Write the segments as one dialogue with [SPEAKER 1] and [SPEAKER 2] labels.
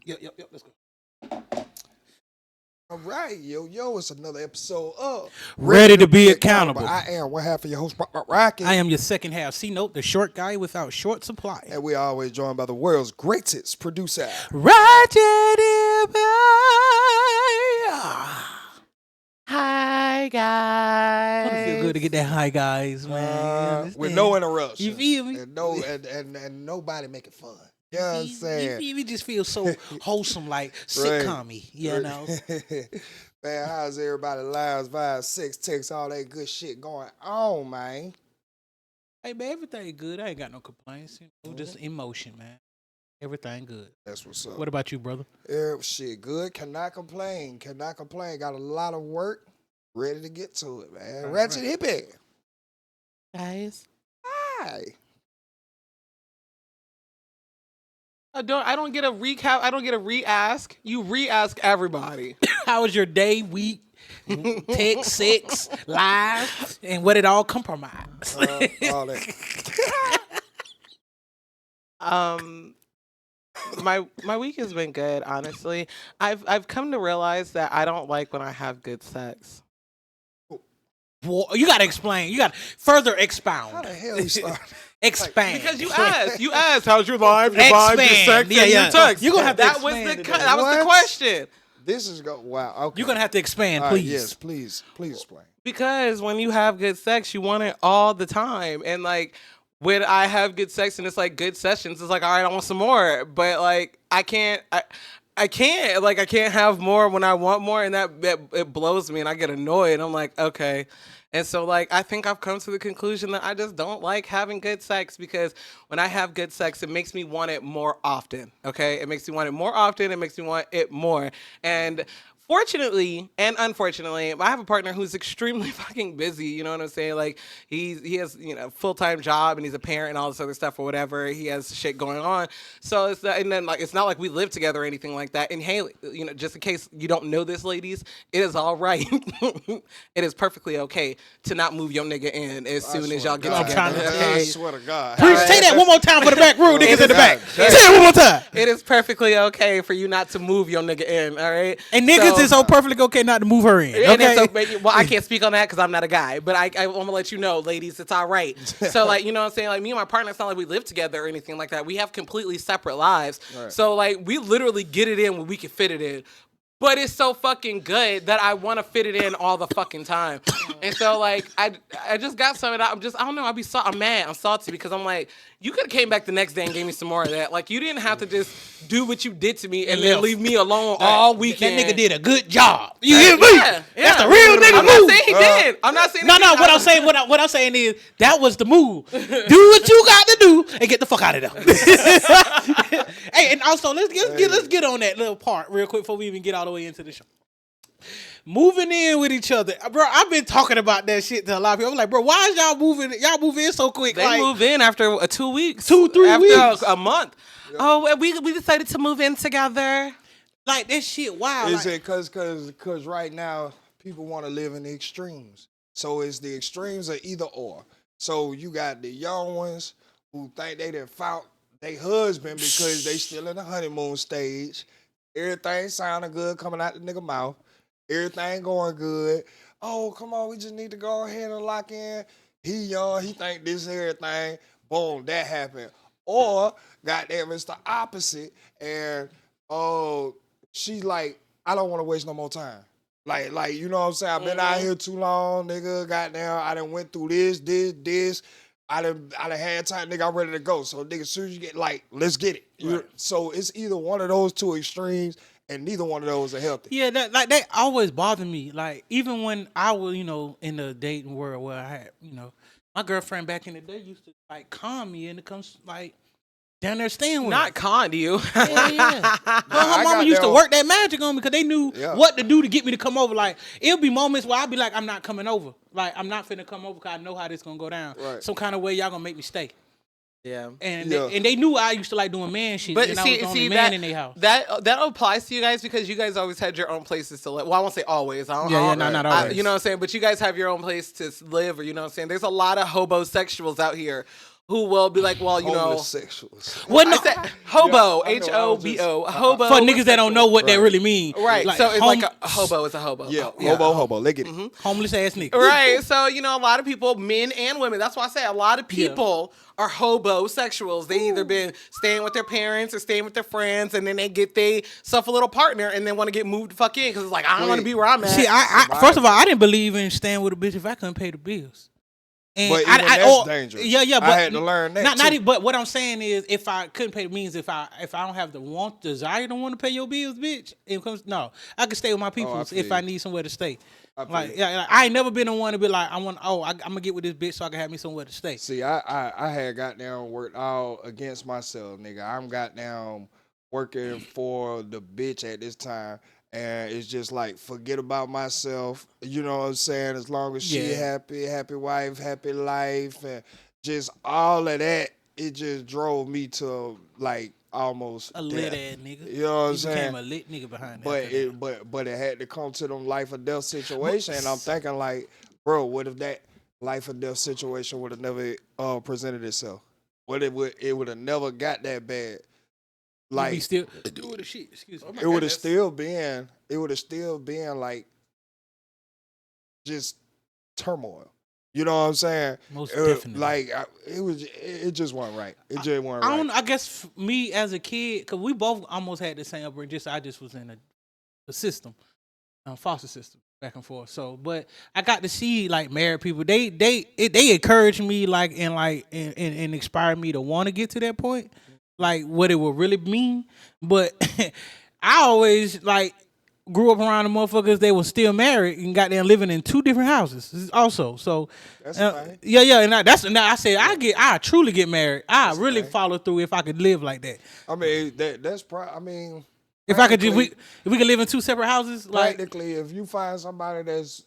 [SPEAKER 1] Let's go.
[SPEAKER 2] All right, yo, it's another episode of
[SPEAKER 1] Ready to be accountable.
[SPEAKER 2] I am one half of your host, Rocky.
[SPEAKER 1] I am your second half. C-Note, the short guy without short supply.
[SPEAKER 2] And we are always joined by the world's greatest producer,
[SPEAKER 1] Roger.
[SPEAKER 3] Hi guys.
[SPEAKER 1] It feel good to get that hi guys, man.
[SPEAKER 2] with no interruption.
[SPEAKER 1] You feel me?
[SPEAKER 2] And nobody make it fun. You know what I'm saying?
[SPEAKER 1] We just feel so wholesome, like sitcom-y, you know?
[SPEAKER 2] Man, how's everybody lives, vibe, sex, text, all that good shit going on, man?
[SPEAKER 1] Hey, man, everything good. I ain't got no complaints. Just emotion, man. Everything good.
[SPEAKER 2] That's what's up.
[SPEAKER 1] What about you, brother?
[SPEAKER 2] Shit, good. Cannot complain. Got a lot of work. Ready to get to it, man. Ratchet Hippie.
[SPEAKER 3] Guys.
[SPEAKER 2] Hi.
[SPEAKER 3] I don't get a recap. I don't get a re-ask. You re-ask everybody.
[SPEAKER 1] How was your day, week, text, sex, live, and what it all compromise?
[SPEAKER 2] All that.
[SPEAKER 3] My week has been good, honestly. I've come to realize that I don't like when I have good sex.
[SPEAKER 1] Well, you gotta explain. You gotta further
[SPEAKER 2] How
[SPEAKER 1] expound.
[SPEAKER 2] the hell you start?
[SPEAKER 1] Expand.
[SPEAKER 3] Because you asked, how's your life, your vibe, your sex,
[SPEAKER 1] Yeah,
[SPEAKER 3] and
[SPEAKER 1] yeah.
[SPEAKER 3] your text.
[SPEAKER 1] You're gonna have to
[SPEAKER 3] that was
[SPEAKER 1] expand
[SPEAKER 3] the
[SPEAKER 1] today.
[SPEAKER 3] that was the
[SPEAKER 2] What?
[SPEAKER 3] question.
[SPEAKER 2] This is wow. Okay.
[SPEAKER 1] You're gonna have to expand,
[SPEAKER 2] All right,
[SPEAKER 1] please.
[SPEAKER 2] yes, please explain.
[SPEAKER 3] Because when you have good sex, you want it all the time. And like when I have good sex and it's like good sessions, it's like, all right, I want some more. But like I can't have more when I want more, and that it blows me and I get annoyed. I'm like, okay. And so like I think I've come to the conclusion that I just don't like having good sex, because when I have good sex, it makes me want it more often. Okay? It makes me want it more often, it makes me want it more. And fortunately and unfortunately, I have a partner who's extremely fucking busy. You know what I'm saying? Like he has, full-time job, and he's a parent and all this other stuff or whatever. He has shit going on. So it's not like we live together or anything like that. And hey, just in case you don't know this, ladies, it is all right. It is perfectly okay to not move your nigga in as soon as y'all get together.
[SPEAKER 2] I
[SPEAKER 3] Okay?
[SPEAKER 2] swear to God.
[SPEAKER 1] Say that one more time for the back row niggas in the back. Say
[SPEAKER 2] Say
[SPEAKER 1] it one more time.
[SPEAKER 3] It is perfectly okay for you not to move your nigga in. All right.
[SPEAKER 1] And niggas is so perfectly okay not to move her in.
[SPEAKER 3] And
[SPEAKER 1] Okay.
[SPEAKER 3] well, I can't speak on that because I'm not a guy, but I want to let you know, ladies, it's all right. So, like, you know what I'm saying? Like, me and my partner, it's not like we live together or anything like that. We have completely separate lives.
[SPEAKER 2] Right.
[SPEAKER 3] So, like, we literally get it in when we can fit it in. But it's so fucking good that I want to fit it in all the fucking time. And so, like, I just got some of that. I don't know. I'm mad. I'm salty because I'm like, you could have came back the next day and gave me some more of that. Like, you didn't have to just do what you did to me and then leave me alone all weekend.
[SPEAKER 1] That nigga did a good job. You hear me?
[SPEAKER 3] Yeah.
[SPEAKER 1] That's the real nigga
[SPEAKER 3] I'm
[SPEAKER 1] move.
[SPEAKER 3] not saying he did. I'm not saying
[SPEAKER 1] No.
[SPEAKER 3] that he
[SPEAKER 1] What I'm saying, what I'm saying is that was the move. Do what you got to do and get the fuck out of there. Hey, and also let's get on that little part real quick before we even get all the way into the show. Moving in with each other, bro. I've been talking about that shit to a lot of people. I'm like, bro, why is y'all moving? Y'all move in so quick.
[SPEAKER 3] They move in after 2 weeks,
[SPEAKER 1] 2-3 weeks,
[SPEAKER 3] after a month. Yeah. Oh, we decided to move in together.
[SPEAKER 1] Like that shit. Wow.
[SPEAKER 2] Is it because right now people want to live in the extremes? So it's the extremes of either or. So you got the young ones who think they done found their husband because they still in the honeymoon stage. Everything sounding good coming out the nigga mouth. Everything going good. Oh, come on, we just need to go ahead and lock in. He young, he think this everything. Boom, that happened. Or, goddamn, it's the opposite. And, she's like, I don't want to waste no more time. Like, you know what I'm saying? I've been out here too long, nigga. Goddamn, I done went through this. I done had time, nigga, I'm ready to go. So, nigga, as soon as you get, let's get it. Right. So, it's either one of those two extremes, and neither one of those are healthy.
[SPEAKER 1] Yeah, that always bothered me. Like, even when I was, in the dating world where I had, my girlfriend back in the day used to, like, con me and it comes, like, down there staying with
[SPEAKER 3] Not
[SPEAKER 1] me.
[SPEAKER 3] con you.
[SPEAKER 1] Yeah. Well, her mama used to work that magic on me because they knew what to do to get me to come over. Like, it'll be moments where I'll be like, I'm not coming over. Like, I'm not finna come over because I know how this gonna go down.
[SPEAKER 2] Right.
[SPEAKER 1] Some kind of way y'all gonna make me stay.
[SPEAKER 3] Yeah.
[SPEAKER 1] And they knew I used to like doing man shit.
[SPEAKER 3] But
[SPEAKER 1] and I was the only man in their house.
[SPEAKER 3] That applies to you guys because you guys always had your own places to live. Well, I won't say always. Not always. You know what I'm saying? But you guys have your own place to live, or you know what I'm saying? There's a lot of hobosexuals out here who will be like, well, you know,
[SPEAKER 2] Homosexuals.
[SPEAKER 1] Well, no,
[SPEAKER 3] I said hobo,
[SPEAKER 2] Yeah, I know,
[SPEAKER 3] H-O-B-O, hobo.
[SPEAKER 1] for niggas that don't know what that
[SPEAKER 2] Right.
[SPEAKER 1] really mean.
[SPEAKER 3] Right,
[SPEAKER 1] Like,
[SPEAKER 3] so it's like a hobo is a hobo.
[SPEAKER 2] Yeah, hobo. They get it.
[SPEAKER 1] homeless ass niggas.
[SPEAKER 3] Right, so you know, a lot of people, men and women. That's why I say a lot of people are hobosexuals. They either been staying with their parents or staying with their friends, and then they get self a little partner, and then want to get moved the fuck in because it's like I don't want to be where I'm at.
[SPEAKER 1] See, I first of all, I didn't believe in staying with a bitch if I couldn't pay the bills. And
[SPEAKER 2] But even that's dangerous.
[SPEAKER 1] Yeah, but
[SPEAKER 2] I had to learn that too.
[SPEAKER 1] But what I'm saying is, if I couldn't pay the means, if I don't have the desire to want to pay your bills, bitch, I could stay with my people if I need somewhere to stay. I ain't never been the one to be like, I'm gonna get with this bitch so I can have me somewhere to stay.
[SPEAKER 2] See, I had goddamn worked all against myself, nigga. I'm goddamn working for the bitch at this time. And it's just like, forget about myself. You know what I'm saying? As long as she happy wife, happy life, and just all of that, it just drove me to like almost
[SPEAKER 1] a lit ass nigga.
[SPEAKER 2] You know what I'm saying?
[SPEAKER 1] Became a lit nigga behind that.
[SPEAKER 2] But it had to come to them life or death situation. And I'm thinking like, bro, what if that life or death situation would have never presented itself? What it would have never got that bad. Like
[SPEAKER 1] still doing the shit. Excuse me.
[SPEAKER 2] It would have still been like just turmoil. You know what I'm saying?
[SPEAKER 1] Most definitely.
[SPEAKER 2] Like it just wasn't right. It just wasn't right.
[SPEAKER 1] I guess me as a kid, because we both almost had the same upbringing. I just was in a system, foster system, back and forth. So, but I got to see like married people. They encouraged me and inspired me to want to get to that point. Like what it would really mean, but I always like grew up around the motherfuckers. They were still married and goddamn living in 2 different houses. Also, so
[SPEAKER 2] that's fine.
[SPEAKER 1] Yeah, and I said I truly get married. I really follow through if I could live like that.
[SPEAKER 2] I mean that's probably. I mean,
[SPEAKER 1] if we could live in 2 separate houses, like
[SPEAKER 2] practically, if you find somebody that's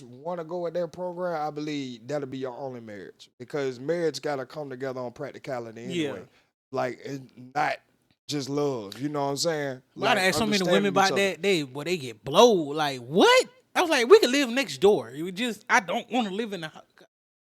[SPEAKER 2] want to go with their program, I believe that'll be your only marriage because marriage got to come together on practicality anyway.
[SPEAKER 1] Yeah.
[SPEAKER 2] Like it's not just love, you know what I'm saying?
[SPEAKER 1] Like, I asked so many women about that. They get blow. Like what? I was like, we could live next door. I don't want to live in the house.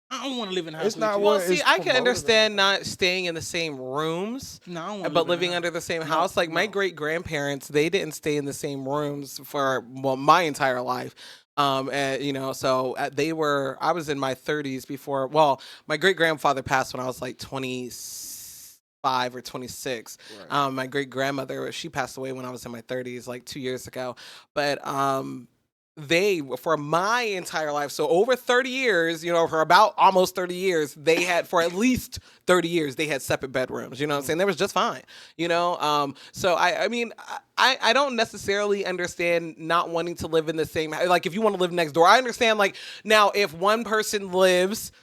[SPEAKER 1] I don't want to live in the house.
[SPEAKER 2] It's not
[SPEAKER 3] well, see, I can understand not staying in the same rooms, but living under the same house. Like my great grandparents, they didn't stay in the same rooms for my entire life. And you know, so I was in my 30s before. Well, my great grandfather passed when I was like 25 or 26. Right. My great grandmother, she passed away when I was in my 30s, like 2 years ago. But they, for my entire life, so over 30 years, you know, for about almost 30 years, they had, for at least 30 years, they had separate bedrooms, you know what I'm saying? That was just fine, you know? So I mean, I don't necessarily understand not wanting to live in the same, like if you want to live next door, I understand like, now if one person lives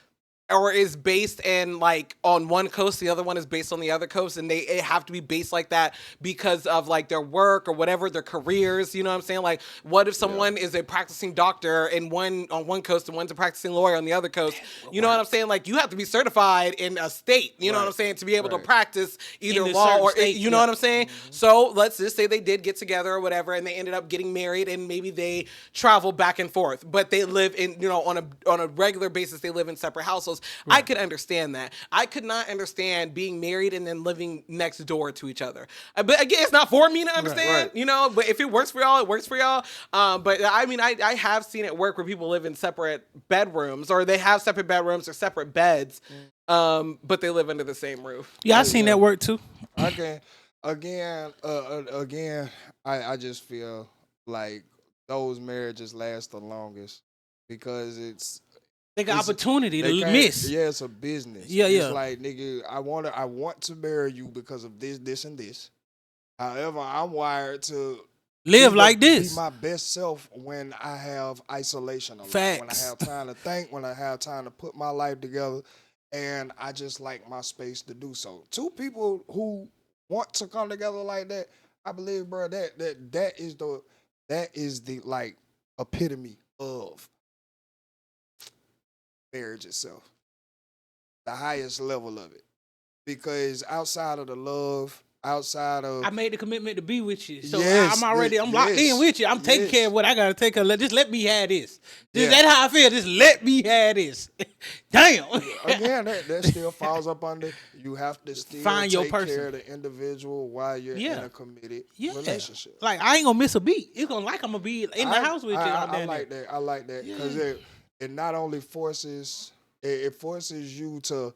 [SPEAKER 3] or is based in like on one coast, the other one is based on the other coast, and they have to be based like that because of like their work or whatever, their careers, you know what I'm saying? Like what if someone is a practicing doctor on one coast and one's a practicing lawyer on the other coast? You know what I'm saying? Like you have to be certified in a state, you know what I'm saying, to be able to practice either law or, you know what I'm saying? Mm-hmm. So let's just say they did get together or whatever, and they ended up getting married, and maybe they travel back and forth, but they live in, you know, on a regular basis, they live in separate households. Right. I could understand that. I could not understand being married and then living next door to each other. But again, it's not for me to understand, you know, but if it works for y'all, it works for y'all. But I mean, I have seen it work where people live in separate bedrooms, or they have separate bedrooms or separate beds, but they live under the same roof.
[SPEAKER 1] Yeah, I've seen that work too.
[SPEAKER 2] Again, I just feel like those marriages last the longest because
[SPEAKER 1] they got opportunity to miss.
[SPEAKER 2] Yeah, it's a business.
[SPEAKER 1] Yeah.
[SPEAKER 2] It's like, nigga, I want to marry you because of this, this, and this. However, I'm wired to
[SPEAKER 1] live like this.
[SPEAKER 2] Be my best self when I have isolation.
[SPEAKER 1] Facts.
[SPEAKER 2] When I have time to think, when I have time to put my life together, and I just like my space to do so. 2 people who want to come together like that, I believe, bro, that is the like epitome of marriage itself, the highest level of it, because outside of the love, outside of.
[SPEAKER 1] I made the commitment to be with you, so
[SPEAKER 2] Yes,
[SPEAKER 1] I'm locked in with you. I'm taking care of what I gotta take care of. Just let me have this. That's how I feel. Just let me have this. Damn.
[SPEAKER 2] Again, that still falls up under you have to still
[SPEAKER 1] Find your
[SPEAKER 2] take
[SPEAKER 1] person.
[SPEAKER 2] care of the individual while you're in a committed relationship.
[SPEAKER 1] Like I ain't gonna miss a beat. It's gonna I'm gonna be in the house with you.
[SPEAKER 2] I like that. I like that because it not only forces it forces you to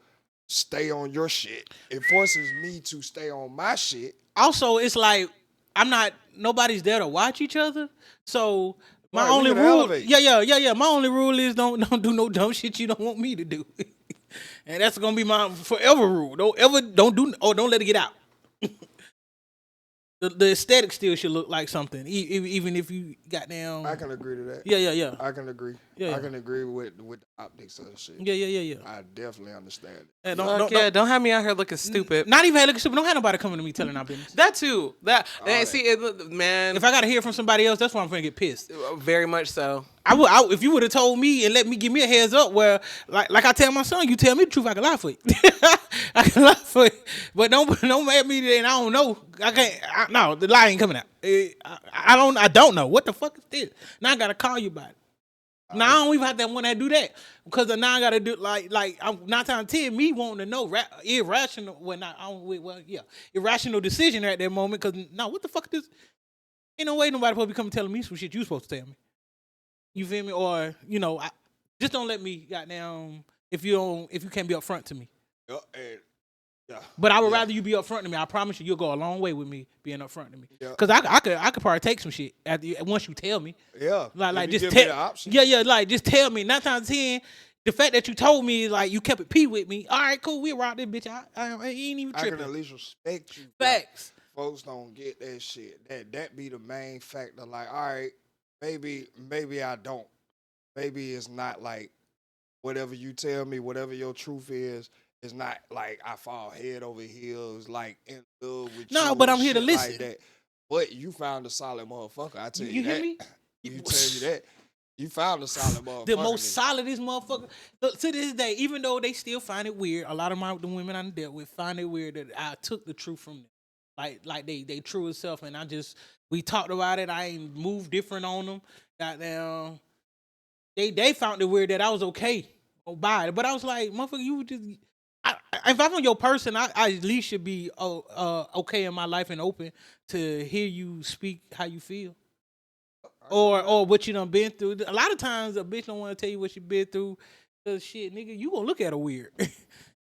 [SPEAKER 2] stay on your shit. It forces me to stay on my shit.
[SPEAKER 1] Also, it's like nobody's there to watch each other. So my
[SPEAKER 2] Right,
[SPEAKER 1] only
[SPEAKER 2] we can
[SPEAKER 1] rule,
[SPEAKER 2] elevate.
[SPEAKER 1] yeah. My only rule is don't do no dumb shit you don't want me to do, and that's gonna be my forever rule. Don't let it get out. The aesthetic still should look like something, even if you got down.
[SPEAKER 2] I can agree to that.
[SPEAKER 1] Yeah.
[SPEAKER 2] I can agree.
[SPEAKER 1] Yeah.
[SPEAKER 2] I can agree with the optics of the shit.
[SPEAKER 1] Yeah.
[SPEAKER 2] I definitely understand it.
[SPEAKER 1] And
[SPEAKER 3] Don't have me out here looking stupid.
[SPEAKER 1] Not even looking stupid. Don't have nobody coming to me telling our business.
[SPEAKER 3] That too. Man.
[SPEAKER 1] If I gotta hear from somebody else, that's why I'm gonna get pissed.
[SPEAKER 3] Very much so.
[SPEAKER 1] If you would have told me and give me a heads up, where like I tell my son, you tell me the truth, I can lie for you. I can lie for you, but don't make me and I don't know. I can't. No, the lie ain't coming out. I don't know what the fuck is this. Now I gotta call you about it. Now I don't even have to want to do that because now I gotta do like I'm 9 times 10 me wanting to know irrational. Irrational decision at that moment because what the fuck is this? Ain't no way nobody supposed to be coming telling me some shit you supposed to tell me. You feel me? Or just don't let me goddamn if you can't be upfront to me.
[SPEAKER 2] Yeah.
[SPEAKER 1] But I would rather you be upfront to me. I promise you'll go a long way with me being upfront to me.
[SPEAKER 2] Yeah.
[SPEAKER 1] Cause I could probably take some shit once you tell me.
[SPEAKER 2] Yeah.
[SPEAKER 1] Like
[SPEAKER 2] If you
[SPEAKER 1] just
[SPEAKER 2] give me
[SPEAKER 1] tell.
[SPEAKER 2] the option.
[SPEAKER 1] Yeah. Like just tell me. 9 times 10, the fact that you told me like you kept it P with me. All right, cool. We rock this bitch. I ain't even tripping.
[SPEAKER 2] I can at least respect you.
[SPEAKER 1] Facts.
[SPEAKER 2] Folks don't get that shit. That be the main factor. Like, all right, maybe I don't. Maybe it's not like whatever you tell me, whatever your truth is. It's not like I fall head over heels, like in love with you.
[SPEAKER 1] No, but I'm here to
[SPEAKER 2] shit
[SPEAKER 1] listen.
[SPEAKER 2] Like that. But you found a solid motherfucker. I tell you,
[SPEAKER 1] You
[SPEAKER 2] that.
[SPEAKER 1] hear me?
[SPEAKER 2] You tell you that. You found a solid motherfucker.
[SPEAKER 1] The most solidest motherfucker. Look, to this day, even though they still find it weird, a lot of the women I dealt with find it weird that I took the truth from them. Like they true self, and we talked about it. I ain't moved different on them. Goddamn, they found it weird that I was okay by it, but I was like, motherfucker, you just. If I'm on your person, I at least should be okay in my life and open to hear you speak how you feel. Or what you done been through. A lot of times a bitch don't want to tell you what she been through. Cause shit, nigga, you gonna look at her weird.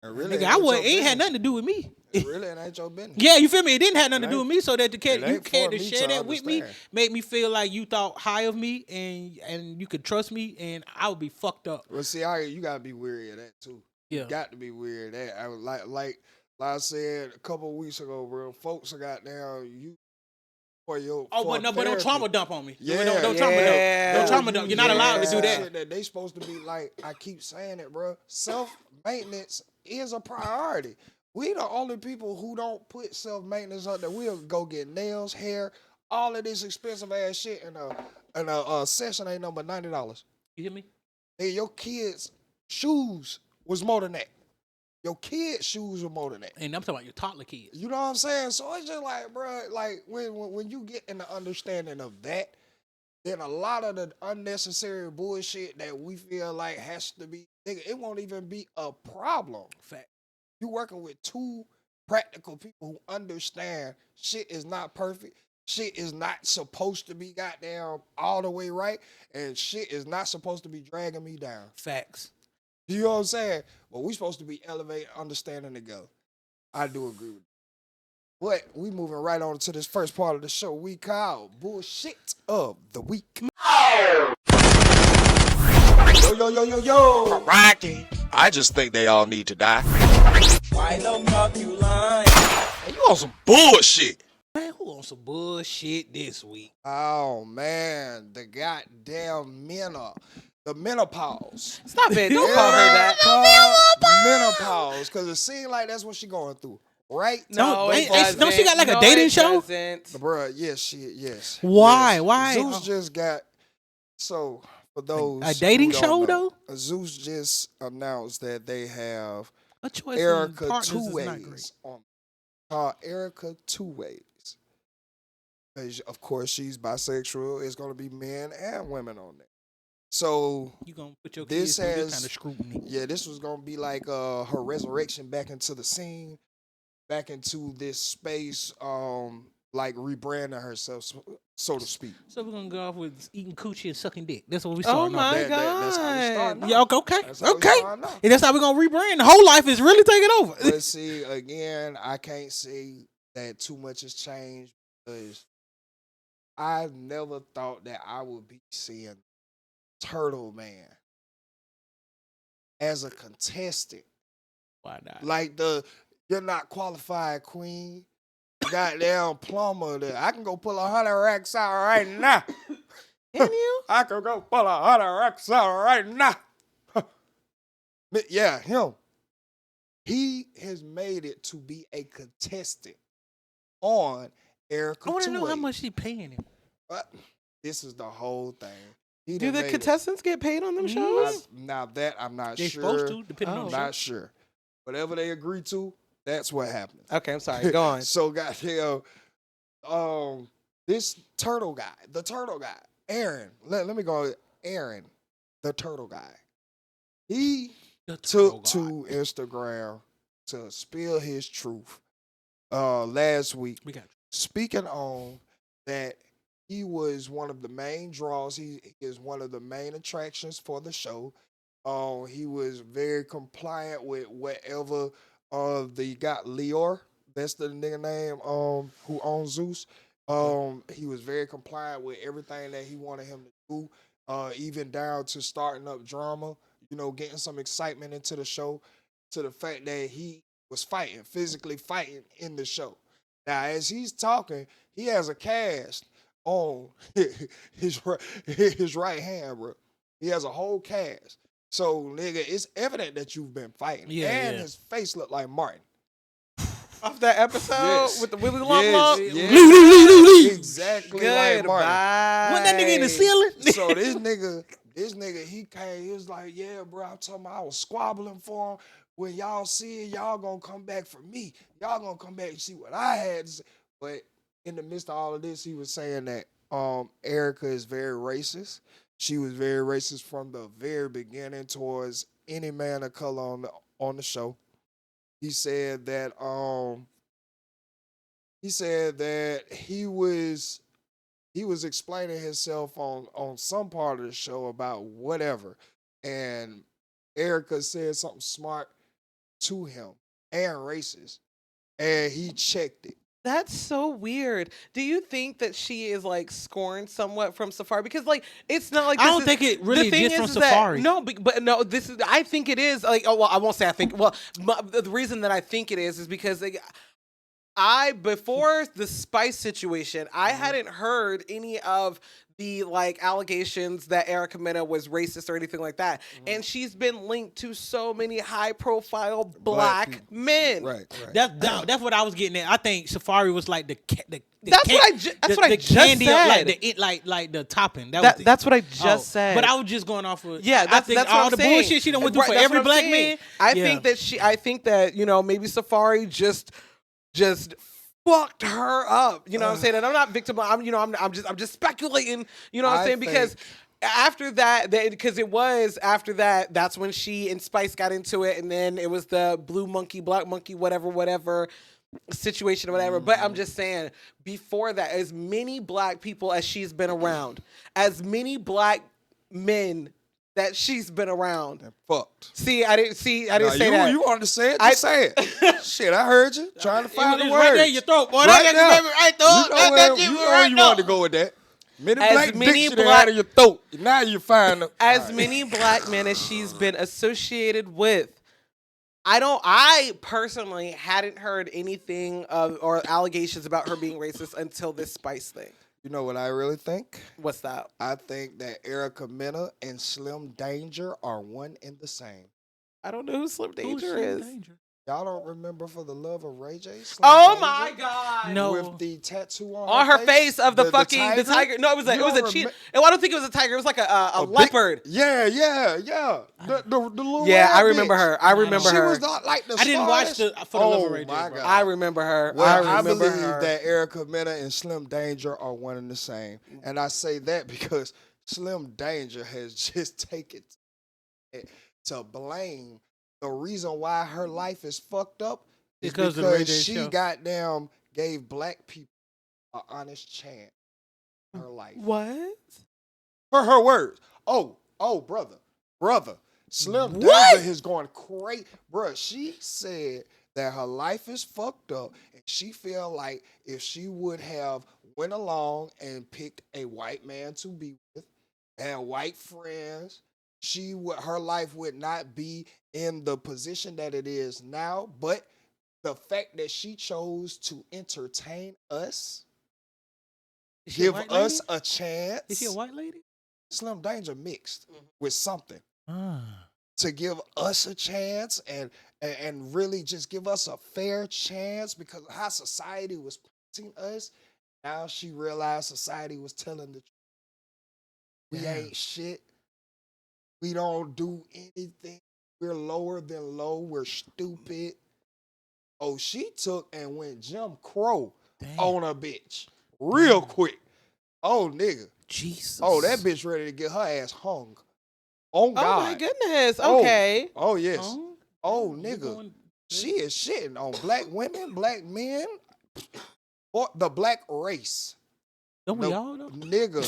[SPEAKER 2] Really
[SPEAKER 1] nigga, it ain't had nothing to do with me.
[SPEAKER 2] It really ain't your business.
[SPEAKER 1] Yeah, you feel me? It didn't have nothing to do with me. So that you cared
[SPEAKER 2] for
[SPEAKER 1] to
[SPEAKER 2] me
[SPEAKER 1] share
[SPEAKER 2] to
[SPEAKER 1] that with me,
[SPEAKER 2] understand.
[SPEAKER 1] made me feel like you thought high of me and you could trust me, and I would be fucked up.
[SPEAKER 2] Well, see, you gotta be weary of that too.
[SPEAKER 1] Yeah.
[SPEAKER 2] You got to be weary of that. I was like I said a couple of weeks ago, bro. Folks got down you for your.
[SPEAKER 1] But don't trauma dump on me.
[SPEAKER 2] Yeah,
[SPEAKER 1] don't trauma dump. Don't trauma dump. You're not allowed to do that.
[SPEAKER 2] Shit that they supposed to be like. I keep saying it, bro. Self-maintenance is a priority. We the only people who don't put self-maintenance up there. We'll go get nails, hair, all of this expensive ass shit, and a session ain't number $90.
[SPEAKER 1] You hear me?
[SPEAKER 2] Hey, your kids' shoes was more than that. Your kids' shoes were more than that.
[SPEAKER 1] And I'm talking about your toddler kids.
[SPEAKER 2] You know what I'm saying? So it's just like, bro, like when you get in the understanding of that, then a lot of the unnecessary bullshit that we feel like has to be, nigga, it won't even be a problem.
[SPEAKER 1] Fact.
[SPEAKER 2] You working with 2 practical people who understand shit is not perfect. Shit is not supposed to be goddamn all the way right. And shit is not supposed to be dragging me down.
[SPEAKER 1] Facts.
[SPEAKER 2] You know what I'm saying? But we supposed to be elevated, understanding together. I do agree with that. But we moving right on to this first part of the show we call Bullshit of the Week. Yo.
[SPEAKER 4] Rocky. I just think they all need to die.
[SPEAKER 5] Why the fuck you lying?
[SPEAKER 4] Hey, you on some bullshit.
[SPEAKER 1] Man, who on some bullshit this week?
[SPEAKER 2] Oh, man. The goddamn the menopause.
[SPEAKER 3] Stop it. Don't call her that.
[SPEAKER 2] Menopause. Because it seems like that's what she going through. Right?
[SPEAKER 1] Don't
[SPEAKER 3] doesn't.
[SPEAKER 1] she got like a
[SPEAKER 3] No,
[SPEAKER 1] dating
[SPEAKER 3] it
[SPEAKER 1] show?
[SPEAKER 3] doesn't.
[SPEAKER 2] Bruh, yes.
[SPEAKER 1] Why?
[SPEAKER 2] Yes.
[SPEAKER 1] Why?
[SPEAKER 2] Zeus just got, so for those
[SPEAKER 1] A dating
[SPEAKER 2] who don't
[SPEAKER 1] show,
[SPEAKER 2] know,
[SPEAKER 1] though?
[SPEAKER 2] Zeus just announced that they have
[SPEAKER 1] A choice of
[SPEAKER 2] ERICA
[SPEAKER 1] partners is not great.
[SPEAKER 2] 2Ways on. called Erica Two Ways. Of course, she's bisexual. It's going to be men and women on there. So
[SPEAKER 1] You gonna put your
[SPEAKER 2] this
[SPEAKER 1] kids through this
[SPEAKER 2] has
[SPEAKER 1] kind of scrutiny?
[SPEAKER 2] yeah, this was going to be like her resurrection back into the scene, back into this space, like rebranding herself, so to speak.
[SPEAKER 1] So we're gonna go off with eating coochie and sucking dick. That's what we
[SPEAKER 3] Oh
[SPEAKER 1] starting off.
[SPEAKER 3] my
[SPEAKER 2] That's how we starting
[SPEAKER 3] god.
[SPEAKER 1] Yeah, okay,
[SPEAKER 2] That's how we
[SPEAKER 1] okay.
[SPEAKER 2] starting off.
[SPEAKER 1] And that's how we're gonna rebrand. The whole life is really taking over.
[SPEAKER 2] But see, again, I can't say that too much has changed because I never thought that I would be seeing Turtle Man as a contestant.
[SPEAKER 1] Why not?
[SPEAKER 2] Like you're not qualified, queen. Goddamn plumber. I can go pull 100 racks out right now.
[SPEAKER 3] Can you?
[SPEAKER 2] I can go pull 100 racks out right now. Yeah, him. He has made it to be a contestant on Erica.
[SPEAKER 1] I want to know how
[SPEAKER 2] Two-Way.
[SPEAKER 1] much she paying him.
[SPEAKER 2] This is the whole thing. He
[SPEAKER 3] Do
[SPEAKER 2] done
[SPEAKER 3] the
[SPEAKER 2] made it.
[SPEAKER 3] contestants get paid on them shows?
[SPEAKER 2] Now that I'm not
[SPEAKER 1] They're
[SPEAKER 2] sure.
[SPEAKER 1] supposed to, depending
[SPEAKER 3] Oh.
[SPEAKER 1] on
[SPEAKER 2] I'm
[SPEAKER 1] the show.
[SPEAKER 2] not sure. Whatever they agree to, that's what happens.
[SPEAKER 3] Okay, I'm sorry. Go on.
[SPEAKER 2] So goddamn, this turtle guy, the turtle guy, Aaron. Let me go. Aaron, the turtle guy. He
[SPEAKER 1] The
[SPEAKER 2] took
[SPEAKER 1] turtle
[SPEAKER 2] to Instagram to spill his truth last week,
[SPEAKER 1] We got
[SPEAKER 2] speaking on that he was one of the main draws. He is one of the main attractions for the show. He was very compliant with whatever they got Leor. That's the nigga name who owns Zeus. He was very compliant with everything that he wanted him to do, even down to starting up drama, getting some excitement into the show, to the fact that he was physically fighting in the show. Now, as he's talking, he has a cast on his right hand, bro. He has a whole cast. So, nigga, it's evident that you've been fighting.
[SPEAKER 1] Yeah,
[SPEAKER 2] and
[SPEAKER 1] yeah.
[SPEAKER 2] his face looked like Martin.
[SPEAKER 3] Off that episode
[SPEAKER 2] Yes.
[SPEAKER 3] with the Willy Lump
[SPEAKER 2] Yes,
[SPEAKER 3] Lump?
[SPEAKER 2] yes.
[SPEAKER 1] Lee, Lee, Lee, Lee, Lee.
[SPEAKER 2] Exactly like Martin.
[SPEAKER 3] Goodbye.
[SPEAKER 1] Wasn't that nigga in the ceiling?
[SPEAKER 2] So this nigga, he came, he was like, yeah, bro, I'm talking about I was squabbling for him. When y'all see it, y'all gonna come back for me. Y'all gonna come back and see what I had to say. But in the midst of all of this, he was saying that Erica is very racist. She was very racist from the very beginning towards any man of color on the show. He said that he was explaining himself on some part of the show about whatever, and Erica said something smart to him and racist, and he checked it.
[SPEAKER 3] That's so weird. Do you think that she is like scorned somewhat from Safari? Because like it's not like
[SPEAKER 1] I
[SPEAKER 3] this
[SPEAKER 1] don't
[SPEAKER 3] is-
[SPEAKER 1] think it really
[SPEAKER 3] the thing
[SPEAKER 1] is from
[SPEAKER 3] is that-
[SPEAKER 1] Safari.
[SPEAKER 3] No, but no, this is. I think it is. Like, oh well, I won't say I think. Well, the reason that I think it is because before the Spice situation, I hadn't heard any of the like allegations that Erica Mena was racist or anything like that, and she's been linked to so many high-profile black
[SPEAKER 2] people.
[SPEAKER 3] men.
[SPEAKER 2] Right.
[SPEAKER 1] That's what I was getting at. I think Safari was like the
[SPEAKER 3] That's what I just
[SPEAKER 1] candy
[SPEAKER 3] said.
[SPEAKER 1] like the topping. That was the-
[SPEAKER 3] That's what I just said.
[SPEAKER 1] But I was just going off of
[SPEAKER 3] Yeah,
[SPEAKER 1] I think
[SPEAKER 3] that's
[SPEAKER 1] all
[SPEAKER 3] what
[SPEAKER 1] the
[SPEAKER 3] I'm saying.
[SPEAKER 1] bullshit she done went through
[SPEAKER 3] Right,
[SPEAKER 1] for
[SPEAKER 3] that's
[SPEAKER 1] every
[SPEAKER 3] what I'm
[SPEAKER 1] black
[SPEAKER 3] saying.
[SPEAKER 1] man.
[SPEAKER 3] I think that maybe Safari just fucked her up. You know what I'm saying? And I'm not victim. I'm just speculating. You know what I'm
[SPEAKER 2] I
[SPEAKER 3] saying? Because after that, because it was after that, that's when she and Spice got into it, and then it was the blue monkey, black monkey, whatever situation or whatever. But I'm just saying, before that, as many black people as she's been around, as many black men that she's been around.
[SPEAKER 2] Fucked.
[SPEAKER 3] I didn't say that.
[SPEAKER 2] You wanted to say it? Just say it. Shit, I heard you. Trying to find the
[SPEAKER 1] It's
[SPEAKER 2] words.
[SPEAKER 1] right there in your throat, boy.
[SPEAKER 2] Right
[SPEAKER 1] That
[SPEAKER 2] now.
[SPEAKER 1] baby right there.
[SPEAKER 2] You know where you wanted to go with that. Many
[SPEAKER 3] As
[SPEAKER 2] black
[SPEAKER 3] many
[SPEAKER 2] dictionary
[SPEAKER 3] black-
[SPEAKER 2] out of your throat. Now you find them.
[SPEAKER 3] As many black men as she's been associated with, I personally hadn't heard anything or allegations about her being racist until this Spice thing.
[SPEAKER 2] You know what I really think?
[SPEAKER 3] What's that?
[SPEAKER 2] I think that Erica Mena and Slim Danger are one and the same.
[SPEAKER 3] I don't know who Slim Danger is.
[SPEAKER 2] Y'all don't remember For the Love of Ray J? Slim
[SPEAKER 3] Oh
[SPEAKER 2] Danger?
[SPEAKER 3] my God.
[SPEAKER 1] No.
[SPEAKER 2] With the tattoo
[SPEAKER 3] On her face of the fucking the tiger. No, it was
[SPEAKER 2] You
[SPEAKER 3] a
[SPEAKER 2] don't
[SPEAKER 3] cheetah.
[SPEAKER 2] remem-
[SPEAKER 3] I don't think it was a tiger. It was like a
[SPEAKER 2] big-
[SPEAKER 3] leopard.
[SPEAKER 2] Yeah. The little
[SPEAKER 3] Yeah,
[SPEAKER 2] red
[SPEAKER 3] I remember
[SPEAKER 2] bitch.
[SPEAKER 3] her. I remember
[SPEAKER 2] She
[SPEAKER 3] her.
[SPEAKER 2] was not like the
[SPEAKER 1] I didn't watch
[SPEAKER 2] smartest.
[SPEAKER 1] the For the Love of
[SPEAKER 2] Oh
[SPEAKER 1] Ray J,
[SPEAKER 2] my
[SPEAKER 1] bro.
[SPEAKER 2] God.
[SPEAKER 3] I remember her.
[SPEAKER 2] Well,
[SPEAKER 3] I
[SPEAKER 2] I
[SPEAKER 3] remember
[SPEAKER 2] believe
[SPEAKER 3] her.
[SPEAKER 2] that ERICA MENA and Slim Danger are one and the same. And I say that because Slim Danger has just taken it to blame the reason why her life is fucked up is
[SPEAKER 1] Because of the Ray
[SPEAKER 2] because
[SPEAKER 1] J
[SPEAKER 2] she
[SPEAKER 1] show.
[SPEAKER 2] goddamn gave black people an honest chance in her life.
[SPEAKER 3] What?
[SPEAKER 2] Her words. Oh, brother. Slim
[SPEAKER 1] What?
[SPEAKER 2] Danger is going crazy. Bruh, she said that her life is fucked up and she feel like if she would have went along and picked a white man to be with, had white friends, her life would not be in the position that it is now. But the fact that she chose to entertain us,
[SPEAKER 1] Is she a
[SPEAKER 2] give
[SPEAKER 1] white
[SPEAKER 2] us
[SPEAKER 1] lady?
[SPEAKER 2] a chance.
[SPEAKER 1] Is she a white lady?
[SPEAKER 2] Slim Danger mixed with something
[SPEAKER 1] Ah.
[SPEAKER 2] to give us a chance and really just give us a fair chance because of how society was punishing us. Now she realized society was telling the truth. We
[SPEAKER 1] Damn.
[SPEAKER 2] ain't shit. We don't do anything. We're lower than low. We're stupid. Oh, she took and went Jim Crow
[SPEAKER 1] Damn.
[SPEAKER 2] on a bitch real quick. Oh, nigga.
[SPEAKER 1] Jesus.
[SPEAKER 2] Oh, that bitch ready to get her ass hung. On
[SPEAKER 3] Oh
[SPEAKER 2] God.
[SPEAKER 3] my goodness.
[SPEAKER 2] Oh.
[SPEAKER 3] Okay.
[SPEAKER 2] Oh, yes.
[SPEAKER 1] Oh,
[SPEAKER 2] Oh,
[SPEAKER 1] you
[SPEAKER 2] nigga.
[SPEAKER 1] going-
[SPEAKER 2] She is shitting on black women, black men, or the black race.
[SPEAKER 1] Don't we
[SPEAKER 2] No,
[SPEAKER 1] all know?
[SPEAKER 2] Nigga,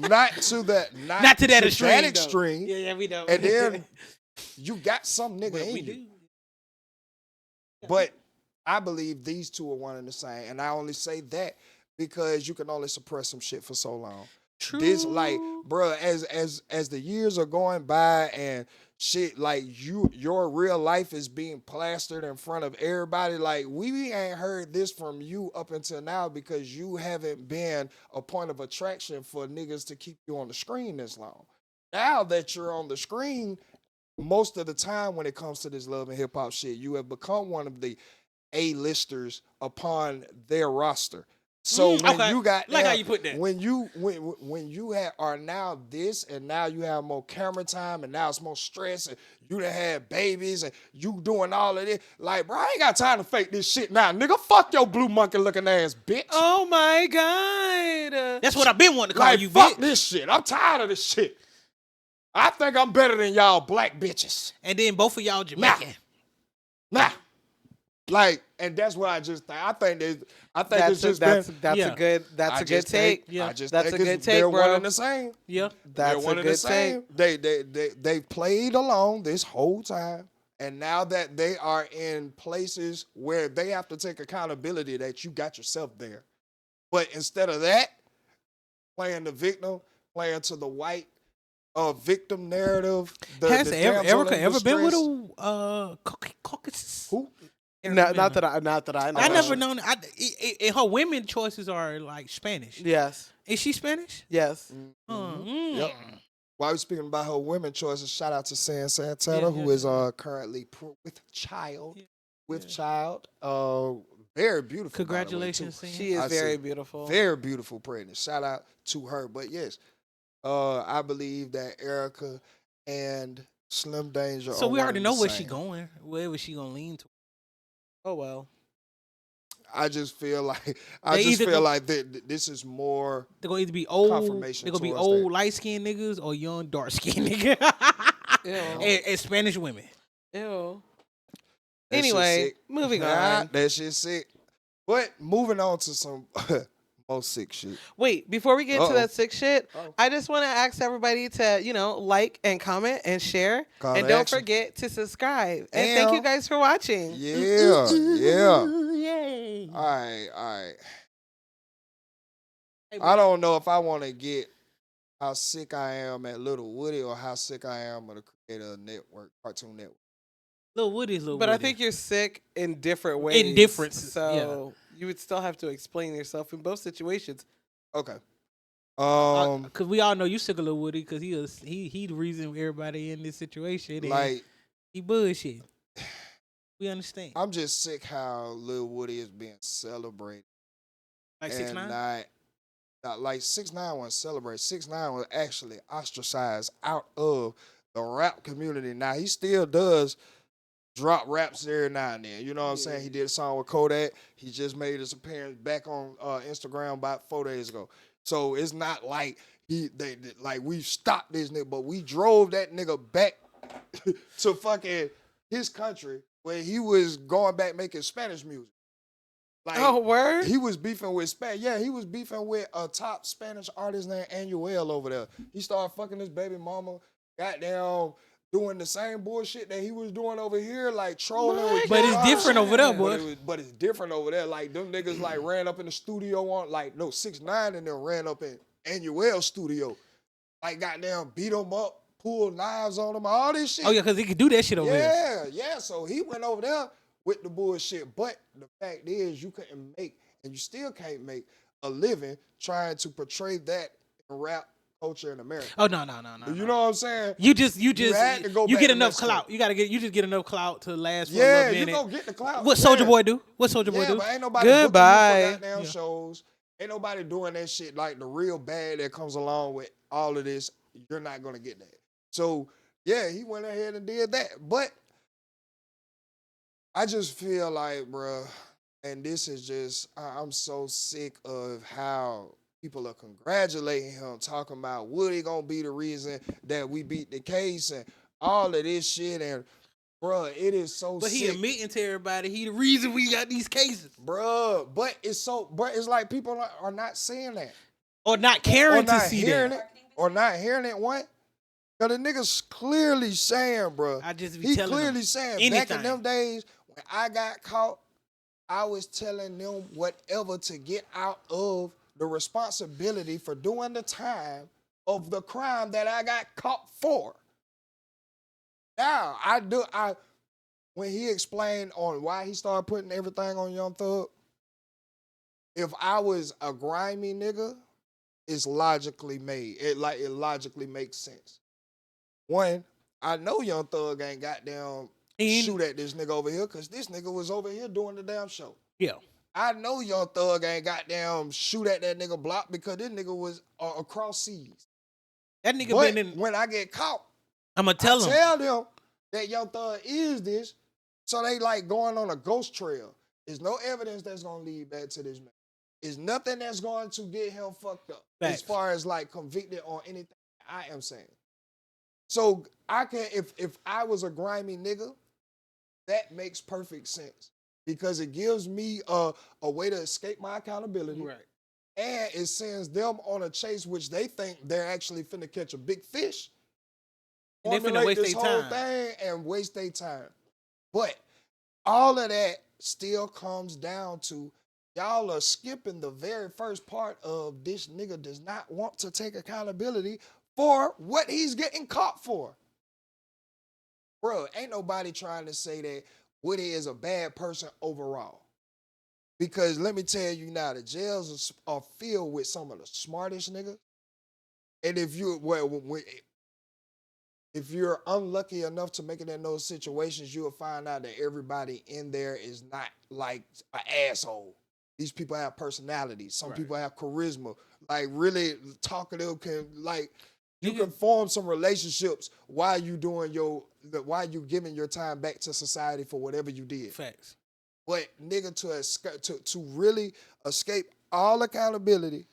[SPEAKER 2] not to that
[SPEAKER 1] extreme. though.
[SPEAKER 2] extreme.
[SPEAKER 1] Yeah, we know.
[SPEAKER 2] And then you got some nigga
[SPEAKER 1] But
[SPEAKER 2] in
[SPEAKER 1] we
[SPEAKER 2] you.
[SPEAKER 1] do.
[SPEAKER 2] But I believe these two are one and the same. And I only say that because you can only suppress some shit for so long.
[SPEAKER 1] True.
[SPEAKER 2] This like, bruh, as the years are going by and shit, like your real life is being plastered in front of everybody. Like we ain't heard this from you up until now because you haven't been a point of attraction for niggas to keep you on the screen this long. Now that you're on the screen, most of the time when it comes to this love and hip hop shit, you have become one of the A-listers upon their roster. So when
[SPEAKER 1] okay.
[SPEAKER 2] you got
[SPEAKER 1] Like how
[SPEAKER 2] now-
[SPEAKER 1] you put that.
[SPEAKER 2] when you are now this and now you have more camera time and now it's more stress and you done had babies and you doing all of this, like bro, I ain't got time to fake this shit now, nigga. Fuck your blue monkey looking ass bitch.
[SPEAKER 3] Oh my God.
[SPEAKER 1] That's what I've been wanting to call
[SPEAKER 2] like
[SPEAKER 1] you,
[SPEAKER 2] fuck
[SPEAKER 1] bitch.
[SPEAKER 2] this shit. I'm tired of this shit. I think I'm better than y'all black bitches.
[SPEAKER 1] And then both of y'all Jamaican.
[SPEAKER 2] Nah. Like, and that's what I just think. I think it's just
[SPEAKER 3] that's
[SPEAKER 1] Yeah.
[SPEAKER 3] a good
[SPEAKER 2] I
[SPEAKER 3] a good
[SPEAKER 2] just think-
[SPEAKER 3] take.
[SPEAKER 1] Yeah.
[SPEAKER 2] I just
[SPEAKER 3] That's
[SPEAKER 2] think
[SPEAKER 3] a good
[SPEAKER 2] it's-
[SPEAKER 3] take,
[SPEAKER 2] they're
[SPEAKER 3] bro.
[SPEAKER 2] one and the same.
[SPEAKER 1] Yeah.
[SPEAKER 2] They're
[SPEAKER 3] That's
[SPEAKER 2] one
[SPEAKER 3] a
[SPEAKER 2] and the
[SPEAKER 3] good
[SPEAKER 2] same.
[SPEAKER 3] take.
[SPEAKER 2] They played along this whole time, and now that they are in places where they have to take accountability that you got yourself there, but instead of that, playing the victim, playing to the white victim narrative.
[SPEAKER 1] Has
[SPEAKER 2] the
[SPEAKER 1] Erica
[SPEAKER 2] damsel in
[SPEAKER 1] ever been with
[SPEAKER 2] distress.
[SPEAKER 1] a Caucasus?
[SPEAKER 2] Who?
[SPEAKER 3] Not that I know.
[SPEAKER 1] I never known. And her women choices are like Spanish.
[SPEAKER 3] Yes.
[SPEAKER 1] Is she Spanish?
[SPEAKER 3] Yes.
[SPEAKER 2] Yep. While we speaking about her women choices, shout out to San Santana,
[SPEAKER 1] Yeah,
[SPEAKER 2] who is currently with child. Very beautiful.
[SPEAKER 1] Congratulations,
[SPEAKER 2] by the way,
[SPEAKER 1] Sam.
[SPEAKER 3] She is
[SPEAKER 2] I
[SPEAKER 3] very
[SPEAKER 2] see.
[SPEAKER 3] beautiful.
[SPEAKER 2] too. Very beautiful pregnant. Shout out to her. But yes, I believe that Erica and Slim Danger.
[SPEAKER 1] So
[SPEAKER 2] are
[SPEAKER 1] we
[SPEAKER 2] one
[SPEAKER 1] already
[SPEAKER 2] and
[SPEAKER 1] know
[SPEAKER 2] the
[SPEAKER 1] where
[SPEAKER 2] same.
[SPEAKER 1] she going. Where was she gonna lean to?
[SPEAKER 3] Oh well.
[SPEAKER 2] I just feel like
[SPEAKER 1] They either go-
[SPEAKER 2] this is more.
[SPEAKER 1] They're gonna either be old.
[SPEAKER 2] Confirmation
[SPEAKER 1] They're gonna be
[SPEAKER 2] towards
[SPEAKER 1] old
[SPEAKER 2] that.
[SPEAKER 1] light skinned niggas or young dark skinned niggas.
[SPEAKER 3] Ew.
[SPEAKER 1] and Spanish women.
[SPEAKER 3] Ew.
[SPEAKER 2] That shit
[SPEAKER 3] Anyway,
[SPEAKER 2] sick.
[SPEAKER 3] moving
[SPEAKER 2] Nah,
[SPEAKER 3] on.
[SPEAKER 2] that shit sick. But moving on to some more sick shit.
[SPEAKER 3] Wait, before we get to
[SPEAKER 2] Uh-oh.
[SPEAKER 3] that sick shit,
[SPEAKER 2] Uh-oh.
[SPEAKER 3] I just want to ask everybody to, like and comment and share.
[SPEAKER 2] Call
[SPEAKER 3] and
[SPEAKER 2] to
[SPEAKER 3] don't
[SPEAKER 2] action.
[SPEAKER 3] forget to subscribe. And thank you
[SPEAKER 2] And-
[SPEAKER 3] guys for watching.
[SPEAKER 2] Yeah, yeah.
[SPEAKER 1] Yay.
[SPEAKER 2] All right. I don't know if I want to get how sick I am at Little Woody or how sick I am at the Creator Network, Cartoon Network.
[SPEAKER 1] Little Woody's little
[SPEAKER 3] But I
[SPEAKER 1] Woody.
[SPEAKER 3] think you're sick in different ways.
[SPEAKER 1] differences,
[SPEAKER 3] So you would still have to explain yourself in both situations.
[SPEAKER 2] Okay.
[SPEAKER 1] Cause we all know you sick of Lil Woody, cause he the reason everybody in this situation. And
[SPEAKER 2] Like
[SPEAKER 1] he bullshit. We understand.
[SPEAKER 2] I'm just sick how Lil Woody is being celebrated.
[SPEAKER 1] Like
[SPEAKER 2] and
[SPEAKER 1] 6ix9ine?
[SPEAKER 2] not like 6ix9ine wasn't celebrated. 6ix9ine was actually ostracized out of the rap community. Now he still does drop raps every now and then. You know what I'm saying? He did a song with Kodak. He just made his appearance back on Instagram about 4 days ago. So it's not like like we stopped this nigga, but we drove that nigga back to fucking his country where he was going back making Spanish music. Like,
[SPEAKER 3] Oh, word?
[SPEAKER 2] he was beefing with he was beefing with a top Spanish artist named Anuel over there. He started fucking his baby mama, goddamn doing the same bullshit that he was doing over here, like trolling with
[SPEAKER 1] But it's
[SPEAKER 2] Kim
[SPEAKER 1] different
[SPEAKER 2] Kardashian.
[SPEAKER 1] over there, boy.
[SPEAKER 2] But it's different over there. Like, them niggas like ran up in the studio on, like, no, 6ix9ine and them ran up in Anuel's studio. Like, goddamn beat him up, pulled knives on him, all this shit.
[SPEAKER 1] Oh, yeah, because he could do that shit over there.
[SPEAKER 2] Yeah. So he went over there with the bullshit. But the fact is, you couldn't make, and you still can't make, a living trying to portray that in rap culture in America.
[SPEAKER 1] Oh, no.
[SPEAKER 2] You know what I'm saying?
[SPEAKER 1] You just
[SPEAKER 2] had to go
[SPEAKER 1] you
[SPEAKER 2] back
[SPEAKER 1] get
[SPEAKER 2] to
[SPEAKER 1] enough
[SPEAKER 2] Mexico.
[SPEAKER 1] clout. You just get enough clout to last for a
[SPEAKER 2] Yeah,
[SPEAKER 1] little
[SPEAKER 2] you
[SPEAKER 1] minute.
[SPEAKER 2] gonna get the clout.
[SPEAKER 1] What Soulja
[SPEAKER 2] Yeah.
[SPEAKER 1] Boy do? What Soulja Boy
[SPEAKER 2] Yeah,
[SPEAKER 1] do?
[SPEAKER 2] but ain't nobody
[SPEAKER 3] Goodbye.
[SPEAKER 2] booking you for goddamn shows. Ain't nobody doing that shit like the real bad that comes along with all of this. You're not gonna get that. So yeah, he went ahead and did that. But I just feel like, bruh, and this is just, I'm so sick of how people are congratulating him, talking about Woody gonna be the reason that we beat the case and all of this shit. And bruh, it is so
[SPEAKER 1] But
[SPEAKER 2] sick.
[SPEAKER 1] he admitting to everybody he the reason we got these cases.
[SPEAKER 2] Bruh, but it's like people are not saying that.
[SPEAKER 1] Or not caring to see
[SPEAKER 2] hearing
[SPEAKER 1] that.
[SPEAKER 2] it. Or not hearing it, what? Cause the nigga's clearly saying, bruh.
[SPEAKER 1] I just be
[SPEAKER 2] He
[SPEAKER 1] telling
[SPEAKER 2] clearly
[SPEAKER 1] them
[SPEAKER 2] saying,
[SPEAKER 1] anything.
[SPEAKER 2] back in them days, when I got caught, I was telling them whatever to get out of the responsibility for doing the time of the crime that I got caught for. Now, when he explained on why he started putting everything on Young Thug, if I was a grimy nigga, it's logically made. It logically makes sense. One, I know Young Thug ain't goddamn shoot at this nigga over here because this nigga was over here doing the damn show.
[SPEAKER 1] Yeah.
[SPEAKER 2] I know Young Thug ain't goddamn shoot at that nigga block because this nigga was across seas.
[SPEAKER 1] That nigga
[SPEAKER 2] But
[SPEAKER 1] been in.
[SPEAKER 2] when I get caught,
[SPEAKER 1] I'ma tell him.
[SPEAKER 2] tell them that Young Thug is this, so they like going on a ghost trail. There's no evidence that's gonna lead back to this man. There's nothing that's going to get him fucked up as
[SPEAKER 1] Facts.
[SPEAKER 2] far as like convicted on anything I am saying. So I can, if I was a grimy nigga, that makes perfect sense because it gives me a way to escape my accountability.
[SPEAKER 1] Right.
[SPEAKER 2] And it sends them on a chase which they think they're actually finna catch a big fish.
[SPEAKER 1] And they finna
[SPEAKER 2] Formulate
[SPEAKER 1] waste
[SPEAKER 2] this
[SPEAKER 1] their
[SPEAKER 2] whole
[SPEAKER 1] time.
[SPEAKER 2] thing and waste their time. But all of that still comes down to y'all are skipping the very first part of this nigga does not want to take accountability for what he's getting caught for. Bro, ain't nobody trying to say that Woody is a bad person overall. Because let me tell you now, the jails are filled with some of the smartest niggas. And if you're unlucky enough to make it in those situations, you'll find out that everybody in there is not like an asshole. These people have personalities. Some people have charisma. Like really talkative can like you can form some relationships while you giving your time back to society for whatever you did.
[SPEAKER 1] Facts.
[SPEAKER 2] But nigga, to really escape all accountability,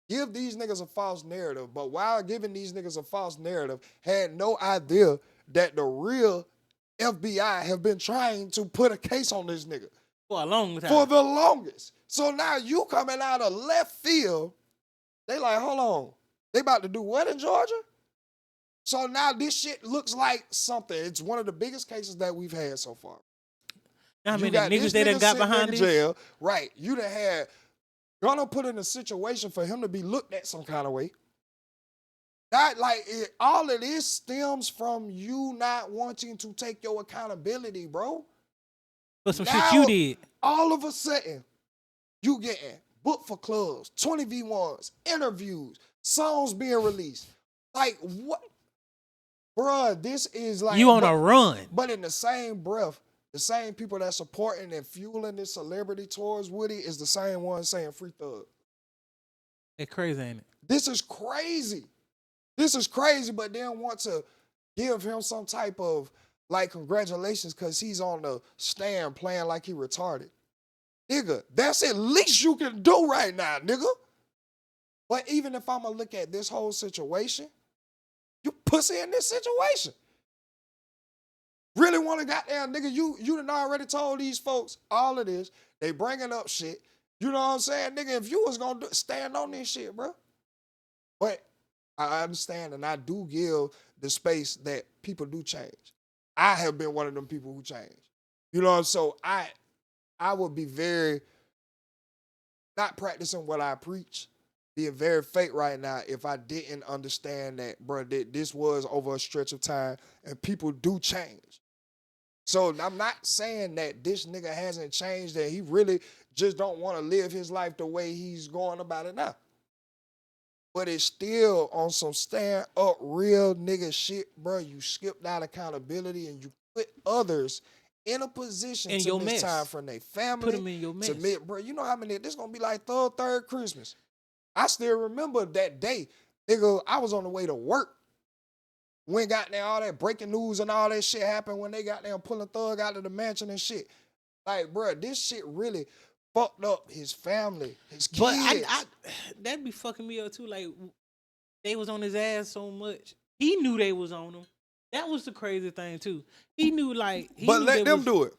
[SPEAKER 2] give these niggas a false narrative. But while giving these niggas a false narrative, had no idea that the real FBI have been trying to put a case on this nigga
[SPEAKER 1] For a long time.
[SPEAKER 2] for the longest. So now you coming out of left field, they like, hold on, they about to do what in Georgia? So now this shit looks like something. It's one of the biggest cases that we've had so far.
[SPEAKER 1] How
[SPEAKER 2] You
[SPEAKER 1] many
[SPEAKER 2] got
[SPEAKER 1] niggas
[SPEAKER 2] this
[SPEAKER 1] they done
[SPEAKER 2] nigga
[SPEAKER 1] got
[SPEAKER 2] sitting
[SPEAKER 1] behind
[SPEAKER 2] in
[SPEAKER 1] this?
[SPEAKER 2] jail. Right. You done had gonna put in a situation for him to be looked at some kind of way. That all of this stems from you not wanting to take your accountability, bro.
[SPEAKER 1] But some
[SPEAKER 2] Now,
[SPEAKER 1] shit you did.
[SPEAKER 2] All of a sudden, you getting booked for clubs, 20v1s, interviews, songs being released. Like what? Bruh, this is like
[SPEAKER 1] You on a run.
[SPEAKER 2] But in the same breath, The same people that supporting and fueling this celebrity towards Woody is the same ones saying free Thug.
[SPEAKER 1] It's crazy, ain't it?
[SPEAKER 2] This is crazy. This is crazy, but then want to give him some type of like congratulations because he's on the stand playing like he retarded. Nigga, that's at least you can do right now, nigga. But even if I'm gonna look at this whole situation, you pussy in this situation. Really want to goddamn nigga, you done already told these folks all of this. They bringing up shit. You know what I'm saying? Nigga, if you was gonna stand on this shit, bro. But I understand and I do give the space that people do change. I have been one of them people who change. You know, so I would be very not practicing what I preach, being very fake right now if I didn't understand that, bro, this was over a stretch of time and people do change. So I'm not saying that this nigga hasn't changed, that he really just don't want to live his life the way he's going about it now. But it's still on some stand up real nigga shit, bro. You skipped out accountability and you put others in a position
[SPEAKER 1] In
[SPEAKER 2] to
[SPEAKER 1] your
[SPEAKER 2] miss
[SPEAKER 1] mess.
[SPEAKER 2] time from their family.
[SPEAKER 1] Put them in your mess.
[SPEAKER 2] To miss, bro, you know how many, this gonna be like third Christmas. I still remember that day, nigga, I was on the way to work. When got there, all that breaking news and all that shit happened when they got there pulling Thug out of the mansion and shit. Like, bro, this shit really fucked up his family, his kids.
[SPEAKER 1] But I that'd be fucking me up too. Like they was on his ass so much. He knew they was on him. That was the crazy thing too. He knew like.
[SPEAKER 2] But let them do it.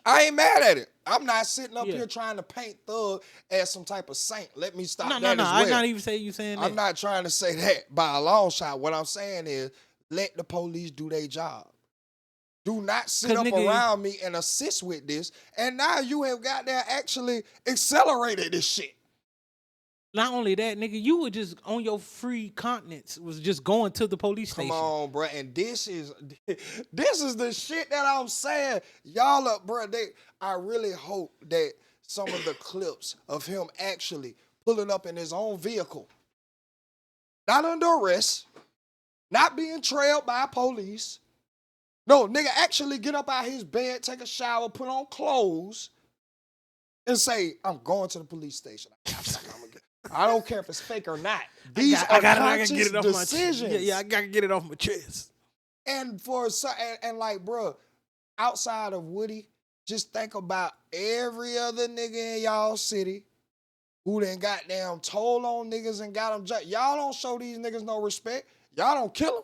[SPEAKER 2] I ain't mad at it. I'm not sitting up
[SPEAKER 1] Yeah.
[SPEAKER 2] here trying to paint Thug as some type of saint. Let me stop
[SPEAKER 1] No.
[SPEAKER 2] that as well.
[SPEAKER 1] I'm not even saying you saying that.
[SPEAKER 2] I'm not trying to say that by a long shot. What I'm saying is let the police do their job. Do not sit
[SPEAKER 1] 'Cause
[SPEAKER 2] up
[SPEAKER 1] nigga,
[SPEAKER 2] around me and assist with this. And now you have got there actually accelerated this shit.
[SPEAKER 1] Not only that, nigga, you were just on your free continence, was just going to the police
[SPEAKER 2] Come
[SPEAKER 1] station.
[SPEAKER 2] on, bro. And this is the shit that I'm saying. Y'all up, bro. I really hope that some of the clips of him actually pulling up in his own vehicle, not under arrest, not being trailed by police. No, nigga actually get up out his bed, take a shower, put on clothes, and say, I'm going to the police station. I don't care if it's fake or not. These are conscious
[SPEAKER 1] get it off
[SPEAKER 2] decisions.
[SPEAKER 1] my chest. Yeah, I gotta get it off my chest.
[SPEAKER 2] And like, bro, outside of Woody, just think about every other nigga in y'all city who done goddamn told on niggas and got them. Y'all don't show these niggas no respect. Y'all don't kill them,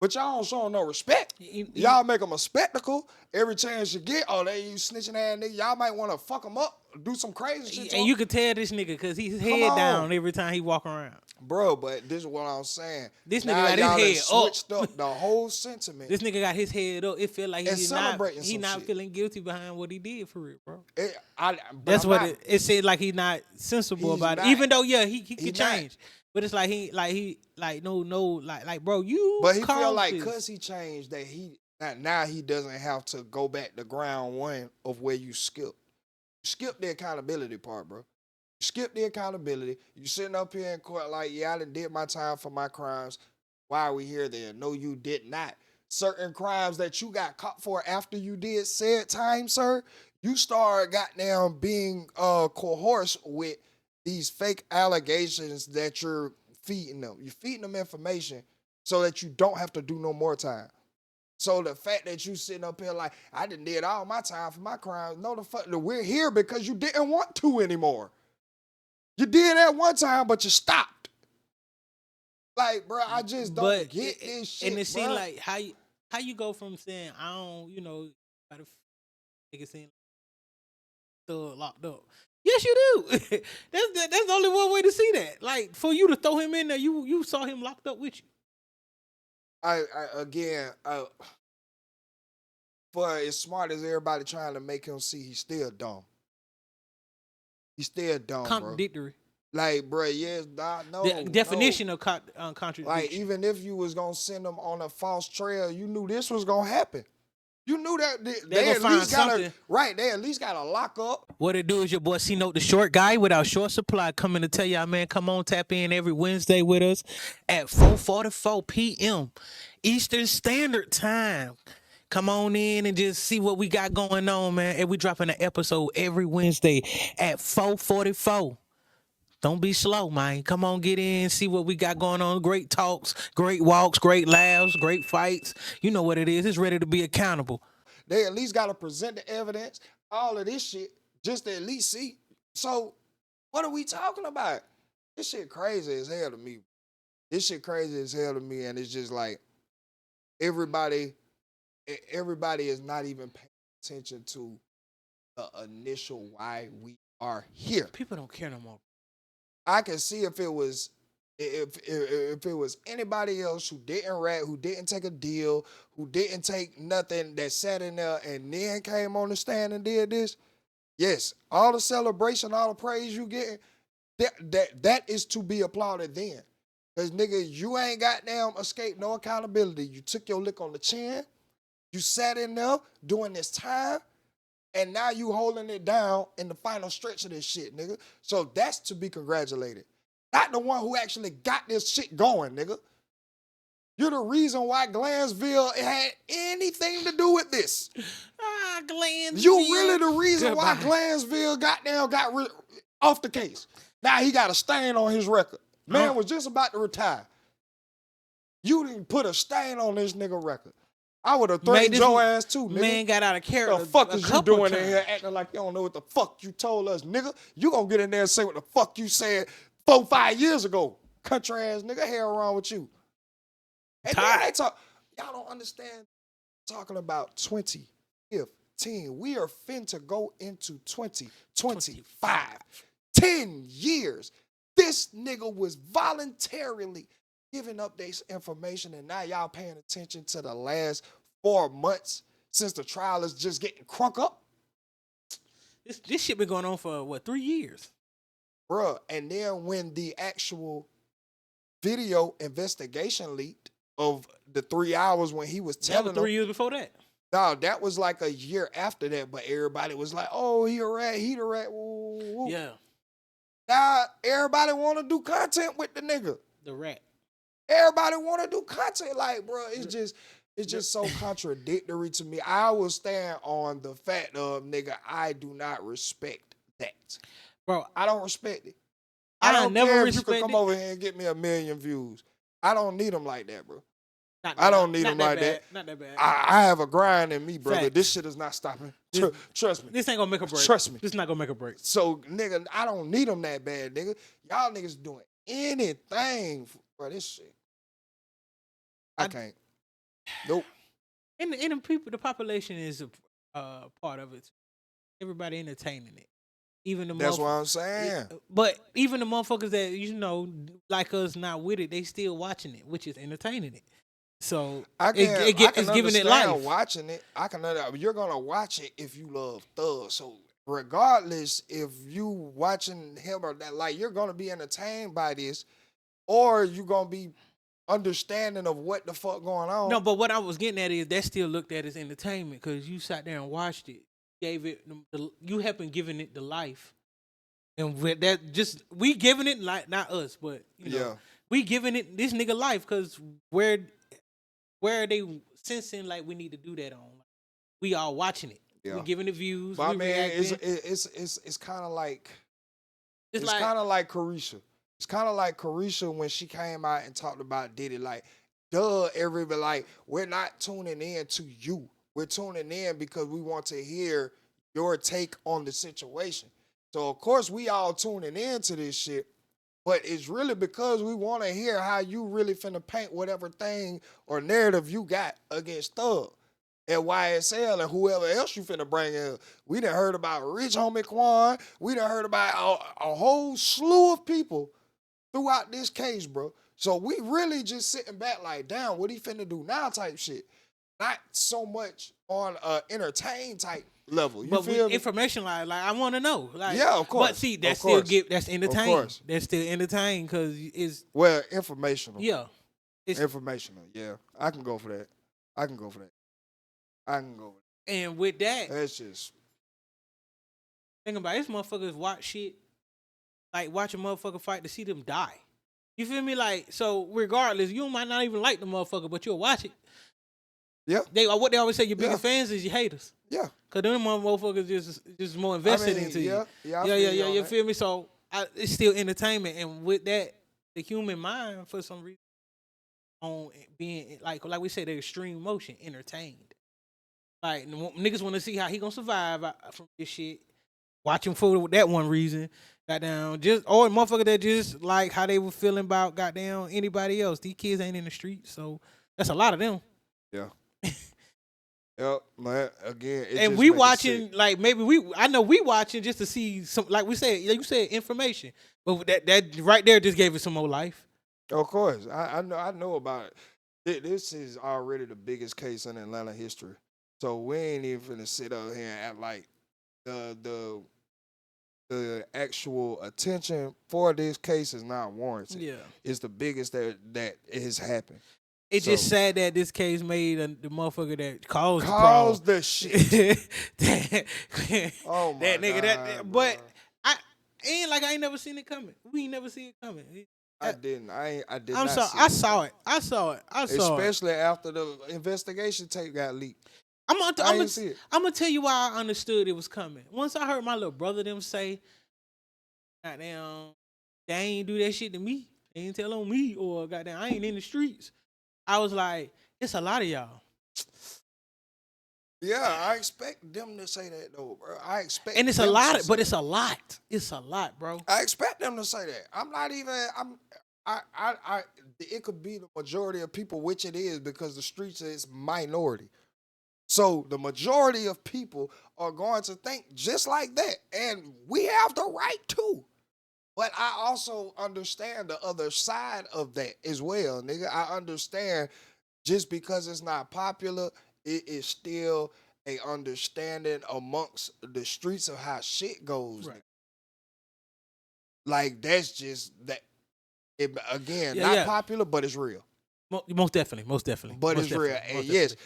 [SPEAKER 2] but y'all don't show them no respect. Y'all make them a spectacle every chance you get. Oh, they you snitching ass nigga. Y'all might want to fuck them up, do some crazy shit.
[SPEAKER 1] And you could tell this nigga because he's head down every time he walk around.
[SPEAKER 2] Bro, but this is what I'm saying.
[SPEAKER 1] This nigga
[SPEAKER 2] Now
[SPEAKER 1] got
[SPEAKER 2] y'all
[SPEAKER 1] his
[SPEAKER 2] done
[SPEAKER 1] head up.
[SPEAKER 2] switched up the whole sentiment.
[SPEAKER 1] This nigga got his head up. It feel like
[SPEAKER 2] And
[SPEAKER 1] he's
[SPEAKER 2] celebrating
[SPEAKER 1] he
[SPEAKER 2] some
[SPEAKER 1] not
[SPEAKER 2] shit.
[SPEAKER 1] feeling guilty behind what he did for real, bro.
[SPEAKER 2] But
[SPEAKER 1] That's
[SPEAKER 2] I'm
[SPEAKER 1] what
[SPEAKER 2] not-
[SPEAKER 1] it said. Like he not sensible
[SPEAKER 2] He's
[SPEAKER 1] about
[SPEAKER 2] not.
[SPEAKER 1] it. Even though he
[SPEAKER 2] He
[SPEAKER 1] could
[SPEAKER 2] not.
[SPEAKER 1] change, but it's like bro, you.
[SPEAKER 2] But he feel
[SPEAKER 1] caused
[SPEAKER 2] like
[SPEAKER 1] this.
[SPEAKER 2] because he changed that now he doesn't have to go back to ground one of where you skipped. You skipped the accountability part, bro. You skipped the accountability. You sitting up here in court like, yeah, I done did my time for my crimes. Why are we here then? No, you did not. Certain crimes that you got caught for after you did said time, sir, you start goddamn being coerced with these fake allegations that you're feeding them. You're feeding them information so that you don't have to do no more time. So the fact that you sitting up here like, I done did all my time for my crimes. No, the fuck, we're here because you didn't want to anymore. You did that one time, but you stopped. Like, bro, I just don't get this shit,
[SPEAKER 1] And it seems
[SPEAKER 2] bro.
[SPEAKER 1] like how you go from saying I don't, gotta nigga saying thug locked up. Yes, you do. that's only one way to see that. Like for you to throw him in there, you saw him locked up with you.
[SPEAKER 2] For as smart as everybody trying to make him see, he's still dumb. He's still dumb,
[SPEAKER 1] Contradictory.
[SPEAKER 2] bro. Like, bro, yes, no.
[SPEAKER 1] The definition of contradiction.
[SPEAKER 2] Like, even if you was gonna send them on a false trail, you knew this was gonna happen. You knew that they
[SPEAKER 1] gonna
[SPEAKER 2] at
[SPEAKER 1] find
[SPEAKER 2] least gotta
[SPEAKER 1] something.
[SPEAKER 2] right. They at least gotta lock up.
[SPEAKER 1] What it do is your boy C-Note, the short guy without short supply, coming to tell y'all, man, come on, tap in every Wednesday with us at 4:44 p.m. Eastern Standard Time. Come on in and just see what we got going on, man. And we dropping an episode every Wednesday at 4:44. Don't be slow, man. Come on, get in, see what we got going on. Great talks, great walks, great laughs, great fights. You know what it is. It's ready to be accountable.
[SPEAKER 2] They at least got to present the evidence, all of this shit, just to at least see. So, what are we talking about? This shit crazy as hell to me. This shit crazy as hell to me, and it's just like everybody is not even paying attention to the initial why we are here.
[SPEAKER 1] People don't care no more.
[SPEAKER 2] I can see if it was anybody else who didn't rap, who didn't take a deal, who didn't take nothing, that sat in there and then came on the stand and did this. Yes, all the celebration, all the praise you getting, that is to be applauded then. Because, nigga, you ain't goddamn escaped no accountability. You took your lick on the chin. You sat in there doing this time. And now you holding it down in the final stretch of this shit, nigga. So that's to be congratulated. Not the one who actually got this shit going, nigga. You're the reason why Glansville had anything to do with this.
[SPEAKER 1] Glansville.
[SPEAKER 2] You really the reason why Glansville got off the case. Now he got a stain on his record. Man was just about to retire. You didn't put a stain on this nigga record. I would have threatened your ass too, nigga.
[SPEAKER 1] Man got out of character.
[SPEAKER 2] What the fuck is you doing in here acting like you don't know what the fuck you told us, nigga? You gonna get in there and say what the fuck you said 4-5 years ago. Country ass nigga, hell wrong with you. And then they talk, y'all don't understand talking about 2015. We are finna go into 2025. 10 years. This nigga was voluntarily giving up this information, and now y'all paying attention to the last 4 months since the trial is just getting crunk up.
[SPEAKER 1] This shit been going on for, 3 years?
[SPEAKER 2] Bruh, and then when the actual video investigation leaked of the 3 hours when he was telling them.
[SPEAKER 1] 3 years before that.
[SPEAKER 2] No, that was like a year after that, but everybody was like, oh, he a rat, he the rat. Woo, woo.
[SPEAKER 1] Yeah.
[SPEAKER 2] Now, everybody want to do content with the nigga.
[SPEAKER 1] The rat.
[SPEAKER 2] Everybody want to do content. Like, bro, it's just so contradictory to me. I will stand on the fact of, nigga, I do not respect that.
[SPEAKER 1] Bro,
[SPEAKER 2] I don't respect it.
[SPEAKER 1] I
[SPEAKER 2] don't
[SPEAKER 1] never
[SPEAKER 2] care if you
[SPEAKER 1] respect
[SPEAKER 2] can come
[SPEAKER 1] it.
[SPEAKER 2] over here and get me 1 million views. I don't need them like that, bro.
[SPEAKER 1] Not
[SPEAKER 2] I don't need
[SPEAKER 1] not
[SPEAKER 2] them like
[SPEAKER 1] bad.
[SPEAKER 2] that.
[SPEAKER 1] Not that bad.
[SPEAKER 2] I have a grind in me, brother.
[SPEAKER 1] Facts.
[SPEAKER 2] This shit is not stopping. Trust me.
[SPEAKER 1] This ain't gonna make a break.
[SPEAKER 2] Trust me.
[SPEAKER 1] This not gonna make a break.
[SPEAKER 2] So, nigga, I don't need them that bad, nigga. Y'all niggas doing anything for this shit. I can't. Nope.
[SPEAKER 1] And the people, the population is a part of it. Everybody entertaining it. Even the
[SPEAKER 2] That's what I'm saying.
[SPEAKER 1] But even the motherfuckers that like us, not with it, they still watching it, which is entertaining it. So it's giving it life.
[SPEAKER 2] Watching it, I can understand. You're gonna watch it if you love Thug. So regardless, if you watching him or that, like, you're gonna be entertained by this, or you gonna be understanding of what the fuck going on.
[SPEAKER 1] No, but what I was getting at is that still looked at as entertainment because you sat there and watched it, gave it, you haven't given it the life, and with that, we giving it, like, not us, but we giving it this nigga life because where are they sensing like we need to do that on? We all watching it. Yeah. We giving it views.
[SPEAKER 2] But man, it's kind of like kind of like Carisha. It's kind of like Carisha when she came out and talked about Diddy. Like, everybody, like, we're not tuning in to you. We're tuning in because we want to hear your take on the situation. So, of course, we all tuning in to this shit, but it's really because we want to hear how you really finna paint whatever thing or narrative you got against Thug and YSL and whoever else you finna bring in. We done heard about Rich Homie Quan. We done heard about a whole slew of people throughout this case, bro. So we really just sitting back like, damn, what he finna do now type shit. Not so much on entertain type level. You feel me?
[SPEAKER 1] Information like I want to know. Like,
[SPEAKER 2] yeah, of course.
[SPEAKER 1] But see, that's entertaining.
[SPEAKER 2] Of course.
[SPEAKER 1] That's still entertaining because it's
[SPEAKER 2] informational.
[SPEAKER 1] Yeah,
[SPEAKER 2] it's informational. Yeah, I can go for that.
[SPEAKER 1] And with that,
[SPEAKER 2] that's just
[SPEAKER 1] think about it, these motherfuckers watch shit like watch a motherfucker fight to see them die. You feel me? Like, so regardless, you might not even like the motherfucker, but you'll watch it.
[SPEAKER 2] Yeah.
[SPEAKER 1] What they always say, your biggest
[SPEAKER 2] Yeah.
[SPEAKER 1] fans is your haters.
[SPEAKER 2] Yeah.
[SPEAKER 1] Cause them motherfuckers just more invested into you.
[SPEAKER 2] Yeah, I
[SPEAKER 1] yeah,
[SPEAKER 2] feel
[SPEAKER 1] you
[SPEAKER 2] that.
[SPEAKER 1] feel me? So it's still entertainment, and with that, the human mind for some reason on being like we said, the extreme motion entertained. Like niggas want to see how he gonna survive from this shit. Watch him for that one reason. Goddamn, or motherfucker that just like how they were feeling about goddamn anybody else. These kids ain't in the streets, so that's a lot of them.
[SPEAKER 2] Yeah. Yep, man. Again,
[SPEAKER 1] And we watching like maybe I know we watching just to see some, like we said, you said information, but that right there just gave it some more life.
[SPEAKER 2] Of course, I know about it. This is already the biggest case in Atlanta history, so we ain't even finna sit up here and act like the actual attention for this case is not warranted.
[SPEAKER 1] Yeah,
[SPEAKER 2] it's the biggest that has happened.
[SPEAKER 1] It's just sad that this case made the motherfucker that caused
[SPEAKER 2] the shit. Oh my
[SPEAKER 1] that nigga
[SPEAKER 2] God,
[SPEAKER 1] but
[SPEAKER 2] bro.
[SPEAKER 1] I ain't never seen it coming. We ain't never see it coming.
[SPEAKER 2] I didn't. I did.
[SPEAKER 1] I'm
[SPEAKER 2] not
[SPEAKER 1] sorry.
[SPEAKER 2] see
[SPEAKER 1] I
[SPEAKER 2] it.
[SPEAKER 1] saw it. I saw it.
[SPEAKER 2] Especially after the investigation tape got leaked.
[SPEAKER 1] I'm
[SPEAKER 2] I didn't see it.
[SPEAKER 1] gonna tell you why I understood it was coming. Once I heard my little brother them say, "Goddamn, they ain't do that shit to me. They ain't tell on me, or goddamn, I ain't in the streets." I was like, "It's a lot of y'all."
[SPEAKER 2] Yeah, I expect them to say that though, bro. I expect,
[SPEAKER 1] And it's a lot, but it's a lot. It's a lot, bro.
[SPEAKER 2] I expect them to say that. I'm not even. I. It could be the majority of people, which it is, because the streets is minority. So the majority of people are going to think just like that, and we have the right to. But I also understand the other side of that as well, nigga. I understand just because it's not popular, it is still a understanding amongst the streets of how shit goes.
[SPEAKER 1] Right.
[SPEAKER 2] Like that's just that. It, again,
[SPEAKER 1] Yeah,
[SPEAKER 2] not
[SPEAKER 1] yeah.
[SPEAKER 2] popular, but it's real.
[SPEAKER 1] Most definitely.
[SPEAKER 2] But
[SPEAKER 1] most
[SPEAKER 2] it's real.
[SPEAKER 1] definitely,
[SPEAKER 2] And
[SPEAKER 1] most
[SPEAKER 2] yes,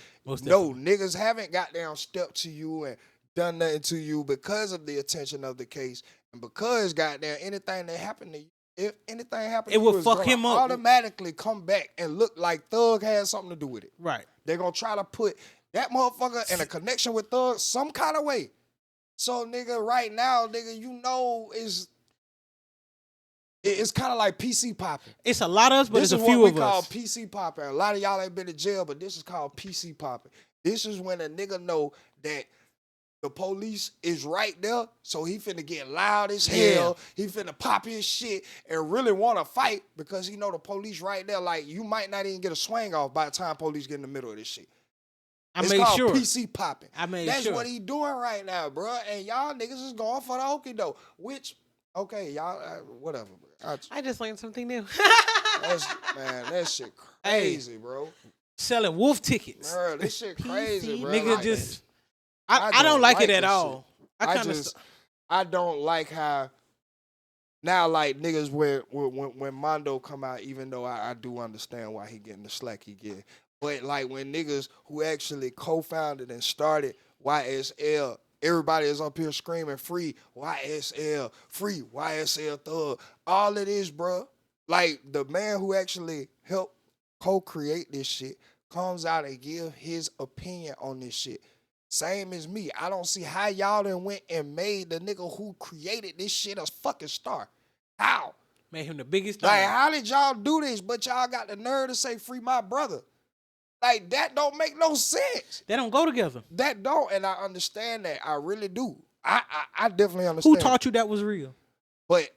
[SPEAKER 1] definitely,
[SPEAKER 2] no, niggas haven't got down stepped to you and done nothing to you because of the attention of the case. And because goddamn anything that happened to you, if anything happened
[SPEAKER 1] It
[SPEAKER 2] to
[SPEAKER 1] will
[SPEAKER 2] you, it's
[SPEAKER 1] fuck
[SPEAKER 2] gonna
[SPEAKER 1] him up.
[SPEAKER 2] automatically come back and look like Thug had something to do with it.
[SPEAKER 1] Right.
[SPEAKER 2] They're gonna try to put that motherfucker in a connection with Thug some kind of way. So nigga, right now, nigga, you know it's kind of like PC popping.
[SPEAKER 1] It's a lot of us, but
[SPEAKER 2] This
[SPEAKER 1] it's
[SPEAKER 2] is
[SPEAKER 1] a few
[SPEAKER 2] what
[SPEAKER 1] of
[SPEAKER 2] we call
[SPEAKER 1] us.
[SPEAKER 2] PC popping. A lot of y'all ain't been to jail, but this is called PC popping. This is when a nigga know that the police is right there, so he finna get loud as hell. He finna pop his shit and really want to fight because he know the police right there. Like, you might not even get a swing off by the time police get in the middle of this shit. It's called PC popping. That's what he doing right now, bro. And y'all niggas is going for the okie doke, which, okay, y'all, whatever.
[SPEAKER 3] I just learned something new.
[SPEAKER 2] Man, that shit crazy, bro.
[SPEAKER 1] Selling wolf tickets.
[SPEAKER 2] Bro, this shit crazy, bro.
[SPEAKER 1] Nigga,
[SPEAKER 2] Like,
[SPEAKER 1] just I don't like it at
[SPEAKER 2] this
[SPEAKER 1] all.
[SPEAKER 2] shit. I don't like how now, like niggas when Mondo come out, even though I do understand why he getting the slack he get, but like when niggas who actually co-founded and started YSL, everybody is up here screaming free YSL, free YSL Thug. All it is, bro, like the man who actually helped co-create this shit comes out and give his opinion on this shit. Same as me. I don't see how y'all done went and made the nigga who created this shit a fucking star. How?
[SPEAKER 1] Made him the biggest
[SPEAKER 2] Like,
[SPEAKER 1] thing.
[SPEAKER 2] how did y'all do this, but y'all got the nerve to say free my brother? Like, that don't make no sense.
[SPEAKER 1] They don't go together.
[SPEAKER 2] That don't, and I understand that. I really do. I definitely understand.
[SPEAKER 1] Who taught you that was real?
[SPEAKER 2] But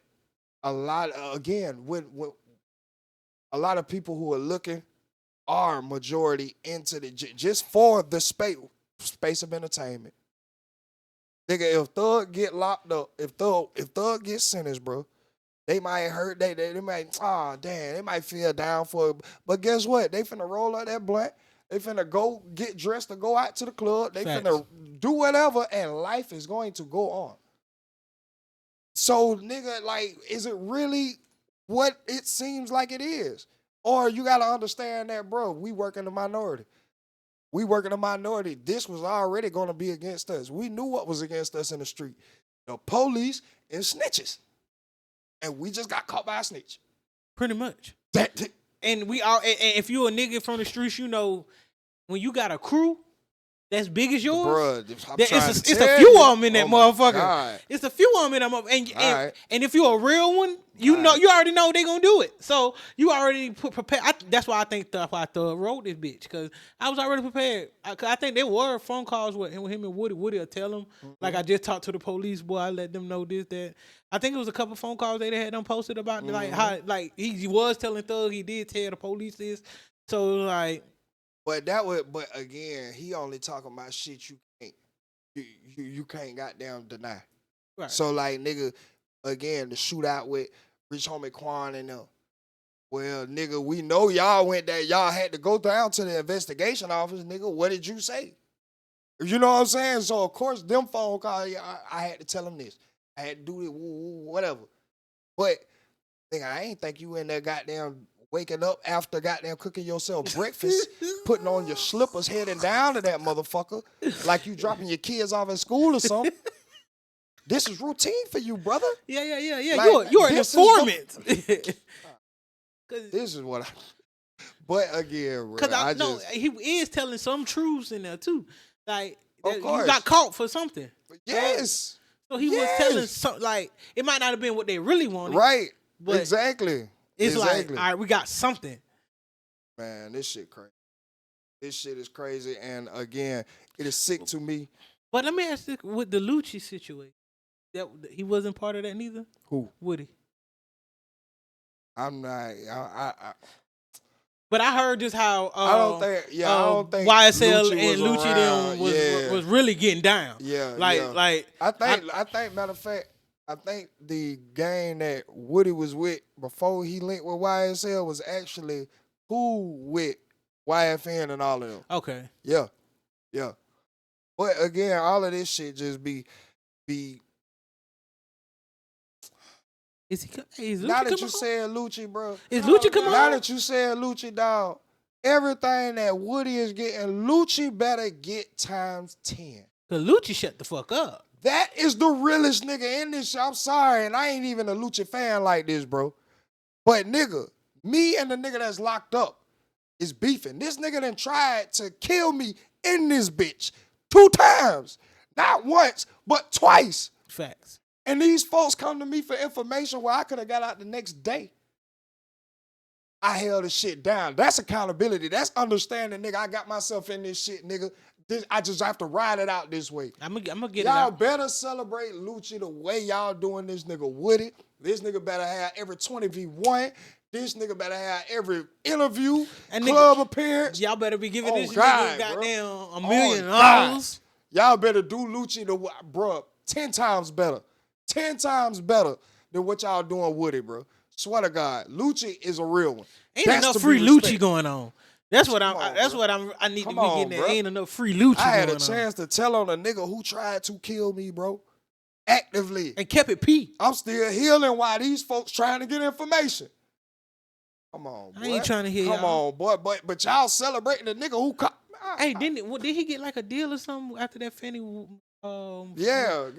[SPEAKER 2] a lot, again, when a lot of people who are looking are majority into the, just for the space of entertainment. Nigga, if Thug get locked up, if Thug gets sentenced, bro, they might hurt, they might, they might feel down for it. But guess what? They finna roll up that blunt. They finna go get dressed to go out to the club. They
[SPEAKER 1] Facts.
[SPEAKER 2] finna do whatever, and life is going to go on. So, nigga, like, is it really what it seems like it is? Or you gotta understand that, bro, we work in the minority. We work in a minority. This was already going to be against us. We knew what was against us in the street. The police and snitches. And we just got caught by a snitch.
[SPEAKER 1] Pretty much.
[SPEAKER 2] That
[SPEAKER 1] And we all, and if you a nigga from the streets, you know, when you got a crew that's big as yours,
[SPEAKER 2] Bruh, I'm
[SPEAKER 1] it's
[SPEAKER 2] trying to
[SPEAKER 1] a
[SPEAKER 2] tell
[SPEAKER 1] few
[SPEAKER 2] you.
[SPEAKER 1] of them in that
[SPEAKER 2] Oh my
[SPEAKER 1] motherfucker.
[SPEAKER 2] God.
[SPEAKER 1] It's a few of them in that motherfucker.
[SPEAKER 2] Alright.
[SPEAKER 1] And if you're a real one, you already know they gonna do it. So you already prepared. That's why I think that's why I wrote this bitch, because I was already prepared. I think there were phone calls with him and Woody. Woody will tell him, like, I just talked to the police, boy. I let them know this, that. I think it was a couple phone calls they had them posted about like how like he was telling Thug, he did tell the police this. So like,
[SPEAKER 2] But again, he only talking about shit you can't goddamn deny.
[SPEAKER 1] right.
[SPEAKER 2] So like, nigga, again, the shootout with Rich Homie Quan and them. Well, nigga, we know y'all went there. Y'all had to go down to the investigation office, nigga. What did you say? You know what I'm saying? So of course, them phone calls, I had to tell them this. I had to do it, whatever. But nigga, I ain't think you in there goddamn waking up after goddamn cooking yourself breakfast, putting on your slippers, heading down to that motherfucker, like you dropping your kids off at school or something. This is routine for you, brother.
[SPEAKER 1] Yeah.
[SPEAKER 2] Like,
[SPEAKER 1] You're an
[SPEAKER 2] this is
[SPEAKER 1] informant.
[SPEAKER 2] This is what I. But again, bro,
[SPEAKER 1] Because I know he is telling some truths in there too. Like,
[SPEAKER 2] Of
[SPEAKER 1] you
[SPEAKER 2] course.
[SPEAKER 1] got caught for something.
[SPEAKER 2] Yes.
[SPEAKER 1] So he was telling some, like, it might not have been what they really wanted.
[SPEAKER 2] Right.
[SPEAKER 1] But
[SPEAKER 2] Exactly.
[SPEAKER 1] It's
[SPEAKER 2] exactly.
[SPEAKER 1] like, all right, we got something.
[SPEAKER 2] Man, this shit crazy. This shit is crazy, and again, it is sick to me.
[SPEAKER 1] But let me ask you, with the Lucci situation, that he wasn't part of that neither?
[SPEAKER 2] Who?
[SPEAKER 1] Woody.
[SPEAKER 2] I'm not. I
[SPEAKER 1] But I heard just how
[SPEAKER 2] I don't think. Yeah, I don't think
[SPEAKER 1] YSL
[SPEAKER 2] Lucci
[SPEAKER 1] and
[SPEAKER 2] was
[SPEAKER 1] Lucci
[SPEAKER 2] around.
[SPEAKER 1] them was really getting down.
[SPEAKER 2] Yeah,
[SPEAKER 1] Like,
[SPEAKER 2] yeah.
[SPEAKER 1] like
[SPEAKER 2] I think. Matter of fact, I think the gang that Woody was with before he linked with YSL was actually cool with YFN and all of them.
[SPEAKER 1] okay.
[SPEAKER 2] Yeah. But again, all of this shit just be.
[SPEAKER 1] Is he? Hey, is Lucci
[SPEAKER 2] Now that
[SPEAKER 1] coming
[SPEAKER 2] you
[SPEAKER 1] home?
[SPEAKER 2] said Lucci, bro.
[SPEAKER 1] Is Lucci coming
[SPEAKER 2] Now
[SPEAKER 1] home?
[SPEAKER 2] that you said Lucci, dog, everything that Woody is getting, Lucci better get times 10.
[SPEAKER 1] Cause Lucci shut the fuck up.
[SPEAKER 2] That is the realest nigga in this shit. I'm sorry, and I ain't even a Lucci fan like this, bro. But nigga, me and the nigga that's locked up is beefing. This nigga done tried to kill me in this bitch 2 times. Not once, but twice.
[SPEAKER 1] Facts.
[SPEAKER 2] And these folks come to me for information where I could have got out the next day. I held the shit down. That's accountability. That's understanding, nigga. I got myself in this shit, nigga. I just have to ride it out this way.
[SPEAKER 1] I'm gonna get
[SPEAKER 2] Y'all
[SPEAKER 1] it out.
[SPEAKER 2] better celebrate Lucci the way y'all doing this nigga Woody. This nigga better have every 20v1. This nigga better have every interview,
[SPEAKER 1] And
[SPEAKER 2] club appearance.
[SPEAKER 1] Y'all better be giving this
[SPEAKER 2] God,
[SPEAKER 1] nigga
[SPEAKER 2] bro.
[SPEAKER 1] goddamn
[SPEAKER 2] Oh,
[SPEAKER 1] $1 million.
[SPEAKER 2] God. Y'all better do Lucci bruh, 10 times better. 10 times better than what y'all doing Woody, bro. Swear to God, Lucci is a real one.
[SPEAKER 1] Ain't
[SPEAKER 2] That's
[SPEAKER 1] enough
[SPEAKER 2] to be
[SPEAKER 1] free Lucci
[SPEAKER 2] respected.
[SPEAKER 1] going on. That's what
[SPEAKER 2] Come on,
[SPEAKER 1] that's
[SPEAKER 2] bro.
[SPEAKER 1] what I need
[SPEAKER 2] Come
[SPEAKER 1] to be
[SPEAKER 2] on,
[SPEAKER 1] getting at.
[SPEAKER 2] bro.
[SPEAKER 1] Ain't enough free Lucci
[SPEAKER 2] I had
[SPEAKER 1] going
[SPEAKER 2] a chance to tell on a nigga who tried to kill me, bro. Actively.
[SPEAKER 1] and kept it P.
[SPEAKER 2] I'm still healing while these folks trying to get information. Come on, boy.
[SPEAKER 1] I ain't trying to hear
[SPEAKER 2] Come
[SPEAKER 1] y'all.
[SPEAKER 2] on, boy. But y'all celebrating the nigga who caught.
[SPEAKER 1] Hey, did he get like a deal or something after that Fanny?
[SPEAKER 2] Yeah.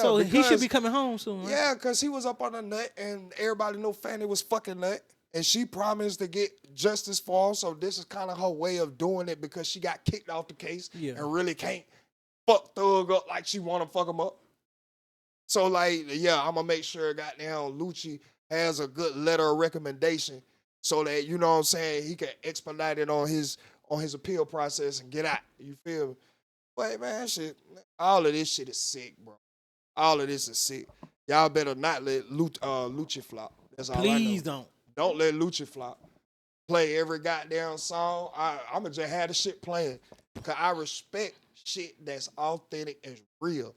[SPEAKER 1] So he should
[SPEAKER 2] because-
[SPEAKER 1] be coming home soon. Right?
[SPEAKER 2] Yeah, because he was up on a nut, and everybody know Fanny was fucking nut. And she promised to get justice for him, so this is kind of her way of doing it because she got kicked off the case and really can't fuck Thug up like she want to fuck him up. So, like, yeah, I'm going to make sure goddamn Lucci has a good letter of recommendation so that, you know what I'm saying, he can expedite it on his appeal process and get out. You feel me? But, man, shit, all of this shit is sick, bro. All of this is sick. Y'all better not let Lucci flop. That's all I know.
[SPEAKER 1] Please don't.
[SPEAKER 2] Don't let Lucci flop. Play every goddamn song. I'ma just have the shit playing. Cause I respect shit that's authentic and real.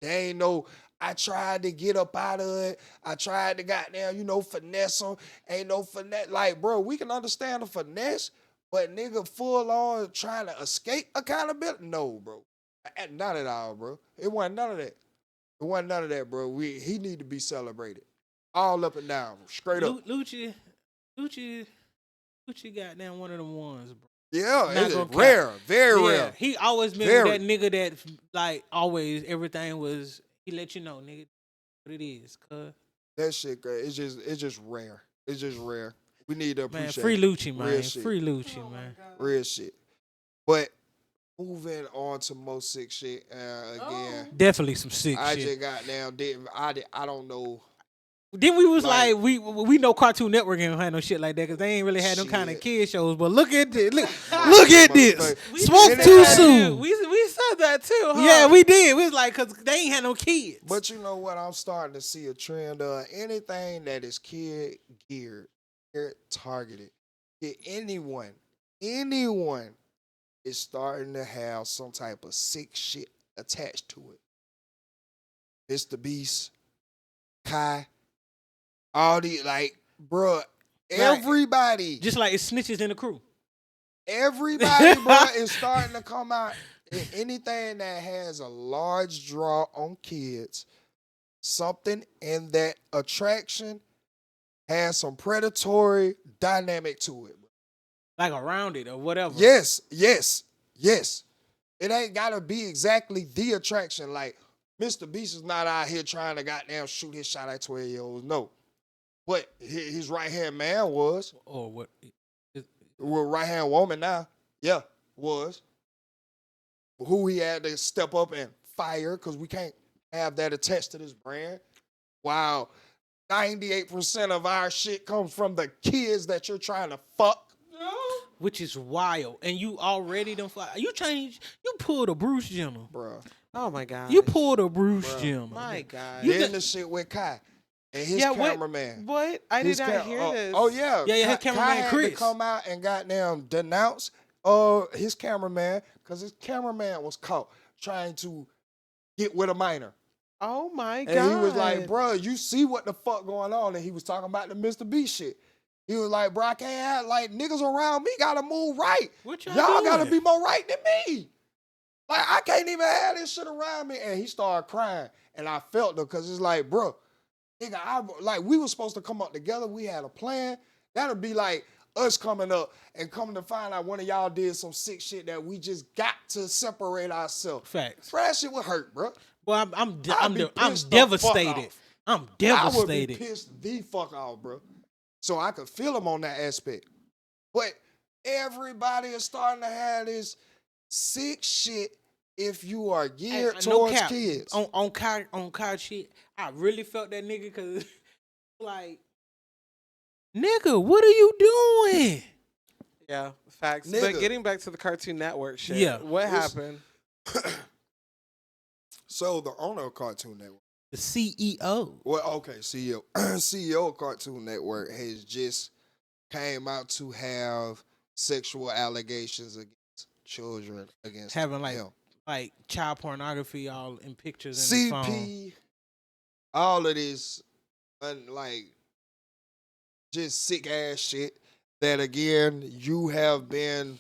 [SPEAKER 2] They ain't no, I tried to get up out of it. I tried to goddamn, finesse them. Ain't no finesse. Like, bro, we can understand the finesse, but nigga full on trying to escape accountability? No, bro. Not at all, bro. It wasn't none of that. It wasn't none of that, bro. He need to be celebrated. All up and down, straight up.
[SPEAKER 1] Lucci goddamn one of them ones, bro.
[SPEAKER 2] Yeah,
[SPEAKER 1] Not
[SPEAKER 2] it is
[SPEAKER 1] gonna cap.
[SPEAKER 2] rare, very
[SPEAKER 1] Yeah,
[SPEAKER 2] rare.
[SPEAKER 1] he always been
[SPEAKER 2] Very.
[SPEAKER 1] that nigga that like always everything was. He let you know, nigga, what it is. Cause
[SPEAKER 2] That shit, great. It's just rare. It's just rare. We need to
[SPEAKER 1] man,
[SPEAKER 2] appreciate
[SPEAKER 1] free
[SPEAKER 2] it.
[SPEAKER 1] Lucci,
[SPEAKER 2] Real
[SPEAKER 1] man,
[SPEAKER 2] shit.
[SPEAKER 1] free Lucci, man.
[SPEAKER 2] Real shit. But moving on to more sick shit again.
[SPEAKER 1] Definitely some sick
[SPEAKER 2] I
[SPEAKER 1] shit.
[SPEAKER 2] just goddamn didn't. I don't know.
[SPEAKER 1] Then we was
[SPEAKER 2] like-
[SPEAKER 1] like, we know Cartoon Network ain't had no shit like that because they ain't really had them kind of
[SPEAKER 2] Shit.
[SPEAKER 1] kid shows. But look at this. Look at this.
[SPEAKER 2] Motherfucker.
[SPEAKER 1] Spoke
[SPEAKER 2] did
[SPEAKER 1] too
[SPEAKER 2] have
[SPEAKER 1] soon.
[SPEAKER 3] We said that too, huh?
[SPEAKER 1] Yeah, we did. We was like, because they ain't had no kids.
[SPEAKER 2] But you know what? I'm starting to see a trend of anything that is kid geared, kid targeted. Anyone is starting to have some type of sick shit attached to it. Mr. Beast, Kai, all the like, bruh, everybody,
[SPEAKER 1] Just like it's snitches in the crew.
[SPEAKER 2] everybody, bruh, is starting to come out. Anything that has a large draw on kids, something in that attraction has some predatory dynamic to it.
[SPEAKER 1] Like around it or whatever.
[SPEAKER 2] Yes. It ain't gotta be exactly the attraction. Like Mr. Beast is not out here trying to goddamn shoot his shot at 12-year-olds. No. But his right hand man was.
[SPEAKER 1] Or what?
[SPEAKER 2] Well, right hand woman now. Yeah, was. Who he had to step up and fire because we can't have that attached to this brand. Wow. 98% of our shit comes from the kids that you're trying to fuck.
[SPEAKER 1] Which is wild. And you already done you pulled a Bruce Jenner.
[SPEAKER 2] Bruh.
[SPEAKER 3] Oh my god.
[SPEAKER 1] You pulled a Bruce Jenner.
[SPEAKER 3] My god.
[SPEAKER 2] Then the shit with Kai and his cameraman.
[SPEAKER 3] What? I did not hear this.
[SPEAKER 2] Oh yeah.
[SPEAKER 1] Yeah, his
[SPEAKER 2] Kai
[SPEAKER 1] cameraman
[SPEAKER 2] had
[SPEAKER 1] Chris.
[SPEAKER 2] to come out and goddamn denounce his cameraman because his cameraman was caught trying to get with a minor.
[SPEAKER 3] Oh my god.
[SPEAKER 2] And he was like, bruh, you see what the fuck going on? And he was talking about the Mr. B shit. He was like, bro, I can't have, like, niggas around me gotta move right.
[SPEAKER 1] What
[SPEAKER 2] Y'all
[SPEAKER 1] doing?
[SPEAKER 2] gotta be more right than me. Like, I can't even have this shit around me. And he started crying. And I felt it because it's like, bro, nigga, we were supposed to come up together. We had a plan. That'll be like us coming up and coming to find out one of y'all did some sick shit that we just got to separate ourselves.
[SPEAKER 1] Facts.
[SPEAKER 2] Bro, that shit would hurt, bro.
[SPEAKER 1] Well, I'm
[SPEAKER 2] I'd be pissed the
[SPEAKER 1] devastated.
[SPEAKER 2] fuck off.
[SPEAKER 1] I'm
[SPEAKER 2] I would
[SPEAKER 1] devastated.
[SPEAKER 2] be pissed the fuck off, bro. So I could feel him on that aspect. But everybody is starting to have this sick shit if you are geared towards kids.
[SPEAKER 1] On car shit, I really felt that nigga because, like, nigga, what are you doing?
[SPEAKER 3] Yeah, facts.
[SPEAKER 2] Nigga.
[SPEAKER 3] But getting back to the Cartoon Network shit.
[SPEAKER 1] Yeah.
[SPEAKER 3] What happened?
[SPEAKER 2] So the owner of Cartoon Network,
[SPEAKER 1] The CEO.
[SPEAKER 2] well, okay, CEO, CEO of Cartoon Network has just came out to have sexual allegations against children against
[SPEAKER 1] Having like
[SPEAKER 2] him.
[SPEAKER 1] like child pornography all in pictures in his phone.
[SPEAKER 2] CP, all of this, like, just sick ass shit that, again, you have been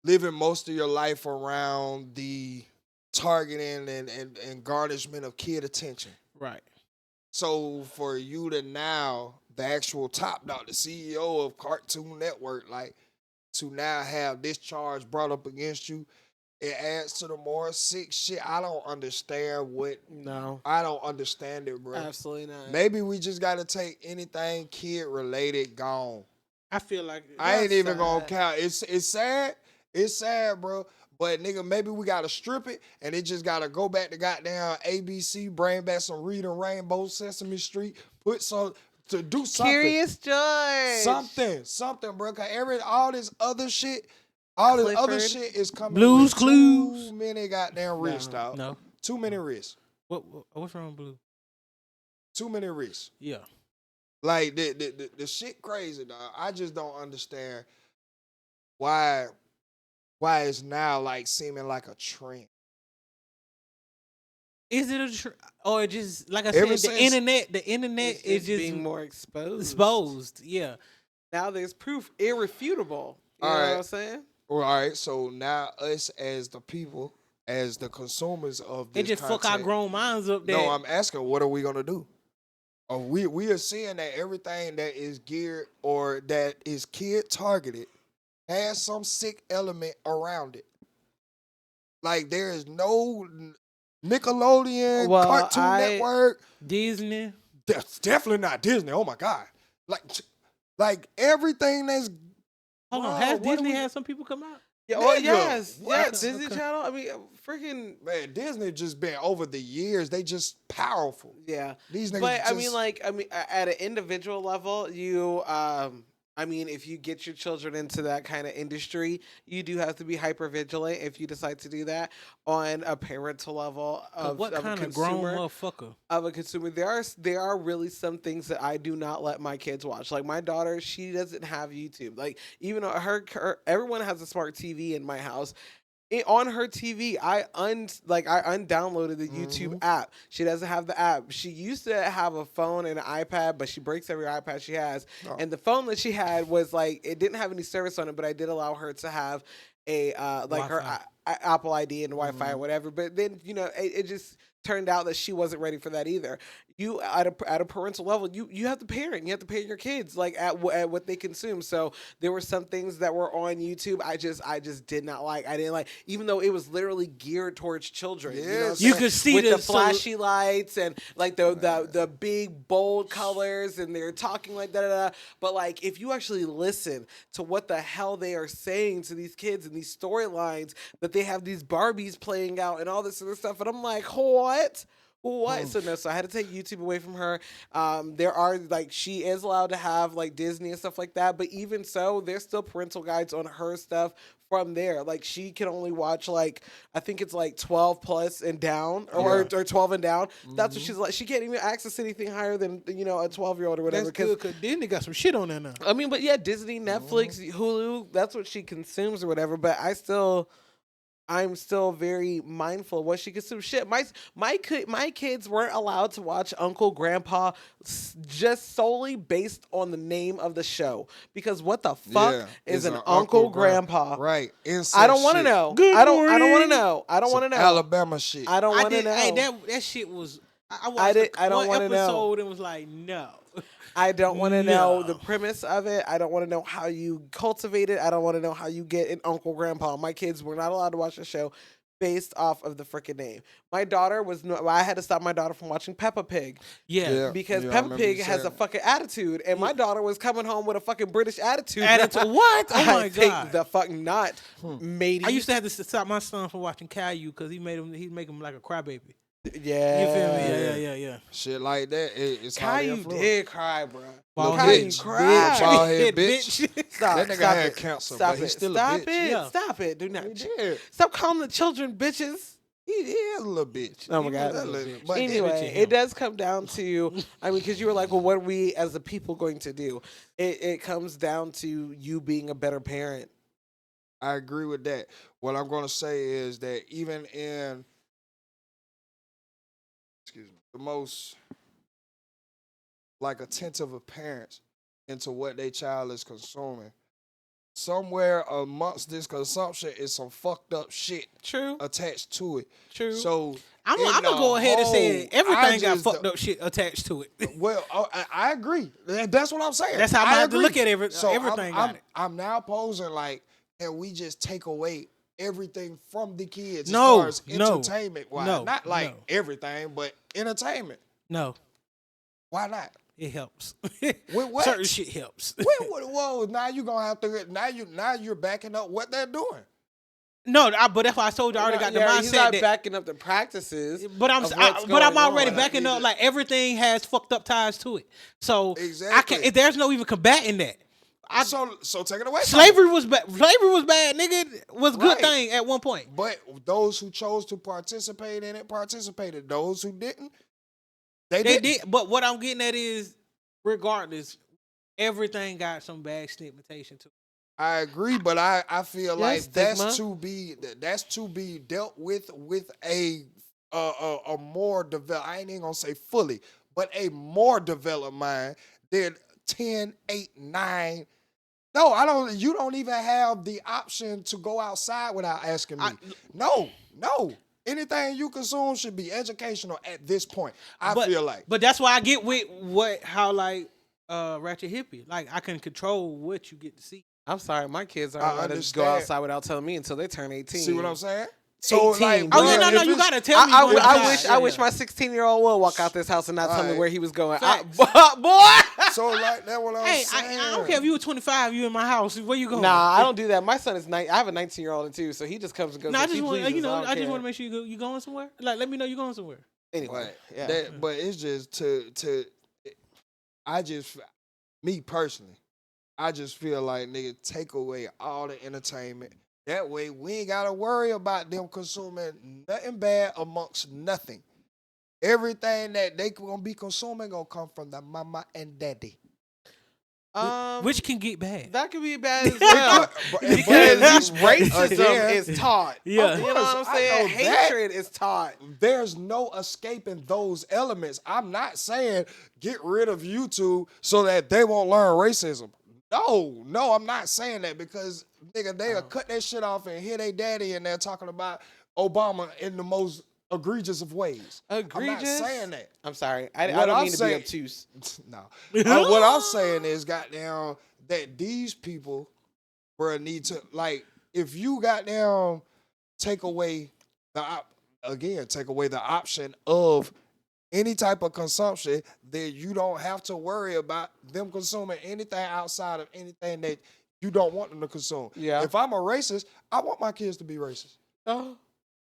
[SPEAKER 2] living most of your life around the targeting and garnishment of kid attention.
[SPEAKER 1] Right.
[SPEAKER 2] So for you to now, the actual top dog, the CEO of Cartoon Network, like, to now have this charge brought up against you, it adds to the more sick shit. I don't understand I don't understand it, bro.
[SPEAKER 3] Absolutely not.
[SPEAKER 2] Maybe we just gotta take anything kid related gone.
[SPEAKER 1] I feel like
[SPEAKER 2] I ain't even gonna
[SPEAKER 3] sad.
[SPEAKER 2] count. It's sad. It's sad, bro. But nigga, maybe we gotta strip it and it just gotta go back to goddamn ABC, bring back some Reading Rainbow, Sesame Street, put some to do something.
[SPEAKER 3] Curious George.
[SPEAKER 2] Something, bro. Cause all this other shit, all this other
[SPEAKER 3] Clifford.
[SPEAKER 2] shit is coming.
[SPEAKER 1] Blue's
[SPEAKER 2] with
[SPEAKER 1] Clues.
[SPEAKER 2] Too many goddamn risks, dog.
[SPEAKER 1] No.
[SPEAKER 2] Too many risks.
[SPEAKER 1] What's wrong with Blue?
[SPEAKER 2] Too many risks.
[SPEAKER 1] Yeah.
[SPEAKER 2] Like the shit crazy, dog. I just don't understand why it's now like seeming like a trend.
[SPEAKER 1] Is it or just like I
[SPEAKER 2] Ever
[SPEAKER 1] said,
[SPEAKER 2] since-
[SPEAKER 1] the internet
[SPEAKER 3] It's
[SPEAKER 1] is just
[SPEAKER 3] being more exposed.
[SPEAKER 1] exposed. Yeah.
[SPEAKER 3] Now there's proof irrefutable. You
[SPEAKER 2] All
[SPEAKER 3] know
[SPEAKER 2] right.
[SPEAKER 3] what I'm saying?
[SPEAKER 2] All right, so now us as the people, as the consumers of
[SPEAKER 1] They
[SPEAKER 2] this
[SPEAKER 1] just fuck our
[SPEAKER 2] content-
[SPEAKER 1] grown minds up there.
[SPEAKER 2] No, I'm asking, what are we gonna do? We are seeing that everything that is geared or that is kid targeted has some sick element around it. Like there is no Nickelodeon,
[SPEAKER 3] Well,
[SPEAKER 2] Cartoon Network.
[SPEAKER 1] Disney.
[SPEAKER 2] That's definitely not Disney. Oh my god! Like everything that's
[SPEAKER 1] Hold on,
[SPEAKER 2] Wow,
[SPEAKER 1] has
[SPEAKER 2] what do
[SPEAKER 1] Disney
[SPEAKER 2] we-
[SPEAKER 1] had some people come out?
[SPEAKER 3] Yeah, well,
[SPEAKER 2] Nigga,
[SPEAKER 3] yes,
[SPEAKER 2] what?
[SPEAKER 3] yeah, Disney Channel. I mean, freaking
[SPEAKER 2] Man, Disney just been over the years. They just powerful.
[SPEAKER 3] yeah.
[SPEAKER 2] These niggas
[SPEAKER 3] But
[SPEAKER 2] just,
[SPEAKER 3] I mean, at an individual level, I mean, if you get your children into that kind of industry, you do have to be hyper vigilant if you decide to do that. On a parental level
[SPEAKER 1] What
[SPEAKER 3] of
[SPEAKER 1] kind
[SPEAKER 3] a
[SPEAKER 1] of grown
[SPEAKER 3] consumer,
[SPEAKER 1] motherfucker?
[SPEAKER 3] of a consumer, there are really some things that I do not let my kids watch. Like my daughter, she doesn't have YouTube. Like even though everyone has a smart TV in my house. On her TV, I undownloaded the YouTube app. She doesn't have the app. She used to have a phone and an iPad, but she breaks every iPad she has.
[SPEAKER 2] Oh.
[SPEAKER 3] And the phone that she had was like it didn't have any service on it, but I did allow her to have a like her Apple ID and Wi-Fi or whatever. But then it just turned out that she wasn't ready for that either. You at a parental level, you have to parent. You have to parent your kids like at what they consume. So there were some things that were on YouTube I just did not like. I didn't like, even though it was literally geared towards children. You know what I'm
[SPEAKER 2] Yes.
[SPEAKER 1] You
[SPEAKER 3] saying?
[SPEAKER 1] could see
[SPEAKER 3] with
[SPEAKER 1] the
[SPEAKER 3] the flashy lights and like the big bold colors, and they're talking like da. But like if you actually listen to what the hell they are saying to these kids and these storylines, that they have these Barbies playing out and all this other stuff, and I'm like, what? So no, so I had to take YouTube away from her. There are like she is allowed to have like Disney and stuff like that, but even so, there's still parental guides on her stuff from there. Like she can only watch like I think it's like 12 plus and down, or 12 and down. That's what she's like. She can't even access anything higher than a 12-year-old or whatever.
[SPEAKER 1] That's good because Disney got some shit on there now.
[SPEAKER 3] I mean, but yeah, Disney, Netflix, Hulu, that's what she consumes or whatever. But I'm still very mindful of what she consumes. Shit, my kids weren't allowed to watch Uncle Grandpa just solely based on the name of the show. Because what the fuck is an Uncle Grandpa?
[SPEAKER 2] Right.
[SPEAKER 3] I don't want to know. I don't want to know. I don't want to know.
[SPEAKER 2] Alabama shit.
[SPEAKER 3] I don't want to know.
[SPEAKER 1] Hey, that shit was. I watched
[SPEAKER 3] I don't
[SPEAKER 1] one
[SPEAKER 3] wanna know.
[SPEAKER 1] episode and was like, no.
[SPEAKER 3] I don't want to know
[SPEAKER 1] No.
[SPEAKER 3] the premise of it. I don't want to know how you cultivate it. I don't want to know how you get an Uncle Grandpa. My kids were not allowed to watch the show based off of the freaking name. My daughter I had to stop my daughter from watching Peppa Pig.
[SPEAKER 1] Yeah.
[SPEAKER 3] Because
[SPEAKER 2] I
[SPEAKER 3] Peppa
[SPEAKER 2] remember
[SPEAKER 3] Pig
[SPEAKER 2] you
[SPEAKER 3] has a
[SPEAKER 2] saying
[SPEAKER 3] fucking attitude, and my daughter was coming home with a fucking British attitude.
[SPEAKER 1] What? Oh my
[SPEAKER 3] I think
[SPEAKER 1] god.
[SPEAKER 3] the fuck not, matey.
[SPEAKER 1] I used to have to stop my son from watching Caillou because he'd make him like a crybaby.
[SPEAKER 3] Yeah.
[SPEAKER 1] You feel me? Yeah.
[SPEAKER 2] Shit like that. It's highly
[SPEAKER 3] Caillou
[SPEAKER 2] influenced.
[SPEAKER 3] did cry, bro.
[SPEAKER 1] Bald
[SPEAKER 3] Caillou
[SPEAKER 1] head
[SPEAKER 3] cried.
[SPEAKER 2] Bald head
[SPEAKER 1] Head
[SPEAKER 2] bitch.
[SPEAKER 3] Stop,
[SPEAKER 2] That nigga
[SPEAKER 3] stop
[SPEAKER 2] had
[SPEAKER 3] it.
[SPEAKER 2] cancer,
[SPEAKER 3] Stop
[SPEAKER 2] but he's
[SPEAKER 3] it.
[SPEAKER 2] still
[SPEAKER 3] Stop
[SPEAKER 2] a bitch.
[SPEAKER 3] it.
[SPEAKER 1] Yeah.
[SPEAKER 3] Stop it. Do not.
[SPEAKER 2] He did.
[SPEAKER 3] Stop calling the children bitches.
[SPEAKER 2] He is a little bitch.
[SPEAKER 3] Oh my
[SPEAKER 2] He
[SPEAKER 3] God.
[SPEAKER 2] is a little- But
[SPEAKER 3] Anyway, it does come down to, I mean, because you were like, well, what are we as a people going to do? It comes down to you being a better parent.
[SPEAKER 2] I agree with that. What I'm going to say is that even in, the most like attentive of parents into what their child is consuming, somewhere amongst this consumption is some fucked up shit
[SPEAKER 3] True.
[SPEAKER 2] attached to it.
[SPEAKER 3] True.
[SPEAKER 2] So
[SPEAKER 1] I'm
[SPEAKER 2] in
[SPEAKER 1] gonna
[SPEAKER 2] the
[SPEAKER 1] go ahead and say
[SPEAKER 2] whole,
[SPEAKER 1] everything got
[SPEAKER 2] just
[SPEAKER 1] fucked up shit attached to it.
[SPEAKER 2] Well, I agree. That's what I'm saying.
[SPEAKER 1] That's how I have to
[SPEAKER 2] agree.
[SPEAKER 1] look at everything.
[SPEAKER 2] I'm,
[SPEAKER 1] Got it.
[SPEAKER 2] I'm now posing like, can we just take away everything from the kids
[SPEAKER 1] No,
[SPEAKER 2] as far as
[SPEAKER 1] no,
[SPEAKER 2] entertainment wise?
[SPEAKER 1] no,
[SPEAKER 2] Not like
[SPEAKER 1] no.
[SPEAKER 2] everything, but entertainment.
[SPEAKER 1] No,
[SPEAKER 2] Why not?
[SPEAKER 1] it helps.
[SPEAKER 2] With what?
[SPEAKER 1] Certain shit helps.
[SPEAKER 2] Whoa, now you gonna have to now you're backing up what they're doing.
[SPEAKER 1] No, but that's why I told you I already got the
[SPEAKER 3] He's
[SPEAKER 1] mindset
[SPEAKER 3] not
[SPEAKER 1] that.
[SPEAKER 3] backing up the practices.
[SPEAKER 1] But I'm
[SPEAKER 3] of what's
[SPEAKER 1] but I'm
[SPEAKER 3] going
[SPEAKER 1] already
[SPEAKER 3] on.
[SPEAKER 1] backing up. Like everything has fucked up ties to it. So
[SPEAKER 2] Exactly.
[SPEAKER 1] I can't. There's no even combating that.
[SPEAKER 2] So take it away. from
[SPEAKER 1] Slavery was bad. Slavery was bad, nigga. Was a good
[SPEAKER 2] Right.
[SPEAKER 1] thing at one point.
[SPEAKER 2] But those who chose to participate in it participated. Those who didn't, they
[SPEAKER 1] They
[SPEAKER 2] didn't.
[SPEAKER 1] did. But what I'm getting at is, regardless, everything got some bad stigmatization to it.
[SPEAKER 2] I agree, but I feel
[SPEAKER 3] Yeah,
[SPEAKER 2] like
[SPEAKER 3] stigma.
[SPEAKER 2] that's to be dealt with a more developed. I ain't even gonna say fully, but a more developed mind than 10, 8, 9. No, I don't. You don't even have the option to go outside without asking me. No. Anything you consume should be educational at this point. I feel like.
[SPEAKER 1] But that's why I get with how like Ratchet Hippie. Like I can control what you get to see.
[SPEAKER 3] I'm sorry, my kids aren't
[SPEAKER 2] I
[SPEAKER 3] allowed to go
[SPEAKER 2] understand.
[SPEAKER 3] outside without telling me until they turn 18.
[SPEAKER 2] See what I'm saying? So
[SPEAKER 3] 18,
[SPEAKER 2] like,
[SPEAKER 3] bro.
[SPEAKER 1] Oh yeah, no,
[SPEAKER 2] if
[SPEAKER 1] you
[SPEAKER 2] it's-
[SPEAKER 1] gotta tell me. going
[SPEAKER 3] I
[SPEAKER 1] outside.
[SPEAKER 3] wish my 16-year-old will walk out this house and not tell me
[SPEAKER 2] Alright.
[SPEAKER 3] where he was going.
[SPEAKER 1] Facts.
[SPEAKER 3] Boy,
[SPEAKER 2] So like that's what I'm
[SPEAKER 1] Hey,
[SPEAKER 2] saying.
[SPEAKER 1] I don't care if you were 25, you in my house. Where you going?
[SPEAKER 3] Nah, I don't do that. My son is I have a 19-year-old too, so he just comes and goes.
[SPEAKER 1] No, I
[SPEAKER 3] as he
[SPEAKER 1] just want
[SPEAKER 3] pleases.
[SPEAKER 1] I just
[SPEAKER 3] care.
[SPEAKER 1] want to make sure you going somewhere. Like, let me know you going somewhere.
[SPEAKER 3] Anyway,
[SPEAKER 2] But
[SPEAKER 3] yeah.
[SPEAKER 2] but it's just me personally, I just feel like nigga take away all the entertainment. That way we ain't gotta worry about them consuming nothing bad amongst nothing. Everything that they gonna be consuming gonna come from the mama and daddy.
[SPEAKER 1] Which can get bad.
[SPEAKER 3] That could be bad as well.
[SPEAKER 2] Because
[SPEAKER 3] because racism
[SPEAKER 2] again,
[SPEAKER 3] is taught.
[SPEAKER 1] Yeah.
[SPEAKER 3] You know what I'm
[SPEAKER 2] I
[SPEAKER 3] saying?
[SPEAKER 2] know that.
[SPEAKER 3] Hatred is taught.
[SPEAKER 2] There's no escaping those elements. I'm not saying get rid of YouTube so that they won't learn racism. No, I'm not saying that because nigga, they'll cut that shit off and hear they daddy and they're talking about Obama in the most egregious of ways.
[SPEAKER 3] Egregious?
[SPEAKER 2] I'm not saying that.
[SPEAKER 3] I'm sorry. I
[SPEAKER 2] What
[SPEAKER 3] don't
[SPEAKER 2] I'm
[SPEAKER 3] mean to
[SPEAKER 2] saying-
[SPEAKER 3] be obtuse.
[SPEAKER 2] No. What I'm saying is, goddamn, that these people, bro, need to, like, if you goddamn take away the option of any type of consumption, then you don't have to worry about them consuming anything outside of anything that you don't want them to consume.
[SPEAKER 3] Yeah.
[SPEAKER 2] If I'm a racist, I want my kids to be racist.
[SPEAKER 3] Oh.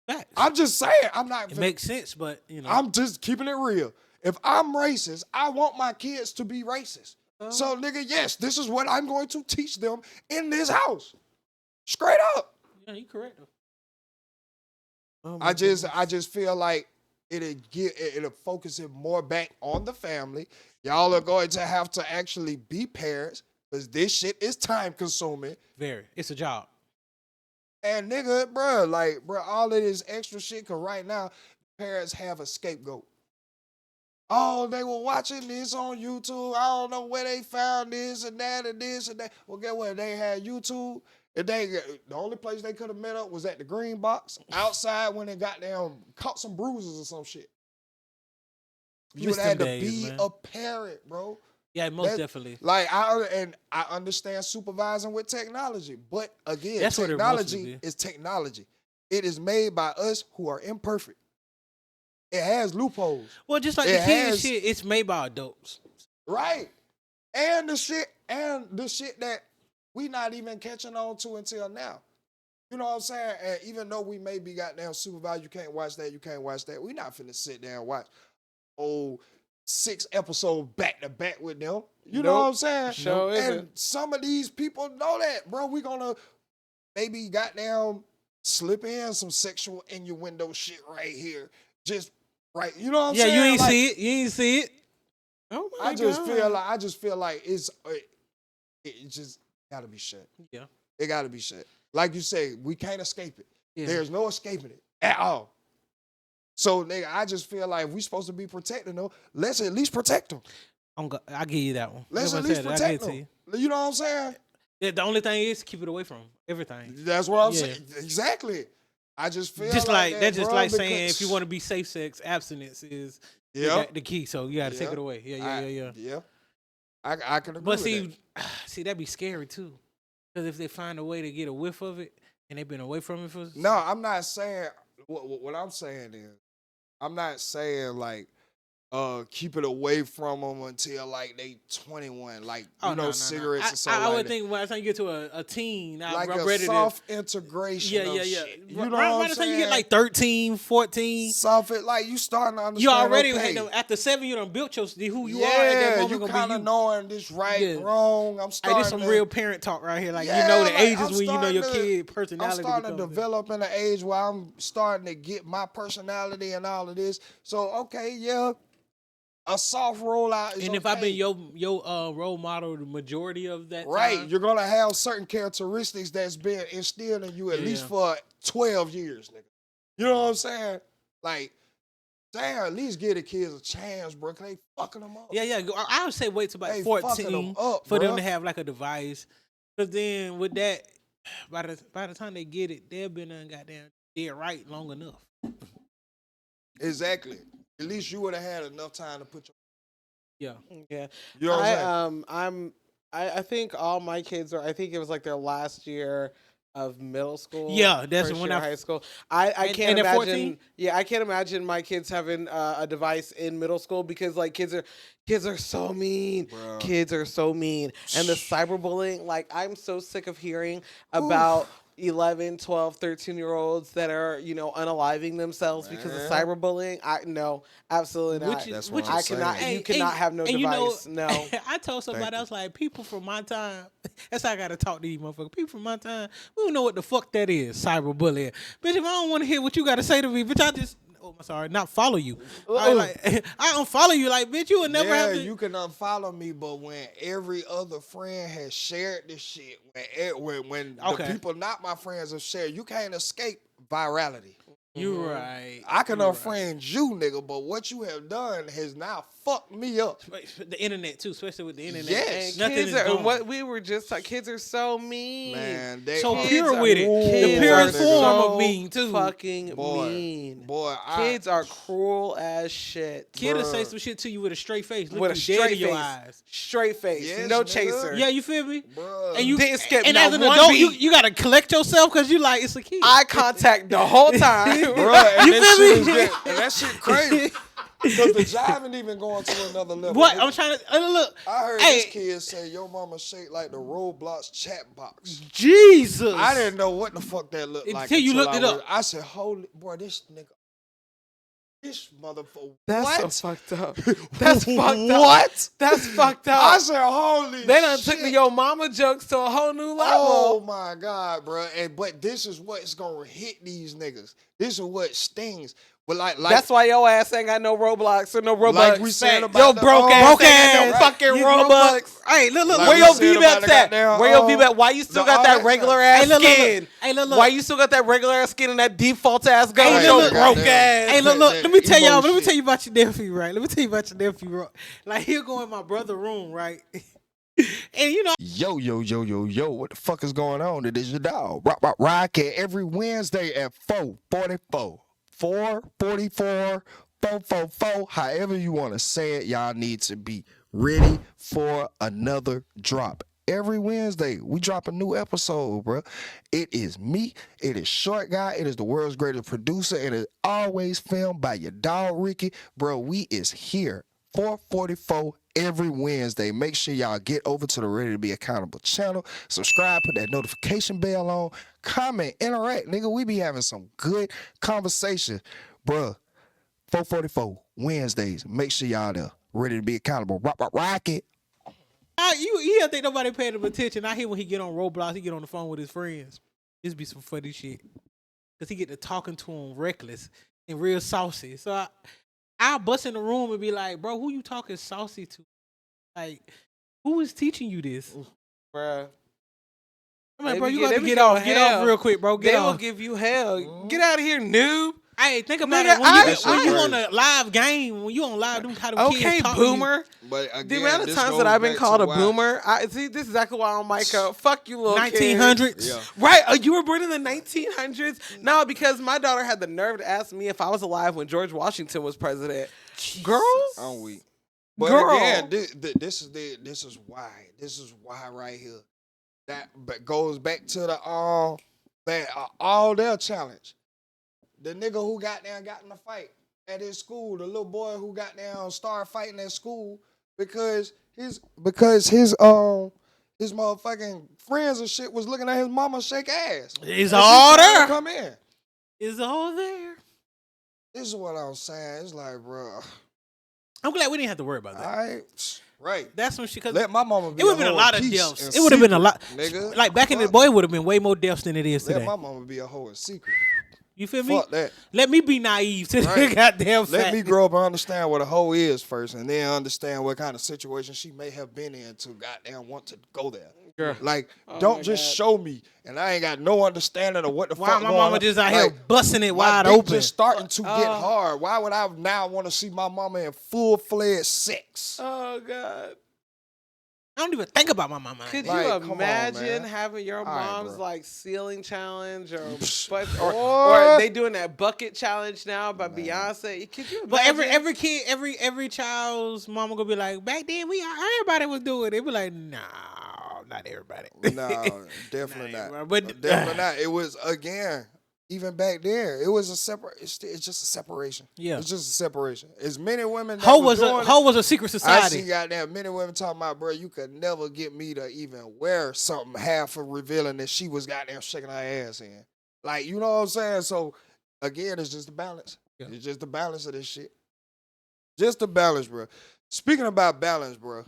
[SPEAKER 1] Facts.
[SPEAKER 2] I'm just saying, I'm not.
[SPEAKER 1] It makes sense, but you know.
[SPEAKER 2] I'm just keeping it real. If I'm racist, I want my kids to be racist. So, nigga, yes, this is what I'm going to teach them in this house. Straight up.
[SPEAKER 1] Yeah, you correct.
[SPEAKER 2] I just feel like it'll focus it more back on the family. Y'all are going to have to actually be parents because this shit is time consuming.
[SPEAKER 1] Very. It's a job.
[SPEAKER 2] And nigga, bro, all of this extra shit, cause right now, parents have a scapegoat. Oh, they were watching this on YouTube. I don't know where they found this and that and this and that. Well, guess what? They had YouTube. And the only place they could have met up was at the green box outside when they got down, caught some bruises or some shit. You
[SPEAKER 1] Miss
[SPEAKER 2] would have
[SPEAKER 1] them
[SPEAKER 2] to
[SPEAKER 1] days,
[SPEAKER 2] be
[SPEAKER 1] man.
[SPEAKER 2] a parent, bro.
[SPEAKER 1] Yeah, most
[SPEAKER 2] That-
[SPEAKER 1] definitely.
[SPEAKER 2] Like I understand supervising with technology, but again,
[SPEAKER 1] That's what it mostly
[SPEAKER 2] technology
[SPEAKER 1] be.
[SPEAKER 2] is technology. It is made by us who are imperfect. It has loopholes,
[SPEAKER 1] Well, just like
[SPEAKER 2] It
[SPEAKER 1] the kids
[SPEAKER 2] has-
[SPEAKER 1] shit, it's made by adults.
[SPEAKER 2] right? And the shit that we not even catching on to until now. You know what I'm saying? And even though we may be goddamn supervised, you can't watch that. We not finna sit there and watch 6 episodes back to back with them. You know
[SPEAKER 3] Nope.
[SPEAKER 2] what I'm saying?
[SPEAKER 3] Sure
[SPEAKER 2] And
[SPEAKER 3] isn't.
[SPEAKER 2] some of these people know that, bro. We gonna maybe goddamn slip in some sexual innuendo shit right here. Just right. You know what I'm
[SPEAKER 1] Yeah,
[SPEAKER 2] saying?
[SPEAKER 1] you ain't
[SPEAKER 2] Like,
[SPEAKER 1] see it. You ain't see it.
[SPEAKER 3] Oh my
[SPEAKER 2] I just
[SPEAKER 3] God.
[SPEAKER 2] feel like it just gotta be shut.
[SPEAKER 1] Yeah.
[SPEAKER 2] It gotta be shut. Like you say, we can't escape it.
[SPEAKER 1] Yeah.
[SPEAKER 2] There's no escaping it at all. So, nigga, I just feel like if we supposed to be protecting them, let's at least protect them.
[SPEAKER 1] I'll give you that one.
[SPEAKER 2] Let's
[SPEAKER 1] Like
[SPEAKER 2] at
[SPEAKER 1] I
[SPEAKER 2] least
[SPEAKER 1] said, I'll give
[SPEAKER 2] protect
[SPEAKER 1] it to
[SPEAKER 2] them.
[SPEAKER 1] you.
[SPEAKER 2] You know what I'm saying?
[SPEAKER 1] Yeah, the only thing is keep it away from everything.
[SPEAKER 2] That's what I'm
[SPEAKER 1] Yeah.
[SPEAKER 2] saying. Exactly. I just feel
[SPEAKER 1] Just like
[SPEAKER 2] that,
[SPEAKER 1] that's just
[SPEAKER 2] bro,
[SPEAKER 1] like saying
[SPEAKER 2] because-
[SPEAKER 1] if you want to be safe sex, abstinence is
[SPEAKER 2] Yeah.
[SPEAKER 1] the key. So you got to take
[SPEAKER 2] Yeah.
[SPEAKER 1] it away. Yeah.
[SPEAKER 2] Yeah. I can agree
[SPEAKER 1] But
[SPEAKER 2] with that.
[SPEAKER 1] see, that'd be scary too, because if they find a way to get a whiff of it and they've been away from it for
[SPEAKER 2] No, I'm not saying what I'm saying is I'm not saying like keep it away from them until like they 21, like cigarettes or something.
[SPEAKER 1] I
[SPEAKER 2] like
[SPEAKER 1] would
[SPEAKER 2] that.
[SPEAKER 1] think by the time you get to a teen,
[SPEAKER 2] like
[SPEAKER 1] I'm
[SPEAKER 2] a
[SPEAKER 1] ready
[SPEAKER 2] soft integration.
[SPEAKER 1] to.
[SPEAKER 2] of
[SPEAKER 1] Yeah.
[SPEAKER 2] shit. You know
[SPEAKER 1] Right,
[SPEAKER 2] what
[SPEAKER 1] by
[SPEAKER 2] I'm
[SPEAKER 1] the time you
[SPEAKER 2] saying?
[SPEAKER 1] get like 13, 14,
[SPEAKER 2] soft, like you starting to understand.
[SPEAKER 1] you already
[SPEAKER 2] okay,
[SPEAKER 1] after 7, you done built who you
[SPEAKER 2] yeah,
[SPEAKER 1] are at that moment.
[SPEAKER 2] you
[SPEAKER 1] Gonna
[SPEAKER 2] kind
[SPEAKER 1] be
[SPEAKER 2] of
[SPEAKER 1] you.
[SPEAKER 2] knowing this right,
[SPEAKER 1] Yeah.
[SPEAKER 2] wrong. I'm
[SPEAKER 1] Hey,
[SPEAKER 2] starting.
[SPEAKER 1] this some
[SPEAKER 2] to,
[SPEAKER 1] real parent talk right here. Like
[SPEAKER 2] Yeah,
[SPEAKER 1] you know the
[SPEAKER 2] like,
[SPEAKER 1] ages
[SPEAKER 2] I'm
[SPEAKER 1] when you know your
[SPEAKER 2] starting to-
[SPEAKER 1] kid
[SPEAKER 2] I'm
[SPEAKER 1] personality.
[SPEAKER 2] starting to
[SPEAKER 1] becomes-
[SPEAKER 2] develop in an age where I'm starting to get my personality and all of this. So okay, yeah, a soft rollout is
[SPEAKER 1] And if
[SPEAKER 2] okay.
[SPEAKER 1] I've been your role model the majority of that
[SPEAKER 2] right,
[SPEAKER 1] time,
[SPEAKER 2] you're gonna have certain characteristics that's been instilled in you at least for 12 years, nigga. You know what I'm saying? Like, damn, at least give the kids a chance, bro. 'Cause they fucking them up.
[SPEAKER 1] yeah. I would say wait till about
[SPEAKER 2] They fucking
[SPEAKER 1] 14
[SPEAKER 2] them up,
[SPEAKER 1] for them
[SPEAKER 2] bruh.
[SPEAKER 1] to have like a device. Because then with that, by the time they get it, they've been goddamn dead right long enough.
[SPEAKER 2] Exactly. At least you would have had enough time to put your.
[SPEAKER 1] Yeah.
[SPEAKER 3] Yeah.
[SPEAKER 2] You know what I'm saying?
[SPEAKER 3] I think all my kids are. I think it was like their last year. of middle school.
[SPEAKER 1] Yeah, that's
[SPEAKER 3] first
[SPEAKER 1] when
[SPEAKER 3] year
[SPEAKER 1] I-
[SPEAKER 3] of high school. I
[SPEAKER 1] And-
[SPEAKER 3] can't
[SPEAKER 1] and at
[SPEAKER 3] imagine.
[SPEAKER 1] 14?
[SPEAKER 3] Yeah, I can't imagine my kids having a device in middle school because like kids are so mean.
[SPEAKER 2] Bruh.
[SPEAKER 3] Kids are so mean, and the cyberbullying. Like I'm so sick of hearing about 11, 12, 13-year-olds that are, unaliving themselves because of cyberbullying. No, absolutely not.
[SPEAKER 2] That's what
[SPEAKER 3] I
[SPEAKER 2] I'm
[SPEAKER 3] cannot.
[SPEAKER 2] saying.
[SPEAKER 3] You cannot have no device. No.
[SPEAKER 1] I told somebody, I was like, people from my time, that's how I got to talk to these motherfuckers. People from my time, we don't know what the fuck that is, cyberbullying. Bitch, if I don't want to hear what you got to say to me, bitch, I just, not follow you. I unfollow you, like, bitch, you would never have to.
[SPEAKER 2] You can unfollow me, but when every other friend has shared this shit, when the people not my friends have shared, you can't escape virality.
[SPEAKER 1] You right.
[SPEAKER 2] I can unfriend you, nigga, but what you have done has now fucked me up.
[SPEAKER 1] The internet too, especially with the internet.
[SPEAKER 2] Yes.
[SPEAKER 1] Nothing
[SPEAKER 3] Kids
[SPEAKER 1] is
[SPEAKER 3] are,
[SPEAKER 1] gone.
[SPEAKER 3] what we were just like, kids are so mean.
[SPEAKER 2] Man, they
[SPEAKER 1] So
[SPEAKER 2] are
[SPEAKER 1] pure
[SPEAKER 3] are
[SPEAKER 1] with it.
[SPEAKER 2] cruel,
[SPEAKER 1] The purest
[SPEAKER 2] nigga.
[SPEAKER 1] form of mean too.
[SPEAKER 3] Fucking
[SPEAKER 2] Boy,
[SPEAKER 3] mean.
[SPEAKER 2] boy,
[SPEAKER 3] Kids are cruel as shit.
[SPEAKER 1] Kid will say
[SPEAKER 2] Bruh.
[SPEAKER 1] some shit to you with a straight face. Look
[SPEAKER 3] With a
[SPEAKER 1] you dead
[SPEAKER 3] straight
[SPEAKER 1] in your
[SPEAKER 3] face.
[SPEAKER 1] eyes.
[SPEAKER 3] Straight face.
[SPEAKER 2] Yes,
[SPEAKER 3] No
[SPEAKER 2] nigga.
[SPEAKER 3] chaser.
[SPEAKER 1] Yeah, you feel me?
[SPEAKER 2] Bruh.
[SPEAKER 1] And you
[SPEAKER 3] Didn't skip
[SPEAKER 1] and
[SPEAKER 3] not
[SPEAKER 1] as an
[SPEAKER 3] one
[SPEAKER 1] adult,
[SPEAKER 3] beat.
[SPEAKER 1] you gotta collect yourself because you like it's a kid.
[SPEAKER 3] Eye contact the whole time.
[SPEAKER 2] Bruh, and
[SPEAKER 1] You
[SPEAKER 2] that
[SPEAKER 1] feel
[SPEAKER 2] shit
[SPEAKER 1] me?
[SPEAKER 2] is and that shit crazy. Because the jive ain't even going to another level.
[SPEAKER 1] What?
[SPEAKER 2] nigga.
[SPEAKER 1] I'm trying to look.
[SPEAKER 2] I heard
[SPEAKER 1] Hey.
[SPEAKER 2] this kid say, "Your mama shaped like the Roblox chat box."
[SPEAKER 1] Jesus.
[SPEAKER 2] I didn't know what the fuck that looked like
[SPEAKER 1] Until you looked it up.
[SPEAKER 2] I said, "Holy boy, this nigga, this motherfucker."
[SPEAKER 3] That's
[SPEAKER 2] what?
[SPEAKER 3] so fucked up. That's fucked up.
[SPEAKER 2] What?
[SPEAKER 3] That's fucked up.
[SPEAKER 2] I said, "Holy."
[SPEAKER 3] They done
[SPEAKER 2] shit.
[SPEAKER 3] took the yo mama jokes to a whole new level.
[SPEAKER 2] Oh my God, bro! But this is what's gonna hit these niggas. This is what stings. But like
[SPEAKER 3] That's why your ass ain't got no Roblox or no Robux.
[SPEAKER 2] Like we said about
[SPEAKER 3] yo
[SPEAKER 2] the-
[SPEAKER 3] broke ass
[SPEAKER 1] broke
[SPEAKER 3] ain't got no
[SPEAKER 1] ass.
[SPEAKER 3] fucking
[SPEAKER 1] You
[SPEAKER 3] Robux.
[SPEAKER 1] Hey, look.
[SPEAKER 2] Like
[SPEAKER 3] Where
[SPEAKER 2] we
[SPEAKER 3] your
[SPEAKER 2] said about
[SPEAKER 3] V-Bucks
[SPEAKER 2] the
[SPEAKER 3] at?
[SPEAKER 2] goddamn,
[SPEAKER 3] Where your V-Bucks? Why you still
[SPEAKER 2] the
[SPEAKER 3] got that
[SPEAKER 2] all
[SPEAKER 3] regular
[SPEAKER 2] that-
[SPEAKER 3] ass
[SPEAKER 1] Hey, look.
[SPEAKER 3] skin?
[SPEAKER 1] Hey, look.
[SPEAKER 3] Why you still got that regular ass skin and that default ass gun?
[SPEAKER 1] Hey,
[SPEAKER 3] Yo
[SPEAKER 1] look.
[SPEAKER 3] broke
[SPEAKER 2] Goddamn.
[SPEAKER 3] ass.
[SPEAKER 1] Hey, look.
[SPEAKER 2] that
[SPEAKER 1] Let me tell
[SPEAKER 2] emo
[SPEAKER 1] y'all. Let me
[SPEAKER 2] shit.
[SPEAKER 1] tell you about your nephew, right? Let me tell you about your nephew, right? Like he'll go in my brother's room, right? And you know,
[SPEAKER 2] Yo, what the fuck is going on? It is your dog. Rock it every Wednesday at 4:44. 4:44, 4:44, however you want to say it, y'all need to be ready for another drop. Every Wednesday, we drop a new episode, bro. It is me. It is Short Guy. It is the world's greatest producer. And it's always filmed by your dog, Ricky. Bro, we is here. 4:44 every Wednesday. Make sure y'all get over to the Ready to Be Accountable channel. Subscribe, put that notification bell on. Comment, interact. Nigga, we be having some good conversation. Bruh, 4:44 Wednesdays. Make sure y'all there. Ready to Be Accountable. Rock it.
[SPEAKER 1] you don't think nobody paying him attention. I hear when he get on Roblox, he get on the phone with his friends. This be some funny shit. Cause he get to talking to him reckless and real saucy. So I'll bust in the room and be like, bro, who you talking saucy to? Like, who is teaching you this?
[SPEAKER 3] Bruh.
[SPEAKER 1] I'm like,
[SPEAKER 3] They
[SPEAKER 1] bro,
[SPEAKER 3] be
[SPEAKER 1] you
[SPEAKER 3] gi-
[SPEAKER 1] got
[SPEAKER 3] they
[SPEAKER 1] to
[SPEAKER 3] be
[SPEAKER 1] get
[SPEAKER 3] giving
[SPEAKER 1] off. Get off
[SPEAKER 3] hell.
[SPEAKER 1] real quick, bro. Get
[SPEAKER 3] They will
[SPEAKER 1] off.
[SPEAKER 3] give you hell. Get out of here, noob.
[SPEAKER 1] Hey, think about
[SPEAKER 3] Nigga,
[SPEAKER 1] it. When you
[SPEAKER 2] I-
[SPEAKER 1] on a live game, when you on live, them how them
[SPEAKER 3] Okay,
[SPEAKER 1] kids talk to you.
[SPEAKER 3] boomer.
[SPEAKER 2] But
[SPEAKER 3] The
[SPEAKER 2] again,
[SPEAKER 3] amount of
[SPEAKER 2] this
[SPEAKER 3] times
[SPEAKER 2] goes
[SPEAKER 3] that I've been
[SPEAKER 2] back
[SPEAKER 3] called
[SPEAKER 2] to
[SPEAKER 3] a
[SPEAKER 2] why-
[SPEAKER 3] boomer, see, this is exactly why I'm like, fuck you, little kids.
[SPEAKER 1] 1900s.
[SPEAKER 2] Yeah.
[SPEAKER 3] Right? You were born in the 1900s? No, because my daughter had the nerve to ask me if I was alive when George Washington was president. Girls?
[SPEAKER 2] I'm weak. But
[SPEAKER 3] Girl.
[SPEAKER 2] again, this is why right here. That goes back to the all their challenge. The nigga who got in a fight at his school, the little boy who got down started fighting at school because his motherfucking friends and shit was looking at his mama shake ass.
[SPEAKER 1] It's
[SPEAKER 2] And she
[SPEAKER 1] all
[SPEAKER 2] trying to
[SPEAKER 1] there.
[SPEAKER 2] Come in.
[SPEAKER 1] It's all there.
[SPEAKER 2] This is what I'm saying. It's like, bro,
[SPEAKER 1] I'm glad we didn't have to worry about that.
[SPEAKER 2] right.
[SPEAKER 1] That's when she. Cause
[SPEAKER 2] Let my mama be
[SPEAKER 1] it would have been a
[SPEAKER 2] whole
[SPEAKER 1] lot of
[SPEAKER 2] piece
[SPEAKER 1] deaths.
[SPEAKER 2] and
[SPEAKER 1] It would have been a
[SPEAKER 2] secret,
[SPEAKER 1] lot.
[SPEAKER 2] nigga.
[SPEAKER 1] Like back in the
[SPEAKER 2] Fuck.
[SPEAKER 1] boy, it would have been way more deaths than it is
[SPEAKER 2] Let
[SPEAKER 1] today.
[SPEAKER 2] my mama be a whole in secret.
[SPEAKER 1] You feel me?
[SPEAKER 2] Fuck that.
[SPEAKER 1] Let me be naive to the
[SPEAKER 2] Right.
[SPEAKER 1] goddamn fact.
[SPEAKER 2] Let me grow up and understand what a hoe is first, and then understand what kind of situation she may have been in to goddamn want to go there.
[SPEAKER 3] Girl.
[SPEAKER 2] Like,
[SPEAKER 3] Oh
[SPEAKER 2] don't
[SPEAKER 3] my
[SPEAKER 2] just
[SPEAKER 3] God.
[SPEAKER 2] show me, and I ain't got no understanding of what the
[SPEAKER 1] Why
[SPEAKER 2] fuck
[SPEAKER 1] my
[SPEAKER 2] going
[SPEAKER 1] mama
[SPEAKER 2] on.
[SPEAKER 1] just out
[SPEAKER 2] Like,
[SPEAKER 1] here busting it
[SPEAKER 2] my
[SPEAKER 1] wide
[SPEAKER 2] dick
[SPEAKER 1] open?
[SPEAKER 2] just starting to get hard. Why would I now want to see my mama in full-fledged sex?
[SPEAKER 3] Oh, God.
[SPEAKER 1] I don't even think about my mama.
[SPEAKER 3] Could
[SPEAKER 2] Like,
[SPEAKER 3] you
[SPEAKER 2] come on,
[SPEAKER 3] imagine
[SPEAKER 2] man.
[SPEAKER 3] having your
[SPEAKER 2] All right,
[SPEAKER 3] mom's
[SPEAKER 2] bro.
[SPEAKER 3] like ceiling challenge or
[SPEAKER 2] Psh,
[SPEAKER 3] or they doing that bucket challenge now by Beyonce? Could you imagine?
[SPEAKER 1] But every kid, every child's mama gonna be like, back then everybody was doing it. They be like, nah, not everybody.
[SPEAKER 2] No, definitely
[SPEAKER 1] Nah,
[SPEAKER 2] not.
[SPEAKER 1] but-
[SPEAKER 2] Definitely not. It was again, even back there, it was a separate. It's just a separation.
[SPEAKER 1] Yeah.
[SPEAKER 2] It's just a separation. As many women that
[SPEAKER 1] Ho
[SPEAKER 2] was
[SPEAKER 1] was
[SPEAKER 2] doing
[SPEAKER 1] Ho was a secret
[SPEAKER 2] I
[SPEAKER 1] society.
[SPEAKER 2] see goddamn many women talking about, bro, you could never get me to even wear something half of revealing that she was goddamn shaking her ass in. Like, you know what I'm saying? So again, it's just the balance.
[SPEAKER 1] Yeah.
[SPEAKER 2] It's just the balance of this shit. Just the balance, bro. Speaking about balance, bro,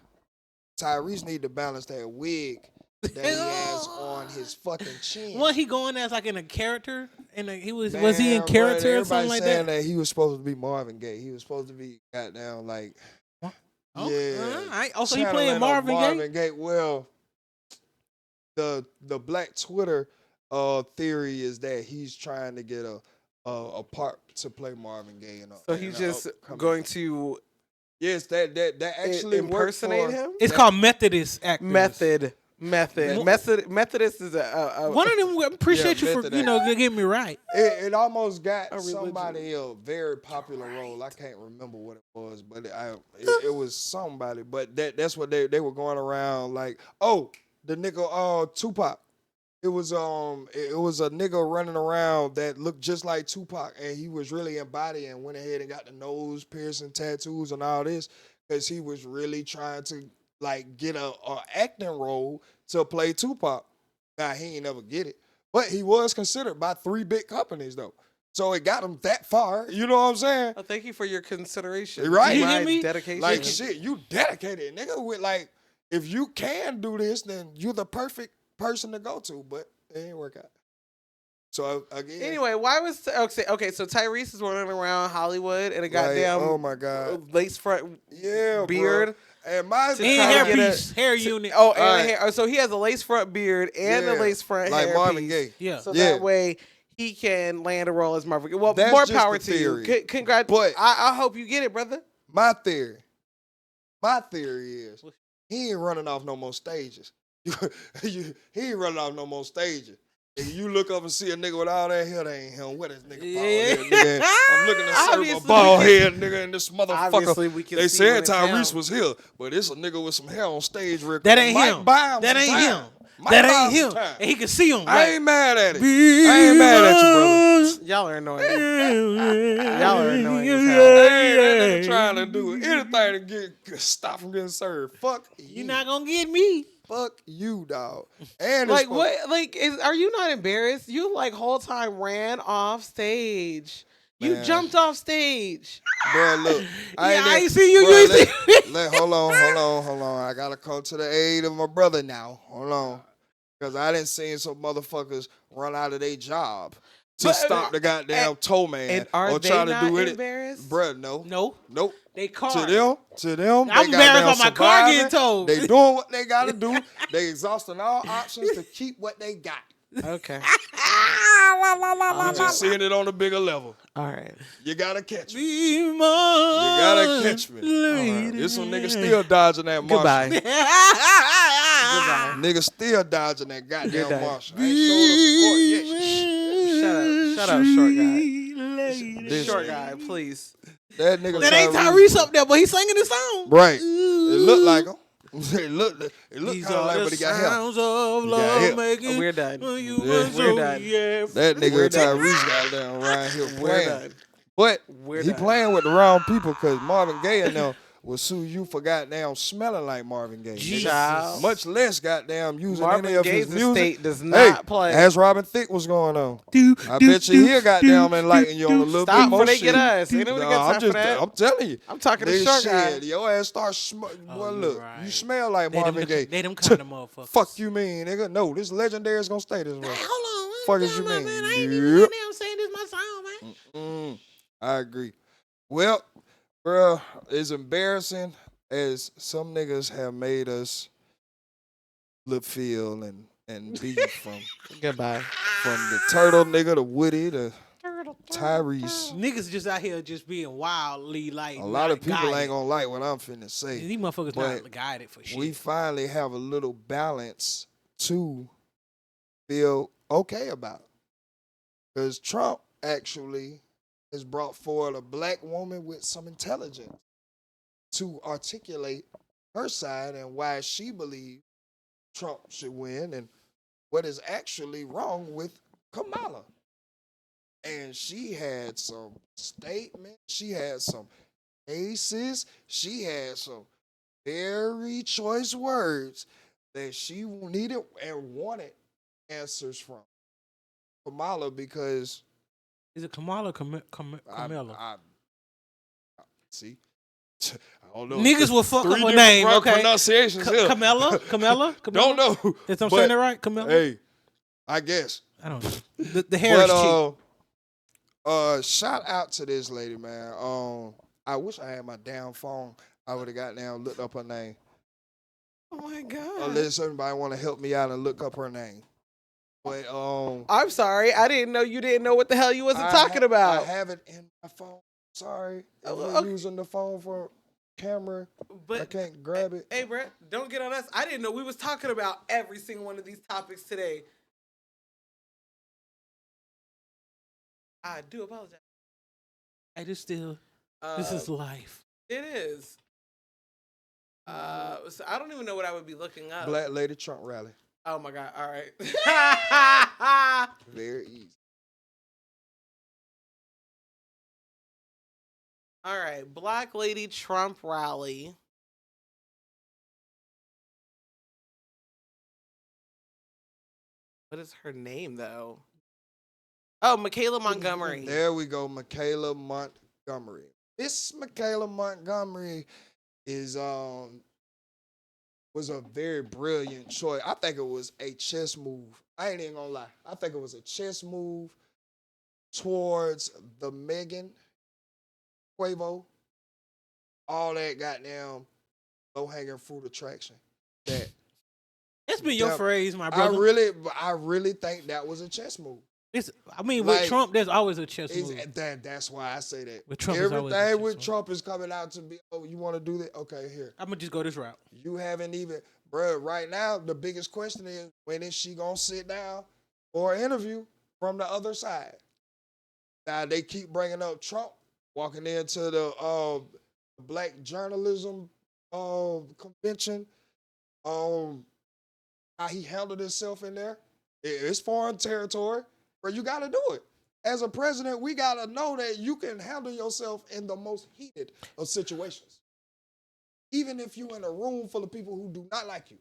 [SPEAKER 2] Tyrese need to balance that wig that he has on his fucking chin.
[SPEAKER 1] Wasn't he going as like in a character? Was he in
[SPEAKER 2] Man,
[SPEAKER 1] character
[SPEAKER 2] bro,
[SPEAKER 1] or something like
[SPEAKER 2] saying
[SPEAKER 1] that?
[SPEAKER 2] he was supposed to be Marvin Gaye. He was supposed to be goddamn like,
[SPEAKER 1] Okay.
[SPEAKER 2] yeah.
[SPEAKER 1] All right. Also, he
[SPEAKER 2] channeling
[SPEAKER 1] playing
[SPEAKER 2] a
[SPEAKER 1] Marvin Gaye.
[SPEAKER 2] Well, the Black Twitter theory is that he's trying to get a part to play Marvin Gaye.
[SPEAKER 3] So he's just going to
[SPEAKER 2] Yes, that actually
[SPEAKER 3] impersonate
[SPEAKER 2] worked for,
[SPEAKER 3] him.
[SPEAKER 1] It's called Methodist actors.
[SPEAKER 3] Methodist is a
[SPEAKER 1] One of them. Appreciate
[SPEAKER 2] Yeah,
[SPEAKER 1] you for
[SPEAKER 2] Methodist.
[SPEAKER 1] getting me right.
[SPEAKER 2] It almost got
[SPEAKER 3] religion.
[SPEAKER 2] somebody a very popular role. I can't remember what it was, but it was somebody. But that's what they were going around like. Oh, the nigga Tupac. It was a nigga running around that looked just like Tupac, and he was really embodying and went ahead and got the nose piercing, tattoos, and all this because he was really trying to like get a acting role to play Tupac. Now he ain't never get it, but he was considered by 3 big companies though, so it got him that far. You know what I'm saying?
[SPEAKER 3] Oh, thank you for your consideration.
[SPEAKER 2] Right.
[SPEAKER 1] You
[SPEAKER 3] My
[SPEAKER 1] hear me?
[SPEAKER 3] dedication.
[SPEAKER 2] Like shit, you dedicated, nigga. With like, if you can do this, then you're the perfect person to go to. But it ain't work out. So again,
[SPEAKER 3] Anyway, why was okay? So Tyrese is running around Hollywood in a
[SPEAKER 2] like,
[SPEAKER 3] goddamn
[SPEAKER 2] oh my god,
[SPEAKER 3] lace front
[SPEAKER 2] yeah,
[SPEAKER 3] beard.
[SPEAKER 2] bro. And my
[SPEAKER 1] And
[SPEAKER 3] trying to
[SPEAKER 1] hair
[SPEAKER 3] get a-
[SPEAKER 1] piece, hair unit.
[SPEAKER 3] Oh, and
[SPEAKER 2] Alright.
[SPEAKER 3] hair. So he has a lace front beard and a
[SPEAKER 2] Yeah,
[SPEAKER 3] lace front
[SPEAKER 2] like
[SPEAKER 3] hair
[SPEAKER 2] Marvin
[SPEAKER 3] piece.
[SPEAKER 2] Gaye.
[SPEAKER 1] Yeah.
[SPEAKER 3] So
[SPEAKER 2] Yeah.
[SPEAKER 3] that way he can land a role as Marvin Gaye. Well,
[SPEAKER 2] That's
[SPEAKER 3] more
[SPEAKER 2] just
[SPEAKER 3] power
[SPEAKER 2] the
[SPEAKER 3] to you.
[SPEAKER 2] theory.
[SPEAKER 3] Congrats.
[SPEAKER 2] But-
[SPEAKER 3] I hope you get it, brother.
[SPEAKER 2] My theory is he ain't running off no more stages. He ain't running off no more stages. If you look up and see a nigga with all that hair, that ain't him. What is nigga bald head, nigga? I'm looking to serve a
[SPEAKER 3] Obviously,
[SPEAKER 2] bald
[SPEAKER 3] we can-
[SPEAKER 2] head nigga and this motherfucker.
[SPEAKER 3] Obviously, we can
[SPEAKER 2] They
[SPEAKER 3] see
[SPEAKER 2] said
[SPEAKER 3] when it's
[SPEAKER 2] Tyrese
[SPEAKER 3] him.
[SPEAKER 2] was here, but it's a nigga with some hair on stage real
[SPEAKER 1] That
[SPEAKER 2] quick.
[SPEAKER 1] ain't
[SPEAKER 2] Might
[SPEAKER 1] him.
[SPEAKER 2] buy him
[SPEAKER 1] That
[SPEAKER 2] some
[SPEAKER 1] ain't
[SPEAKER 2] time.
[SPEAKER 1] him.
[SPEAKER 2] Might
[SPEAKER 1] That
[SPEAKER 2] buy
[SPEAKER 1] ain't
[SPEAKER 2] him
[SPEAKER 1] him.
[SPEAKER 2] some time.
[SPEAKER 1] And he can see him.
[SPEAKER 2] I ain't mad at it. I ain't mad at you, brother.
[SPEAKER 3] Y'all are annoying. Y'all are annoying as
[SPEAKER 2] I
[SPEAKER 3] hell.
[SPEAKER 2] ain't that nigga trying to do anything to stop from getting served. Fuck you.
[SPEAKER 1] You're not gonna get me.
[SPEAKER 2] Fuck you, dog. And
[SPEAKER 3] Like
[SPEAKER 2] it's
[SPEAKER 3] what? Like, are you not embarrassed? You like whole time ran off stage. You
[SPEAKER 2] Man.
[SPEAKER 3] jumped off stage.
[SPEAKER 2] Bro, look.
[SPEAKER 1] I ain't
[SPEAKER 2] that-
[SPEAKER 1] see you.
[SPEAKER 2] Bro,
[SPEAKER 1] You ain't
[SPEAKER 2] let-
[SPEAKER 1] see
[SPEAKER 2] let- hold on. I gotta come to the aid of my brother now. Hold on. Because I didn't see some motherfuckers run out of their job to
[SPEAKER 3] But-
[SPEAKER 2] stop the goddamn tow man
[SPEAKER 3] And are
[SPEAKER 2] or
[SPEAKER 3] they
[SPEAKER 2] try to
[SPEAKER 3] not
[SPEAKER 2] do it.
[SPEAKER 3] embarrassed?
[SPEAKER 2] Bruh, no.
[SPEAKER 1] No,
[SPEAKER 2] Nope.
[SPEAKER 1] they car.
[SPEAKER 2] To them,
[SPEAKER 1] I'm
[SPEAKER 2] they
[SPEAKER 1] embarrassed
[SPEAKER 2] goddamn
[SPEAKER 1] by my car
[SPEAKER 2] surviving.
[SPEAKER 1] getting towed.
[SPEAKER 2] They doing what they gotta do. They exhausting all options to keep what they got.
[SPEAKER 3] Okay.
[SPEAKER 2] I'm just seeing it on a bigger level.
[SPEAKER 3] All right.
[SPEAKER 2] You gotta catch me.
[SPEAKER 1] You
[SPEAKER 2] You gotta catch me. There's some niggas still dodging that marshal.
[SPEAKER 3] Goodbye.
[SPEAKER 2] Niggas still dodging that goddamn
[SPEAKER 3] done.
[SPEAKER 2] marshal. I ain't showed up
[SPEAKER 3] Shut up, short guy.
[SPEAKER 2] This
[SPEAKER 3] Short
[SPEAKER 2] nigga.
[SPEAKER 3] guy, please.
[SPEAKER 2] court yet. That nigga
[SPEAKER 1] That ain't Tyrese up there, but he's singing the song.
[SPEAKER 2] Right. It looked like him. It looked
[SPEAKER 1] These
[SPEAKER 2] kind of
[SPEAKER 1] are
[SPEAKER 2] like,
[SPEAKER 1] the
[SPEAKER 2] but he got hair.
[SPEAKER 1] sounds of
[SPEAKER 2] got
[SPEAKER 1] love
[SPEAKER 2] hair.
[SPEAKER 1] making.
[SPEAKER 3] We're done.
[SPEAKER 1] You
[SPEAKER 2] Yeah.
[SPEAKER 1] were so-
[SPEAKER 3] We're done.
[SPEAKER 1] yeah.
[SPEAKER 2] That nigga
[SPEAKER 3] We're done.
[SPEAKER 2] Tyrese got down right here
[SPEAKER 3] We're
[SPEAKER 2] playing.
[SPEAKER 3] done.
[SPEAKER 2] But
[SPEAKER 3] We're
[SPEAKER 2] he
[SPEAKER 3] done.
[SPEAKER 2] playing with the wrong people because Marvin Gaye and them will sue you for goddamn smelling like Marvin Gaye.
[SPEAKER 1] Jesus.
[SPEAKER 3] Child.
[SPEAKER 2] Much less goddamn using
[SPEAKER 3] Marvin
[SPEAKER 2] any of
[SPEAKER 3] Gaye's
[SPEAKER 2] his music.
[SPEAKER 3] estate does not play.
[SPEAKER 2] As Robin Thicke was going on.
[SPEAKER 1] Do,
[SPEAKER 2] I
[SPEAKER 1] do,
[SPEAKER 2] bet you
[SPEAKER 1] do,
[SPEAKER 2] he'll goddamn enlighten you on a little
[SPEAKER 3] Stop
[SPEAKER 2] bit more
[SPEAKER 3] before they
[SPEAKER 2] shit.
[SPEAKER 3] get us. Ain't nobody got time for that.
[SPEAKER 2] I'm telling you.
[SPEAKER 3] I'm talking to
[SPEAKER 2] This
[SPEAKER 3] short guy.
[SPEAKER 2] shit, your ass start boy,
[SPEAKER 1] you're
[SPEAKER 2] look,
[SPEAKER 1] right.
[SPEAKER 2] you smell like
[SPEAKER 1] They
[SPEAKER 2] Marvin Gaye.
[SPEAKER 1] They them kind of motherfuckers.
[SPEAKER 2] Fuck you mean, nigga? No, this legendary is gonna stay this way.
[SPEAKER 1] Hold on.
[SPEAKER 2] Fuck is you mean?
[SPEAKER 1] Man, I ain't even
[SPEAKER 2] Yep.
[SPEAKER 1] goddamn saying this my song, man.
[SPEAKER 2] I agree. Well, bro, as embarrassing as some niggas have made us look, feel, and be from
[SPEAKER 3] Goodbye.
[SPEAKER 2] the turtle nigga to Woody to Tyrese.
[SPEAKER 1] Niggas just out here just being wildly like.
[SPEAKER 2] A lot of
[SPEAKER 1] not
[SPEAKER 2] people
[SPEAKER 1] guided.
[SPEAKER 2] ain't gonna like what I'm finna say.
[SPEAKER 1] These motherfuckers
[SPEAKER 2] but
[SPEAKER 1] not guided for shit.
[SPEAKER 2] We finally have a little balance to feel okay about. Because Trump actually has brought forward a black woman with some intelligence to articulate her side and why she believes Trump should win and what is actually wrong with Kamala. And she had some statements. She had some cases. She had some very choice words that she needed and wanted answers from Kamala because
[SPEAKER 1] Is it Kamala or Camilla?
[SPEAKER 2] I see. I don't know.
[SPEAKER 1] Niggas will fuck up
[SPEAKER 2] Three
[SPEAKER 1] a
[SPEAKER 2] different
[SPEAKER 1] name, okay?
[SPEAKER 2] pronunciations here.
[SPEAKER 1] Camilla?
[SPEAKER 2] Don't know.
[SPEAKER 1] If I'm
[SPEAKER 2] But,
[SPEAKER 1] saying it right, Camilla?
[SPEAKER 2] Hey, I guess.
[SPEAKER 1] I don't know. The hair is cheap.
[SPEAKER 2] Shout out to this lady, man. I wish I had my damn phone. I would have got down, looked up her name.
[SPEAKER 3] Oh my God.
[SPEAKER 2] Unless somebody want to help me out and look up her name. But
[SPEAKER 3] I'm sorry. I didn't know you didn't know what the hell you wasn't talking about.
[SPEAKER 2] I have it in my phone. Sorry. If
[SPEAKER 3] Oh,
[SPEAKER 2] you're
[SPEAKER 3] okay.
[SPEAKER 2] using the phone for camera, I
[SPEAKER 3] But
[SPEAKER 2] can't grab it.
[SPEAKER 3] hey, Brett, don't get on us. I didn't know we was talking about every single one of these topics today. I do apologize.
[SPEAKER 1] Hey, this is life.
[SPEAKER 3] It is. So I don't even know what I would be looking up.
[SPEAKER 2] Black Lady Trump rally.
[SPEAKER 3] Oh my God! All right.
[SPEAKER 2] Very easy.
[SPEAKER 3] All right. Black Lady Trump rally. What is her name though? Oh, Michaela Montgomery.
[SPEAKER 2] There we go, Michaela Montgomery. Miss Michaela Montgomery is was a very brilliant choice. I think it was a chess move. I ain't even gonna lie. I think it was a chess move towards the Megan, Quavo, all that goddamn low-hanging fruit attraction. That
[SPEAKER 1] That's been your
[SPEAKER 2] Yeah,
[SPEAKER 1] phrase, my
[SPEAKER 2] I
[SPEAKER 1] brother.
[SPEAKER 2] really think that was a chess move.
[SPEAKER 1] With
[SPEAKER 2] like,
[SPEAKER 1] Trump, there's always a chess move.
[SPEAKER 2] That's why I say that.
[SPEAKER 1] With Trump, it's always a
[SPEAKER 2] everything
[SPEAKER 1] chess
[SPEAKER 2] with
[SPEAKER 1] move.
[SPEAKER 2] Trump is coming out to be, oh, you want to do that? Okay, here.
[SPEAKER 1] I'm gonna just go this route.
[SPEAKER 2] You haven't even, bro. Right now, the biggest question is when is she gonna sit down or interview from the other side? Now they keep bringing up Trump walking into the Black Journalism convention. How he handled himself in there. It's foreign territory, but you got to do it. As a president, we got to know that you can handle yourself in the most heated of situations. Even if you're in a room full of people who do not like you.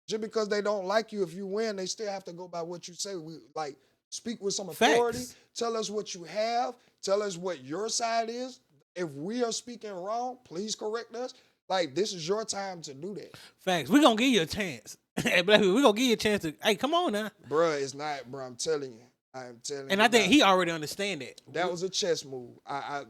[SPEAKER 2] Just because they don't like you, if you win, they still have to go by what you say. We speak with some authority.
[SPEAKER 1] Facts.
[SPEAKER 2] Tell us what you have. Tell us what your side is. If we are speaking wrong, please correct us. This is your time to do that.
[SPEAKER 1] Facts. We're gonna give you a chance. Hey, black people, we're gonna give you a chance to, hey, come on now.
[SPEAKER 2] Bruh, it's not, bruh. I'm telling you. I'm telling you.
[SPEAKER 1] And I think
[SPEAKER 2] now.
[SPEAKER 1] he already understand that.
[SPEAKER 2] That was a chess move. I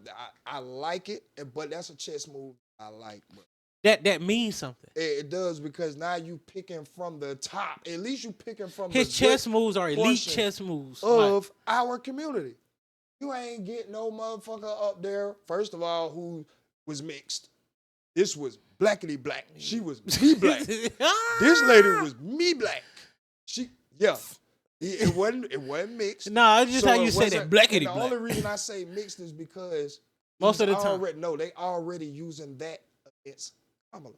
[SPEAKER 2] like it, but that's a chess move I like. Bro.
[SPEAKER 1] That means something.
[SPEAKER 2] It does because now you picking from the top. At least you picking from
[SPEAKER 1] His
[SPEAKER 2] the
[SPEAKER 1] chess
[SPEAKER 2] good
[SPEAKER 1] moves are elite
[SPEAKER 2] portion
[SPEAKER 1] chess moves.
[SPEAKER 2] of our community. You ain't getting no motherfucker up there, first of all, who was mixed. This was blackity black. She was me black. This lady was me black. It wasn't mixed.
[SPEAKER 1] No, it's just how you
[SPEAKER 2] it
[SPEAKER 1] say that, blackity
[SPEAKER 2] The
[SPEAKER 1] black.
[SPEAKER 2] only reason I say mixed is because
[SPEAKER 1] Most of the time.
[SPEAKER 2] they already using that against Kamala.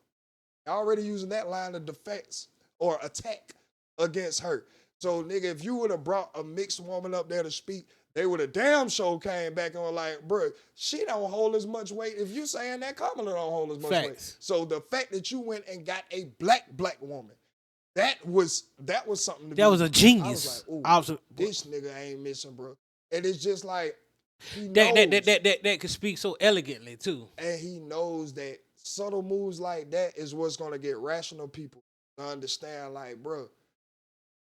[SPEAKER 2] They already using that line of defense or attack against her. So, nigga, if you would have brought a mixed woman up there to speak, they would have damn sure came back and were like, bro, she don't hold as much weight. If you saying that, Kamala don't hold as much weight.
[SPEAKER 1] Facts.
[SPEAKER 2] So the fact that you went and got a black woman, that was something to
[SPEAKER 1] That was a genius.
[SPEAKER 2] I was like, ooh, this nigga ain't missing, bro. And it's just like, he knows.
[SPEAKER 1] That could speak so elegantly too.
[SPEAKER 2] And he knows that subtle moves like that is what's going to get rational people to understand, like, bro,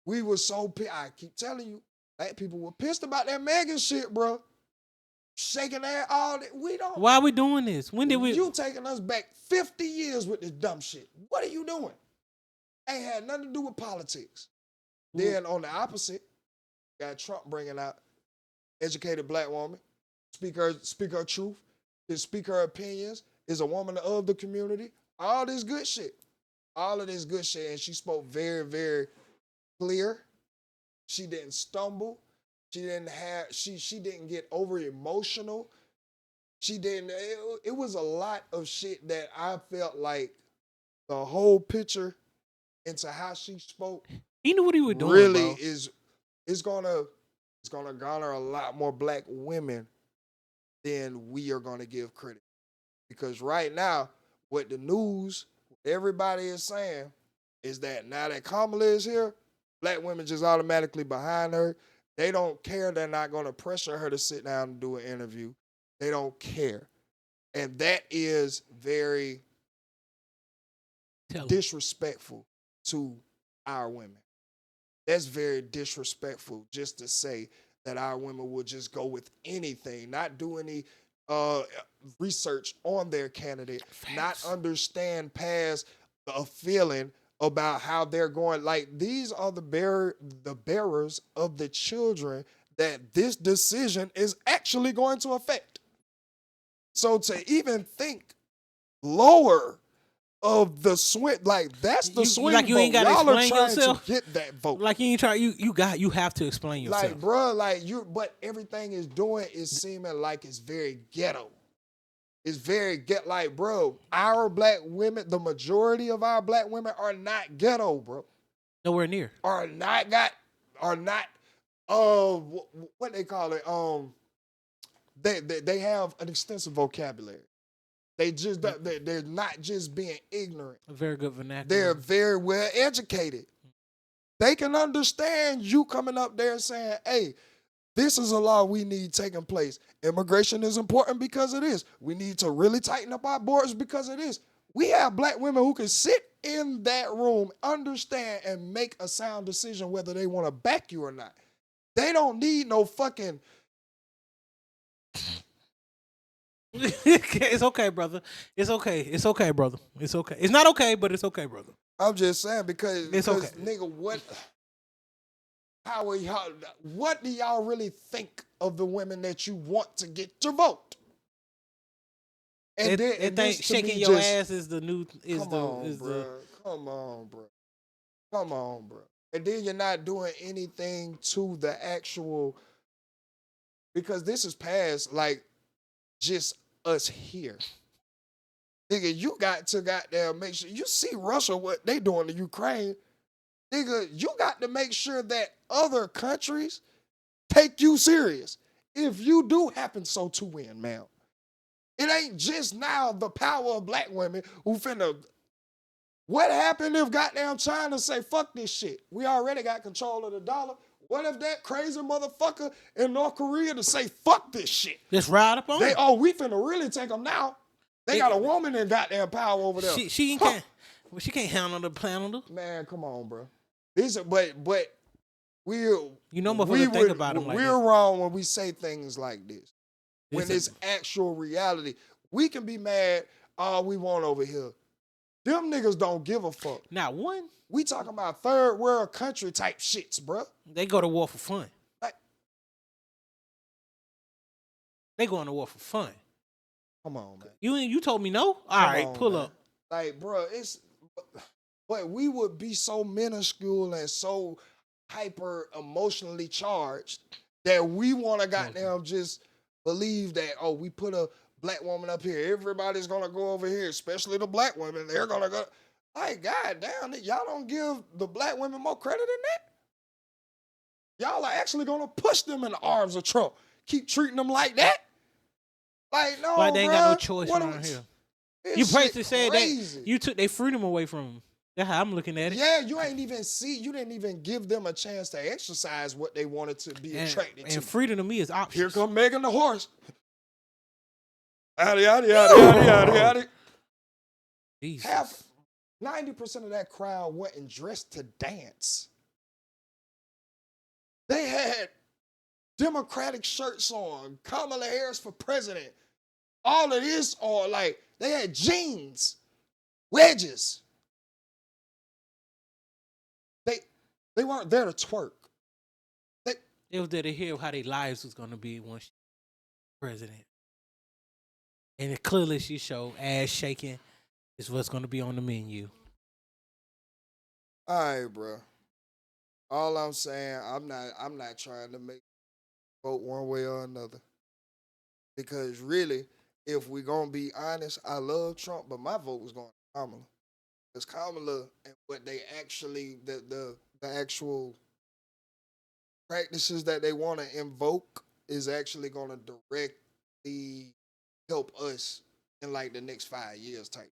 [SPEAKER 2] we were so pissed. I keep telling you, black people were pissed about that Megan shit, bro. Shaking that all that. We don't.
[SPEAKER 1] Why are we doing this? When did we?
[SPEAKER 2] You taking us back 50 years with this dumb shit. What are you doing? Ain't had nothing to do with politics. Then on the opposite, got Trump bringing out educated black woman, speak her truth, can speak her opinions, is a woman of the community. All this good shit. All of this good shit. And she spoke very, very clear. She didn't stumble. She didn't get over emotional. She didn't. It was a lot of shit that I felt like the whole picture into how she spoke
[SPEAKER 1] He knew what he was doing,
[SPEAKER 2] really
[SPEAKER 1] bro.
[SPEAKER 2] it's gonna garner a lot more black women than we are gonna give credit. Because right now, what the news, everybody is saying is that now that Kamala is here, black women just automatically behind her. They don't care. They're not going to pressure her to sit down and do an interview. They don't care. And that is very disrespectful to our women. That's very disrespectful just to say that our women will just go with anything, not do any research on their candidate, not understand past a feeling about how they're going. Like, these are the bearers of the children that this decision is actually going to affect. So to even think lower of the swing, like that's the swing
[SPEAKER 1] like you
[SPEAKER 2] vote.
[SPEAKER 1] ain't gotta
[SPEAKER 2] Y'all are
[SPEAKER 1] explain
[SPEAKER 2] trying
[SPEAKER 1] yourself.
[SPEAKER 2] to get that vote.
[SPEAKER 1] Like you ain't try. You have to explain yourself.
[SPEAKER 2] Like, bro, like but everything is doing is seeming like it's very ghetto. It's very like, bro, our black women, the majority of our black women are not ghetto, bro.
[SPEAKER 1] Nowhere near.
[SPEAKER 2] Are not, what they call it? They have an extensive vocabulary. They're not just being ignorant.
[SPEAKER 1] A very good vernacular.
[SPEAKER 2] They're very well educated. They can understand you coming up there saying, hey, this is a law we need taking place. Immigration is important because it is. We need to really tighten up our borders because it is. We have black women who can sit in that room, understand, and make a sound decision whether they want to back you or not. They don't need no fucking...
[SPEAKER 1] It's okay, brother. It's okay. It's okay, brother. It's okay. It's not okay, but it's okay, brother.
[SPEAKER 2] I'm just saying because
[SPEAKER 1] okay.
[SPEAKER 2] Nigga, what do y'all really think of the women that you want to get your vote?
[SPEAKER 1] And they think shaking your ass is the new
[SPEAKER 2] Come on, bro. And then you're not doing anything to the actual, because this is past like just us here. Nigga, you got to goddamn make sure you see Russia what they doing to Ukraine. Nigga, you got to make sure that other countries take you serious. If you do happen so to win, man. It ain't just now the power of black women who finna... What happened if goddamn China say, fuck this shit? We already got control of the dollar. What if that crazy motherfucker in North Korea to say, fuck this shit?
[SPEAKER 1] Just ride up on it.
[SPEAKER 2] We finna really take them now. They got a woman in goddamn power over there.
[SPEAKER 1] She can't handle the planet.
[SPEAKER 2] Man, come on, bro. But we
[SPEAKER 1] think about them like
[SPEAKER 2] we're wrong when we say things like this. When it's actual reality. We can be mad all we want over here. Them niggas don't give a fuck.
[SPEAKER 1] Not one.
[SPEAKER 2] We talking about third world country type shits, bro.
[SPEAKER 1] They go to war for fun.
[SPEAKER 2] Like,
[SPEAKER 1] they going to war for fun.
[SPEAKER 2] Come on, man.
[SPEAKER 1] You told me no? All right, pull up.
[SPEAKER 2] Like, bro, but we would be so minuscule and so hyper emotionally charged that we want to goddamn just believe that, we put a black woman up here. Everybody's going to go over here, especially the black women. They're going to go. Like, goddamn, y'all don't give the black women more credit than that? Y'all are actually going to push them in the arms of Trump. Keep treating them like that? Like, no,
[SPEAKER 1] like they ain't got no choice around here. You basically said
[SPEAKER 2] crazy.
[SPEAKER 1] that you took their freedom away from them. That's how I'm looking at it.
[SPEAKER 2] Yeah, you didn't even give them a chance to exercise what they wanted to be attracted to.
[SPEAKER 1] And freedom to me is options.
[SPEAKER 2] Here come Megan the horse. Yada.
[SPEAKER 1] Jesus.
[SPEAKER 2] 90% of that crowd went and dressed to dance. They had Democratic shirts on, Kamala Harris for president. All of this on, like, they had jeans, wedges. They weren't there to twerk.
[SPEAKER 1] They was there to hear how their lives was going to be once she was president. And it clearly she showed ass shaking is what's going to be on the menu.
[SPEAKER 2] All right, bro. All I'm saying, I'm not trying to make vote one way or another. Because really, if we're going to be honest, I love Trump, but my vote was going to Kamala. Because Kamala and what they actually, the actual practices that they want to invoke is actually going to directly help us in like the next 5 years type.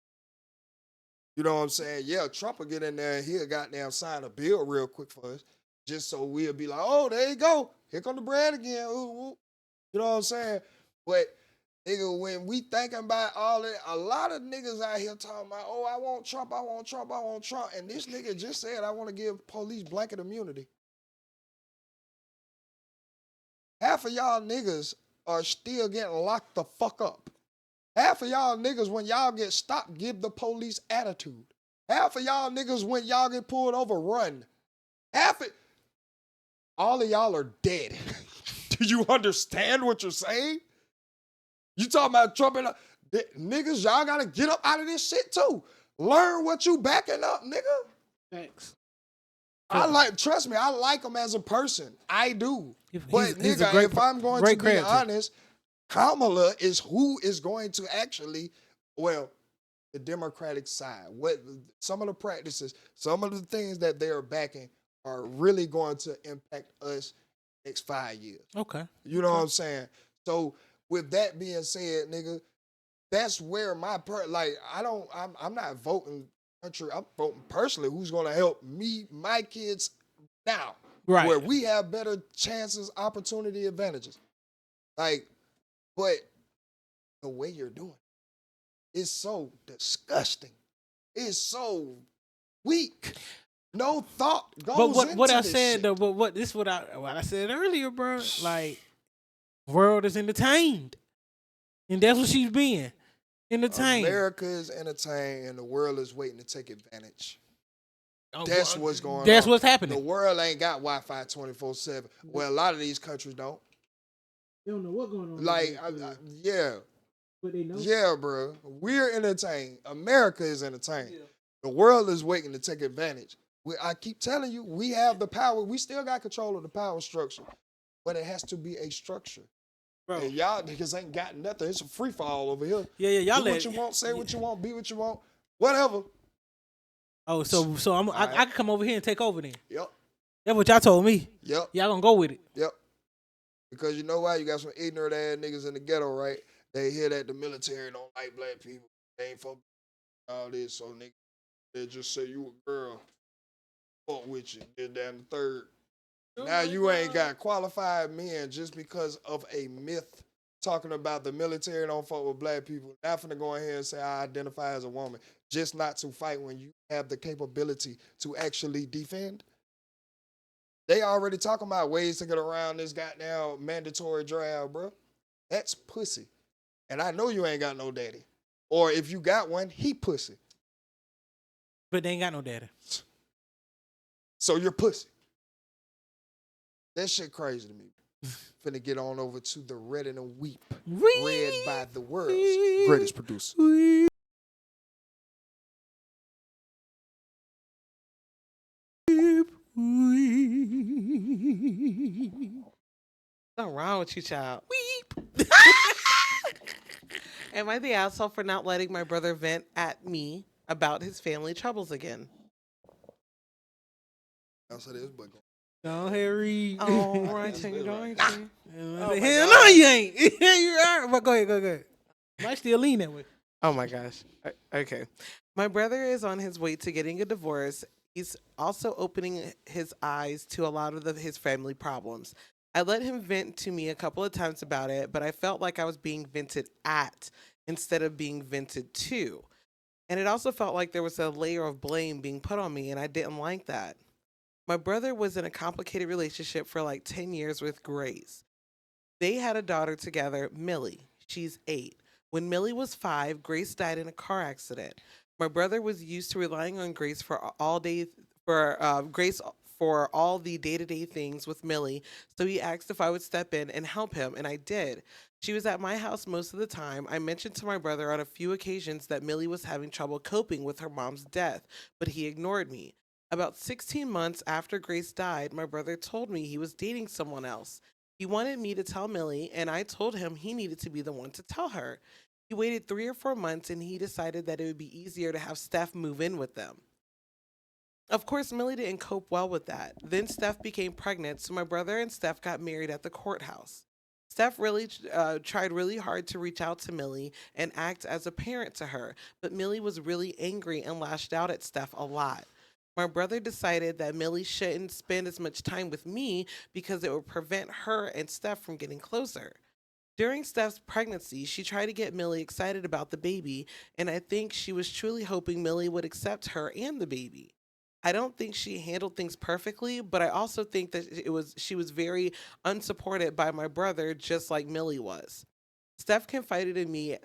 [SPEAKER 2] You know what I'm saying? Yeah, Trump will get in there and he'll goddamn sign a bill real quick for us, just so we'll be like, oh, there you go. Here come the bread again. Ooh, ooh. You know what I'm saying? But nigga, when we thinking about all that, a lot of niggas out here talking about, oh, I want Trump, I want Trump, I want Trump. And this nigga just said, I want to give police blanket immunity. Half of y'all niggas are still getting locked the fuck up. Half of y'all niggas, when y'all get stopped, give the police attitude. Half of y'all niggas, when y'all get pulled over, run. All of y'all are dead. Do you understand what you're saying? You talking about Trump and niggas, y'all gotta get up out of this shit too. Learn what you backing up, nigga.
[SPEAKER 1] Thanks.
[SPEAKER 2] Trust me, I like him as a person. I do. But
[SPEAKER 1] He's a
[SPEAKER 2] nigga,
[SPEAKER 1] great,
[SPEAKER 2] if I'm going to be
[SPEAKER 1] character.
[SPEAKER 2] honest, Kamala is who is going to actually, well, the Democratic side. Some of the practices, some of the things that they are backing are really going to impact us next 5 years.
[SPEAKER 1] Okay.
[SPEAKER 2] You know what I'm saying? So with that being said, nigga, that's where I'm not voting country. I'm voting personally who's going to help me, my kids now.
[SPEAKER 1] Right.
[SPEAKER 2] Where we have better chances, opportunity, advantages. But the way you're doing it is so disgusting. It's so weak. No thought goes into
[SPEAKER 1] what I
[SPEAKER 2] this
[SPEAKER 1] said
[SPEAKER 2] shit.
[SPEAKER 1] though, but what I said earlier, bro. Like, world is entertained, and that's what she's being entertained.
[SPEAKER 2] America is entertained, and the world is waiting to take advantage.
[SPEAKER 1] Oh,
[SPEAKER 2] That's what's going on.
[SPEAKER 1] That's what's happening.
[SPEAKER 2] The world ain't got Wi-Fi 24/7. Well, a lot of these countries don't.
[SPEAKER 6] They don't know what's going on.
[SPEAKER 2] Yeah.
[SPEAKER 6] But they know.
[SPEAKER 2] Yeah, bro. We're entertained. America is entertained. Yeah. The world is waiting to take advantage. I keep telling you, we have the power. We still got control of the power structure. But it has to be a structure. Bro. And y'all niggas ain't got nothing. It's a free fall over here.
[SPEAKER 1] Yeah, y'all
[SPEAKER 2] do what you want, say what you want, be what you want, whatever.
[SPEAKER 1] Oh, so I can come over here and take over then.
[SPEAKER 2] Yep.
[SPEAKER 1] That's what y'all told me.
[SPEAKER 2] Yep.
[SPEAKER 1] Y'all gonna go with it.
[SPEAKER 2] Yep. Because you know why? You got some ignorant ass niggas in the ghetto, right? They hear that the military don't like black people. They ain't for all this, so nigga, they just say you a girl. Fuck with you. Get down the third. Now you ain't got qualified men just because of a myth talking about the military don't fuck with black people. Now finna go ahead and say I identify as a woman. Just not to fight when you have the capability to actually defend. They already talking about ways to get around this goddamn mandatory draft, bro. That's pussy. And I know you ain't got no daddy. Or if you got one, he pussy.
[SPEAKER 1] But they ain't got no daddy.
[SPEAKER 2] So you're pussy. That shit crazy to me. Finna get on over to the Read It and Weep. Read by the world's greatest producer.
[SPEAKER 3] What's wrong with you, child? Weep. Am I the asshole for not letting my brother vent at me about his family troubles again?
[SPEAKER 2] That's what it is, but
[SPEAKER 1] Go ahead, read.
[SPEAKER 3] Oh, right. Going to.
[SPEAKER 1] Hell no, you ain't. You are. But go ahead. Might still lean that way.
[SPEAKER 3] Oh my gosh. Okay. My brother is on his way to getting a divorce. He's also opening his eyes to a lot of his family problems. I let him vent to me a couple of times about it, but I felt like I was being vented at instead of being vented to. And it also felt like there was a layer of blame being put on me, and I didn't like that. My brother was in a complicated relationship for like 10 years with Grace. They had a daughter together, Millie. She's 8. When Millie was 5, Grace died in a car accident. My brother was used to relying on Grace for all the day-to-day things with Millie, so he asked if I would step in and help him, and I did. She was at my house most of the time. I mentioned to my brother on a few occasions that Millie was having trouble coping with her mom's death, but he ignored me. About 16 months after Grace died, my brother told me he was dating someone else. He wanted me to tell Millie, and I told him he needed to be the one to tell her. He waited 3 or 4 months and he decided that it would be easier to have Steph move in with them. Of course, Millie didn't cope well with that. Then Steph became pregnant, so my brother and Steph got married at the courthouse. Steph really tried really hard to reach out to Millie and act as a parent to her, but Millie was really angry and lashed out at Steph a lot. My brother decided that Millie shouldn't spend as much time with me because it would prevent her and Steph from getting closer. During Steph's pregnancy, she tried to get Millie excited about the baby, and I think she was truly hoping Millie would accept her and the baby. I don't think she handled things perfectly, but I also think that she was very unsupported by my brother, just like Millie was. Steph confided in me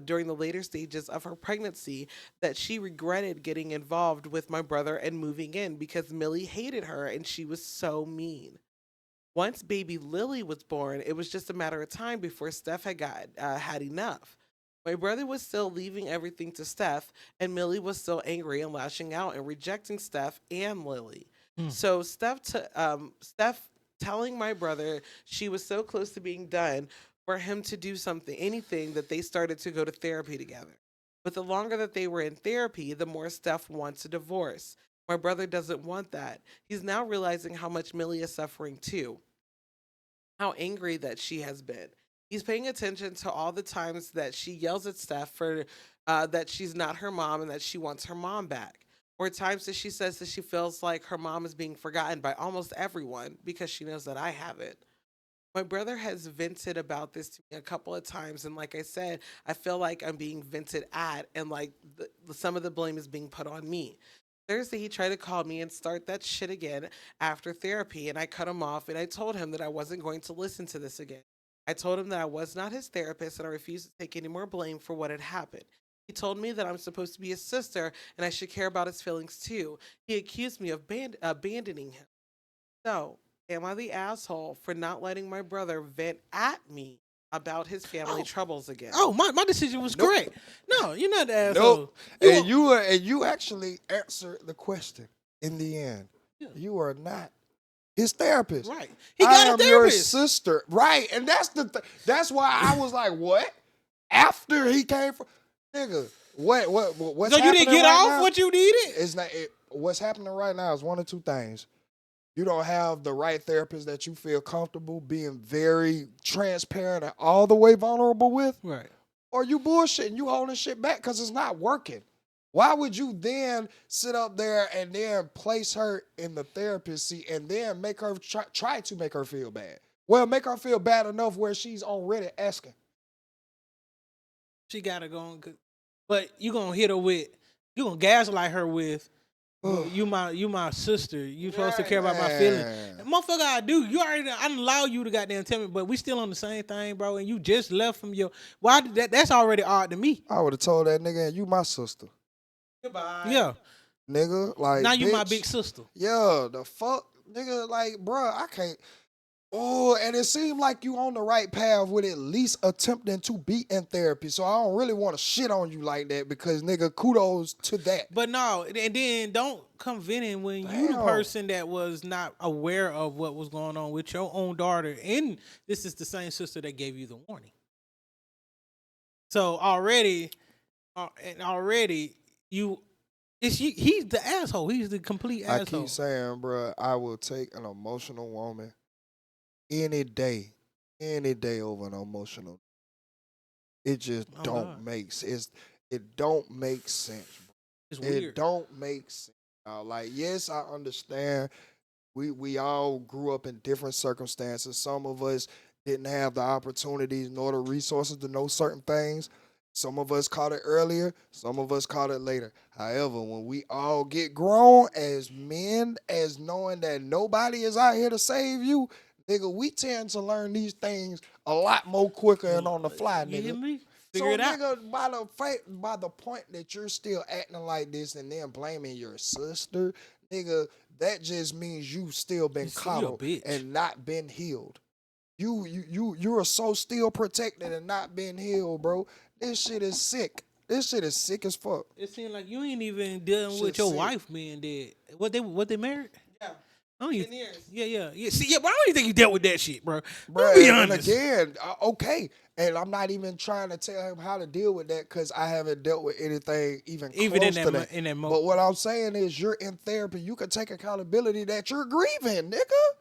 [SPEAKER 3] during the later stages of her pregnancy that she regretted getting involved with my brother and moving in because Millie hated her and she was so mean. Once baby Lily was born, it was just a matter of time before Steph had enough. My brother was still leaving everything to Steph, and Millie was still angry and lashing out and rejecting Steph and Lily. So Steph telling my brother she was so close to being done for him to do anything that they started to go to therapy together. But the longer that they were in therapy, the more Steph wants a divorce. My brother doesn't want that. He's now realizing how much Millie is suffering too, how angry that she has been. He's paying attention to all the times that she yells at Steph for that she's not her mom and that she wants her mom back. Or times that she says that she feels like her mom is being forgotten by almost everyone because she knows that I haven't. My brother has vented about this to me a couple of times, and like I said, I feel like I'm being vented at, and like some of the blame is being put on me. Thursday, he tried to call me and start that shit again after therapy, and I cut him off, and I told him that I wasn't going to listen to this again. I told him that I was not his therapist, and I refused to take any more blame for what had happened. He told me that I'm supposed to be his sister, and I should care about his feelings too. He accused me of abandoning him. So, am I the asshole for not letting my brother vent at me about his family troubles again?
[SPEAKER 1] Oh, my decision was correct. No, you're not the asshole.
[SPEAKER 2] Nope. And you actually answered the question in the end. Yeah. You are not his therapist.
[SPEAKER 1] Right. He got a
[SPEAKER 2] I am
[SPEAKER 1] therapist.
[SPEAKER 2] your sister. Right. And that's why I was like, what? After he came from nigga, what's
[SPEAKER 1] so you didn't get
[SPEAKER 2] right
[SPEAKER 1] off
[SPEAKER 2] now?
[SPEAKER 1] what you needed?
[SPEAKER 2] It's not what's happening right now is one of two things. You don't have the right therapist that you feel comfortable being very transparent and all the way vulnerable with.
[SPEAKER 1] Right.
[SPEAKER 2] Or you bullshitting, you holding shit back because it's not working. Why would you then sit up there and then place her in the therapist seat and then make her try to make her feel bad? Well, make her feel bad enough where she's already asking.
[SPEAKER 1] She got to go on. But you going to hit her with, you going to gaslight her with, well, you my sister. You supposed to care about my feelings. Motherfucker, I do. I didn't allow you to goddamn tell me, but we still on the same thing, bro. And you just left from your. Why did that? That's already odd to me.
[SPEAKER 2] I would have told that nigga, you my sister.
[SPEAKER 3] Goodbye.
[SPEAKER 1] Yeah.
[SPEAKER 2] Nigga, like
[SPEAKER 1] now you
[SPEAKER 2] bitch,
[SPEAKER 1] my big sister.
[SPEAKER 2] Yeah, the fuck, nigga, like, bruh, I can't. Oh, and it seemed like you on the right path with at least attempting to be in therapy. So I don't really want to shit on you like that because, nigga, kudos to that.
[SPEAKER 1] But no, and then don't come venting when you the person that was not aware of what was going on with your own daughter. And this is the same sister that gave you the warning. So already, he's the asshole. He's the complete asshole.
[SPEAKER 2] I keep saying, bruh, I will take an emotional woman any day over an emotional. It just don't make sense. It don't make sense. Bro.
[SPEAKER 1] It's weird.
[SPEAKER 2] It don't make sense. Like, yes, I understand. We all grew up in different circumstances. Some of us didn't have the opportunities nor the resources to know certain things. Some of us caught it earlier. Some of us caught it later. However, when we all get grown as men, as knowing that nobody is out here to save you, nigga, we tend to learn these things a lot more quicker and on the fly, nigga.
[SPEAKER 1] You hear me?
[SPEAKER 2] So,
[SPEAKER 1] Figure it out.
[SPEAKER 2] nigga, by the point that you're still acting like this and then blaming your sister, nigga, that just means you still been coddled and not been healed. You're so still protected and not been healed, bro. This shit is sick. This shit is sick as fuck.
[SPEAKER 1] It seems like you ain't even dealing with your wife being dead. What they married?
[SPEAKER 3] Yeah.
[SPEAKER 1] I don't even,
[SPEAKER 3] 10 years.
[SPEAKER 1] yeah. See, yeah, but I don't even think you dealt with that shit, bro.
[SPEAKER 2] Bruh,
[SPEAKER 1] Be
[SPEAKER 2] and
[SPEAKER 1] honest.
[SPEAKER 2] again, okay, and I'm not even trying to tell him how to deal with that because I haven't dealt with anything even
[SPEAKER 1] Even
[SPEAKER 2] close
[SPEAKER 1] in
[SPEAKER 2] to
[SPEAKER 1] that
[SPEAKER 2] that.
[SPEAKER 1] in that moment.
[SPEAKER 2] But what I'm saying is, you're in therapy. You can take accountability that you're grieving, nigga.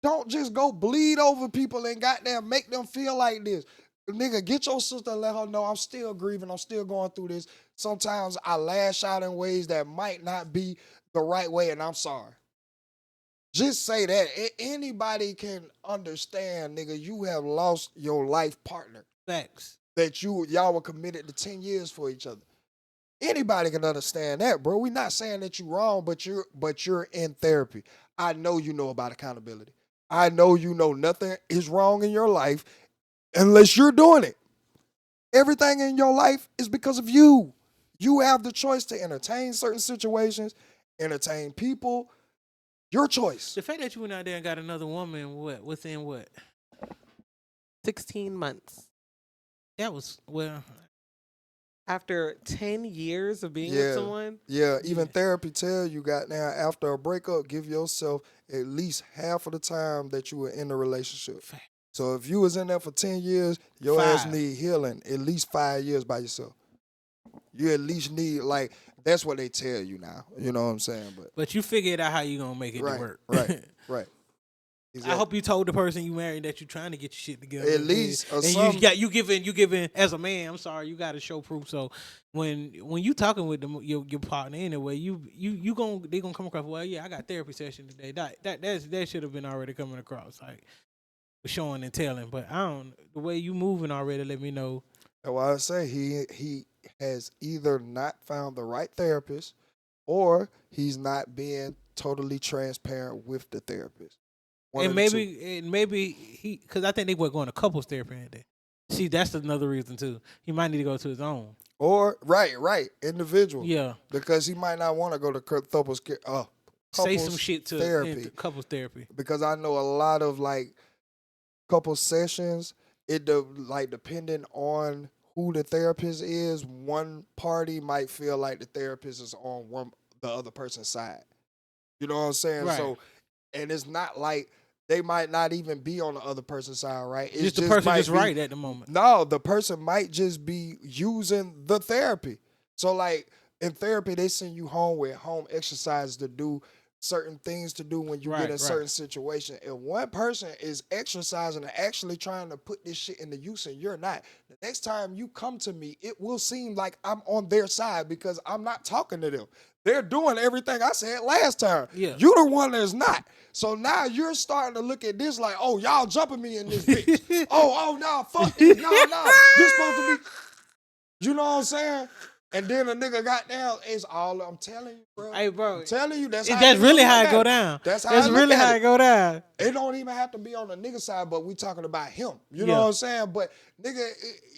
[SPEAKER 2] Don't just go bleed over people and goddamn make them feel like this. Nigga, get your sister and let her know I'm still grieving. I'm still going through this. Sometimes I lash out in ways that might not be the right way, and I'm sorry. Just say that. Anybody can understand, nigga, you have lost your life partner
[SPEAKER 1] Facts.
[SPEAKER 2] that y'all were committed to 10 years for each other. Anybody can understand that, bro. We're not saying that you're wrong, but you're in therapy. I know you know about accountability. I know you know nothing is wrong in your life unless you're doing it. Everything in your life is because of you. You have the choice to entertain certain situations, entertain people. Your choice.
[SPEAKER 1] The fact that you went out there and got another woman, within what?
[SPEAKER 3] 16 months.
[SPEAKER 1] That was, well,
[SPEAKER 3] After 10 years of being with someone.
[SPEAKER 2] Yeah, even therapy tell you goddamn after a breakup, give yourself at least half of the time that you were in the relationship. So if you was in there for 10 years, your ass need healing at least 5 years by yourself. You at least need, like, that's what they tell you now. You know what I'm saying?
[SPEAKER 1] But you figured out how you gonna make it
[SPEAKER 2] Right,
[SPEAKER 1] work.
[SPEAKER 2] right.
[SPEAKER 1] I hope you told the person you married that you're trying to get your shit together.
[SPEAKER 2] At least,
[SPEAKER 1] and you giving as a man. I'm sorry, you got to show proof. So when you talking with your partner anyway, they gonna come across. Well, yeah, I got therapy session today. That should have been already coming across, like showing and telling. But I don't. The way you moving already, let me know.
[SPEAKER 2] That's why I say he has either not found the right therapist, or he's not being totally transparent with the therapist.
[SPEAKER 1] And maybe he, because I think they were going to couples therapy in there. See, that's another reason too. He might need to go to his own.
[SPEAKER 2] Or right, individual.
[SPEAKER 1] Yeah,
[SPEAKER 2] because he might not want to go to couples
[SPEAKER 1] say some shit to
[SPEAKER 2] therapy.
[SPEAKER 1] Couples therapy.
[SPEAKER 2] Because I know a lot of like couple sessions. Depending on who the therapist is, one party might feel like the therapist is on the other person's side. You know what I'm saying?
[SPEAKER 1] Right.
[SPEAKER 2] So, and it's not like they might not even be on the other person's side, right?
[SPEAKER 1] It's the person just right at the moment.
[SPEAKER 2] No, the person might just be using the therapy. So, like, in therapy, they send you home with home exercises to do, certain things to do when you get in certain situation. And one person is exercising and actually trying to put this shit into use and you're not. The next time you come to me, it will seem like I'm on their side because I'm not talking to them. They're doing everything I said last time.
[SPEAKER 1] Yeah.
[SPEAKER 2] You the one that's not. So now you're starting to look at this like, oh, y'all jumping me in this bitch. oh, no, fuck this. No, this supposed to be. You know what I'm saying? And then a nigga got down. It's all I'm telling you, bro.
[SPEAKER 1] Hey, bro.
[SPEAKER 2] I'm telling you, that's
[SPEAKER 1] really how it go down.
[SPEAKER 2] That's how
[SPEAKER 1] That's really how it go down.
[SPEAKER 2] It don't even have to be on the nigga side, but we talking about him. You know what I'm saying? But nigga,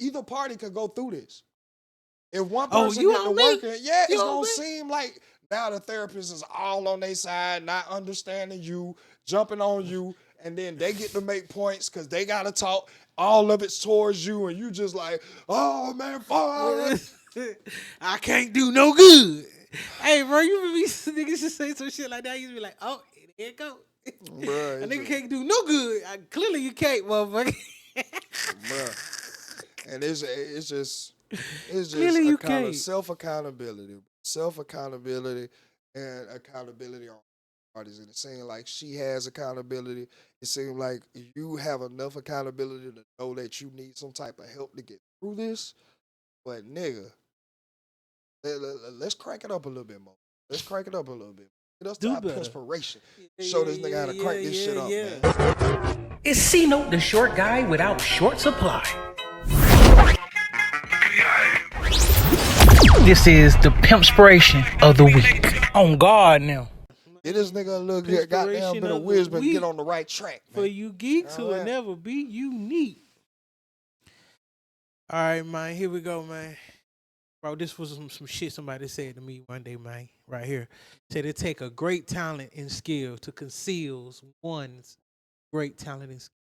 [SPEAKER 2] either party could go through this. If one person get to working, it's gonna seem like now the therapist is all on their side, not understanding you, jumping on you, and then they get to make points because they gotta talk. All of it's towards you, and you just like, oh man, fuck.
[SPEAKER 1] I can't do no good. Hey, bro, you remember niggas just say some shit like that? You be like, oh, here it go.
[SPEAKER 2] Bruh,
[SPEAKER 1] A nigga can't do no good. Clearly you can't, motherfucker.
[SPEAKER 2] Bruh. And it's just
[SPEAKER 1] Clearly you can't.
[SPEAKER 2] self-accountability and accountability on parties. And it seems like she has accountability. It seems like you have enough accountability to know that you need some type of help to get through this. But nigga, let's crank it up a little bit more. Let's crank it up a little bit. Get us to our inspiration. Show this nigga how to crank this shit up, man.
[SPEAKER 7] It's C-Note, the short guy without short supply. This is the Pimpspiration of the week. On guard now.
[SPEAKER 2] Get this nigga a little goddamn bit of wisdom and get on the right track, man.
[SPEAKER 1] For you geeks who will never be unique. All right, man, here we go, man. Bro, this was some shit somebody said to me one day, man, right here. Said it take a great talent and skill to conceal one's great talent and skill.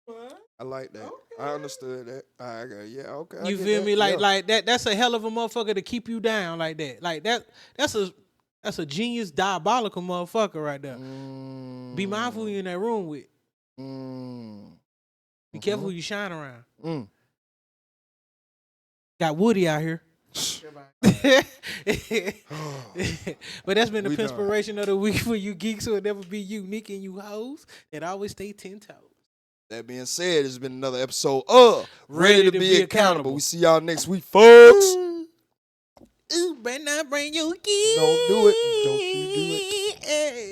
[SPEAKER 1] What?
[SPEAKER 2] I like that. Okay. I understood that. Okay.
[SPEAKER 1] You feel me? Like that. That's a hell of a motherfucker to keep you down like that. Like that's a That's a genius, diabolical motherfucker right there.
[SPEAKER 2] Mm.
[SPEAKER 1] Be mindful who you in that room with.
[SPEAKER 2] Mm.
[SPEAKER 1] Be careful who you shine around.
[SPEAKER 2] Mm.
[SPEAKER 1] Got Woody out here. But that's been the
[SPEAKER 2] We done.
[SPEAKER 1] inspiration of the week for you geeks who will never be unique and you hoes that always stay 10 toes.
[SPEAKER 2] That being said, it's been another episode of Ready to Be Accountable.
[SPEAKER 1] Accountable.
[SPEAKER 2] We see y'all next week, folks.
[SPEAKER 1] Ooh, better not bring your kids.
[SPEAKER 2] Don't do it. Don't you do it.
[SPEAKER 1] Hey.